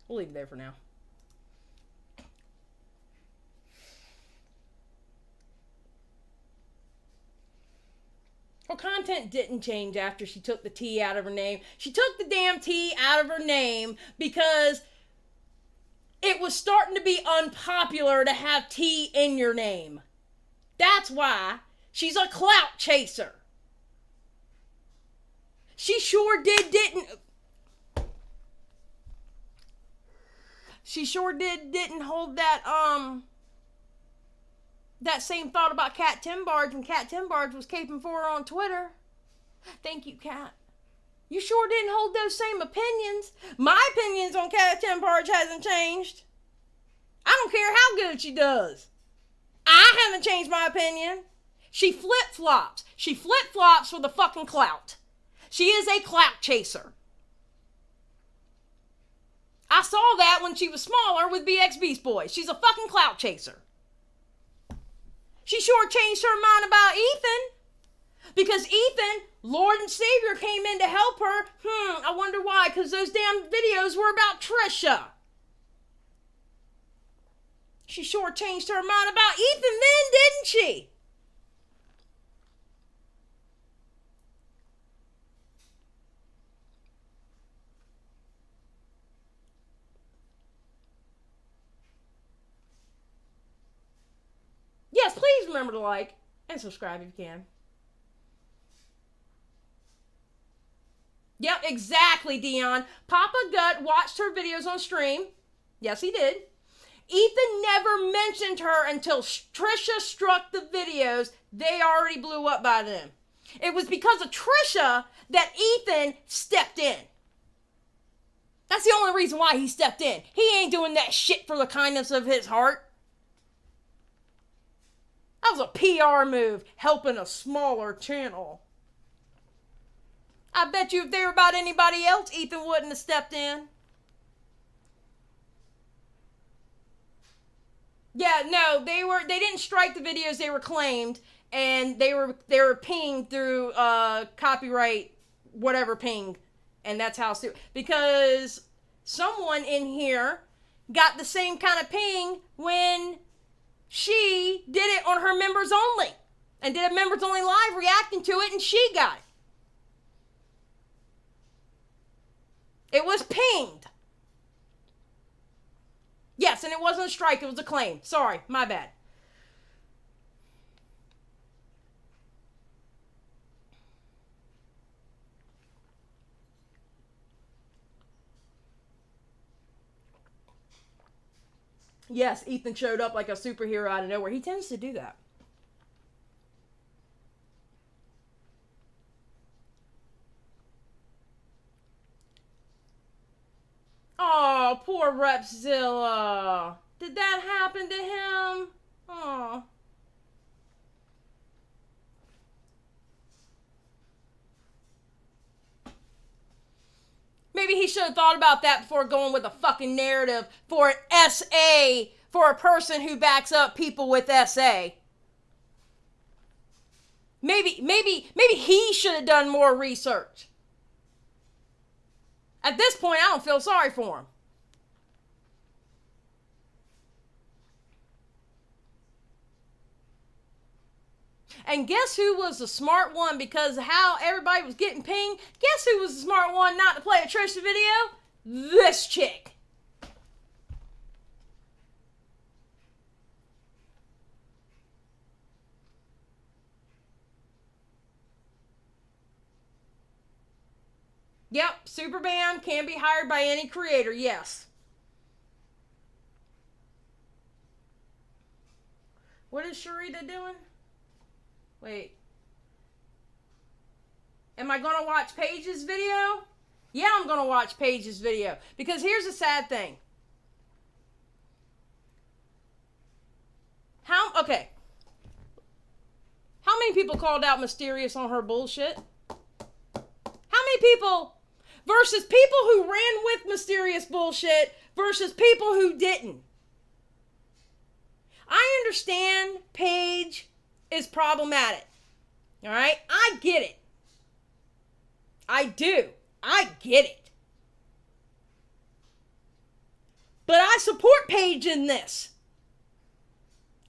We'll leave it there for now. Her content didn't change after she took the T out of her name. She took the damn T out of her name because it was starting to be unpopular to have T in your name. That's why she's a clout chaser. She sure didn't hold that same thought about Kat Timbarge when Kat Timbarge was caping for her on Twitter. Thank you, Kat. You sure didn't hold those same opinions. My opinions on Kat Timbarge hasn't changed. I don't care how good she does. I haven't changed my opinion. She flip-flops. She flip-flops for the fucking clout. She is a clout chaser. I saw that when she was smaller with BX Beast Boys. She's a fucking clout chaser. She sure changed her mind about Ethan. Because Ethan, Lord and Savior, came in to help her. I wonder why. Because those damn videos were about Trisha. She sure changed her mind about Ethan then, didn't she? Yes, please remember to like and subscribe if you can. Yep, exactly, Dion. Papa Gut watched her videos on stream. Yes, he did. Ethan never mentioned her until Trisha struck the videos. They already blew up by then. It was because of Trisha that Ethan stepped in. That's the only reason why he stepped in. He ain't doing that shit for the kindness of his heart. That was a PR move, helping a smaller channel. I bet you if they were about anybody else, Ethan wouldn't have stepped in. Yeah, no, they didn't strike the videos, they were claimed, and they were pinged through copyright whatever ping, and that's how because someone in here got the same kind of ping when she did it on her members only and did a members only live reacting to it, and she got it. It was pinged. Yes, and it wasn't a strike, it was a claim. Sorry, my bad. Yes, Ethan showed up like a superhero out of nowhere. He tends to do that. Poor Repzilla. Did that happen to him? Aw. Maybe he should have thought about that before going with a fucking narrative for an SA, for a person who backs up people with SA. Maybe he should have done more research. At this point, I don't feel sorry for him. And guess who was the smart one because of how everybody was getting pinged? Guess who was the smart one not to play a Trisha video? This chick. Yep, Superman can be hired by any creator, yes. What is Sharita doing? Wait. Am I going to watch Paige's video? Yeah, I'm going to watch Paige's video. Because here's the sad thing. Okay. How many people called out Mysterious on her bullshit? How many people versus people who ran with Mysterious bullshit versus people who didn't? I understand Paige is problematic. All right? I get it. I do. I get it. But I support Paige in this.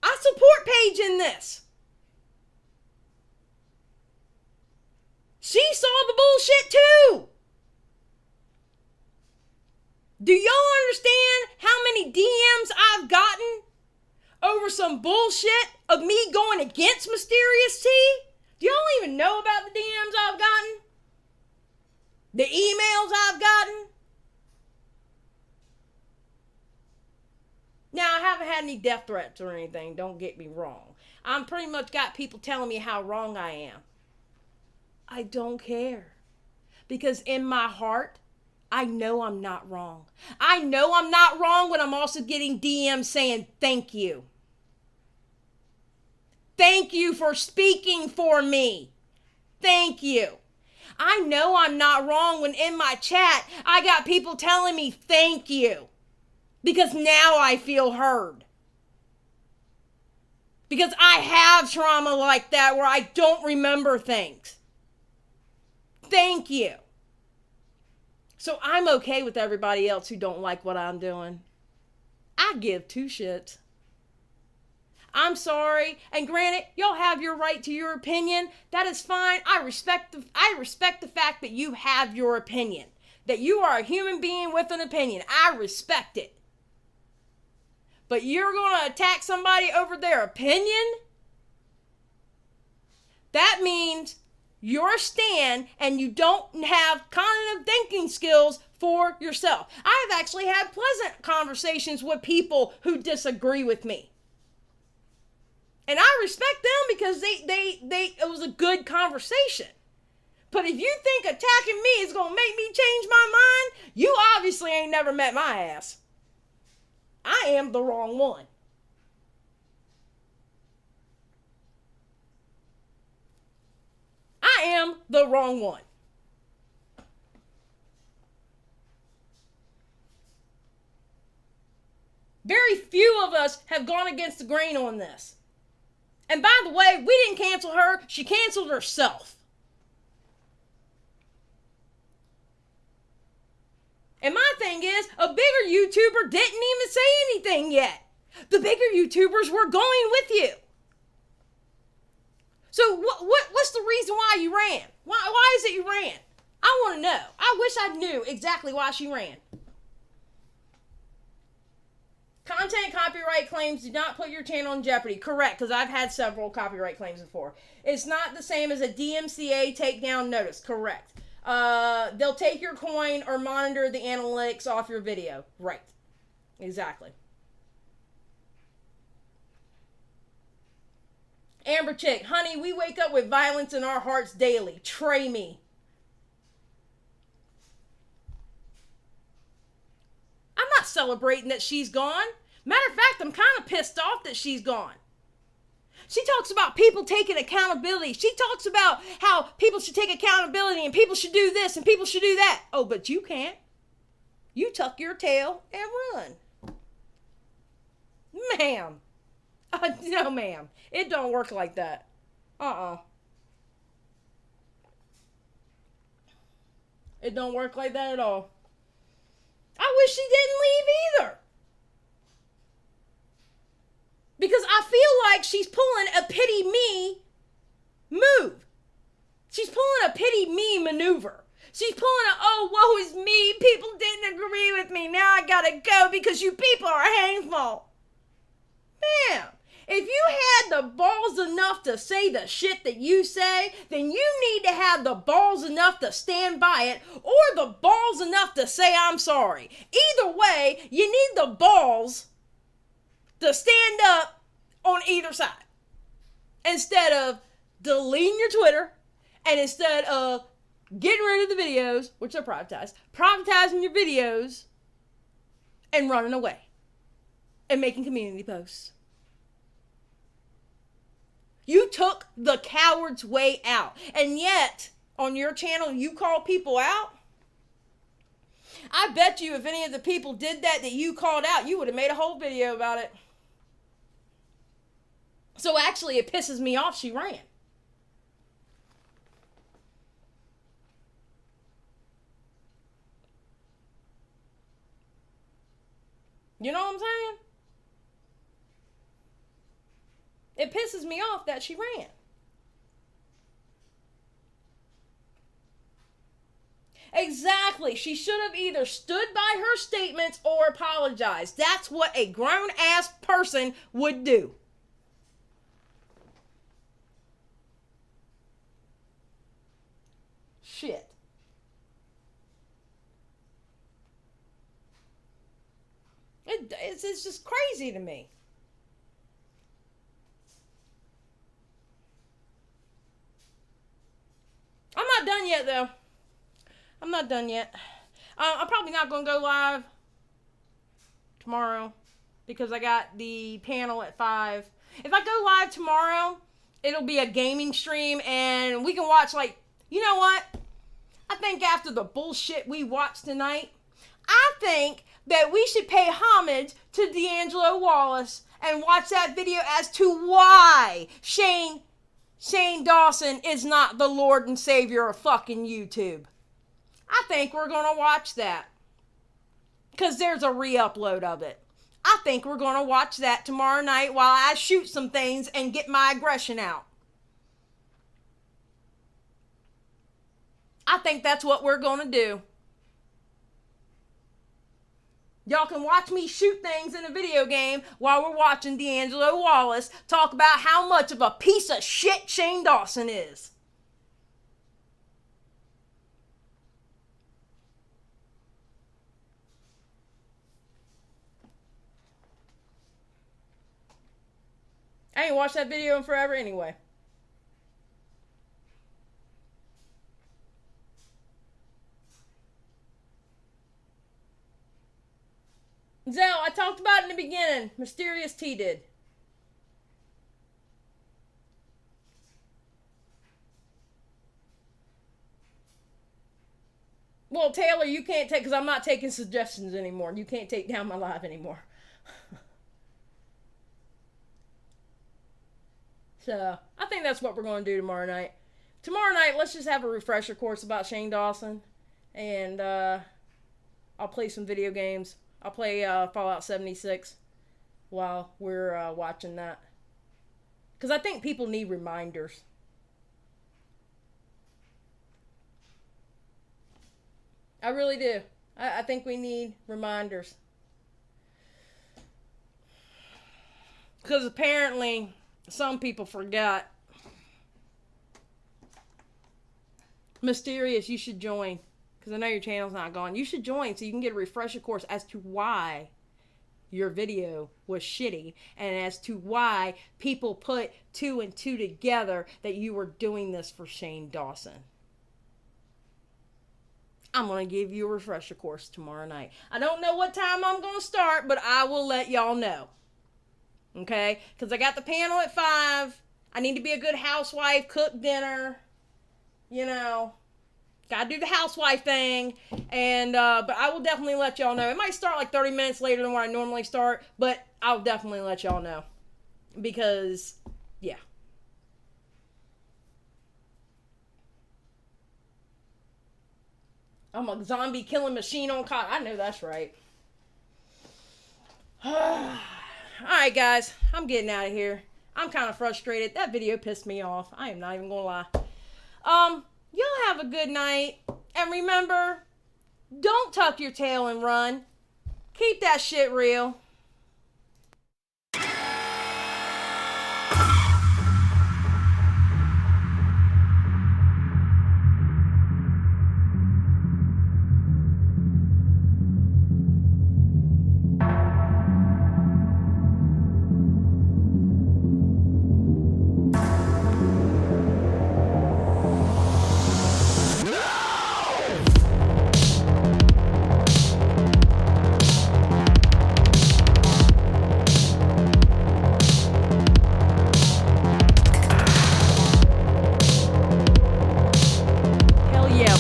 I support Paige in this. She saw the bullshit too. Do y'all understand how many DMs I've gotten over some bullshit of me going against Mysterious T? Do y'all even know about the DMs I've gotten? The emails I've gotten? Now, I haven't had any death threats or anything, don't get me wrong. I'm pretty much got people telling me how wrong I am. I don't care. Because in my heart, I know I'm not wrong. I know I'm not wrong when I'm also getting DMs saying thank you. Thank you for speaking for me. Thank you. I know I'm not wrong when in my chat, I got people telling me thank you. Because now I feel heard. Because I have trauma like that where I don't remember things. Thank you. So I'm okay with everybody else who don't like what I'm doing. I give two shits. I'm sorry. And granted, y'all have your right to your opinion. That is fine. I respect the fact that you have your opinion. That you are a human being with an opinion. I respect it. But you're going to attack somebody over their opinion? That means your stand and you don't have cognitive thinking skills for yourself. I've actually had pleasant conversations with people who disagree with me. And I respect them because it was a good conversation. But if you think attacking me is going to make me change my mind, you obviously ain't never met my ass. I am the wrong one. I am the wrong one. Very few of us have gone against the grain on this. And by the way, we didn't cancel her. She canceled herself. And my thing is, a bigger YouTuber didn't even say anything yet. The bigger YouTubers were going with you. So what's the reason why you ran? Why is it you ran? I want to know. I wish I knew exactly why she ran. Content copyright claims do not put your channel in jeopardy. Correct, because I've had several copyright claims before. It's not the same as a DMCA takedown notice. Correct. They'll take your coin or monitor the analytics off your video. Right. Exactly. Amber Chick, honey, we wake up with violence in our hearts daily. Tray me. I'm not not celebrating that she's gone. Matter of fact, I'm kind of pissed off that she's gone. She talks about people taking accountability. She talks about how people should take accountability and people should do this and people should do that. Oh, but you can't. You tuck your tail and run. Ma'am. No, ma'am. It don't work like that. It don't work like that at all. I wish she didn't leave either. Because I feel like she's pulling a pity me move. She's pulling a pity me maneuver. She's pulling a, oh, woe is me. People didn't agree with me. Now I gotta go because you people are hateful. Ma'am, if you had the balls enough to say the shit that you say, then you need to have the balls enough to stand by it or the balls enough to say I'm sorry. Either way, you need the balls to stand up on either side. Instead of deleting your Twitter and instead of getting rid of the videos, which are privatizing your videos and running away and making community posts. You took the coward's way out. And yet, on your channel, you call people out? I bet you if any of the people did that you called out, you would have made a whole video about it. So actually, it pisses me off she ran. You know what I'm saying? It pisses me off that she ran. Exactly. She should have either stood by her statements or apologized. That's what a grown-ass person would do. Shit. It's just crazy to me. I'm not done yet, though. I'm not done yet. I'm probably not going to go live tomorrow because I got the panel at 5. If I go live tomorrow, it'll be a gaming stream and we can watch, like, you know what? I think after the bullshit we watched tonight, I think that we should pay homage to D'Angelo Wallace and watch that video as to why Shane Dawson is not the Lord and Savior of fucking YouTube. I think we're going to watch that. Because there's a re-upload of it. I think we're going to watch that tomorrow night while I shoot some things and get my aggression out. I think that's what we're going to do. Y'all can watch me shoot things in a video game while we're watching D'Angelo Wallace talk about how much of a piece of shit Shane Dawson is. I ain't watched that video in forever anyway. Zell, I talked about it in the beginning. Mysterious T did. Well, Taylor, you can't take, because I'm not taking suggestions anymore. You can't take down my live anymore. So, I think that's what we're going to do tomorrow night. Tomorrow night, let's just have a refresher course about Shane Dawson. And, I'll play some video games. I'll play Fallout 76 while we're watching that. Because I think people need reminders. I really do. I think we need reminders. Because apparently some people forgot. Mysterious, you should join. Because I know your channel's not gone. You should join so you can get a refresher course as to why your video was shitty. And as to why people put 2 and 2 together that you were doing this for Shane Dawson. I'm going to give you a refresher course tomorrow night. I don't know what time I'm going to start, but I will let y'all know. Okay? Because I got the panel at 5. I need to be a good housewife, cook dinner, you know. Gotta do the housewife thing. And, but I will definitely let y'all know. It might start like 30 minutes later than where I normally start, but I'll definitely let y'all know. Because, yeah. I'm a zombie killing machine on cotton. I know that's right. Alright, guys. I'm getting out of here. I'm kind of frustrated. That video pissed me off. I am not even gonna lie. Y'all have a good night. And remember, don't tuck your tail and run. Keep that shit real.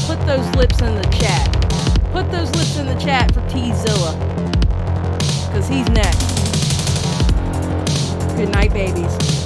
Put those lips in the chat. Put those lips in the chat for T-Zilla. Because he's next. Good night, babies.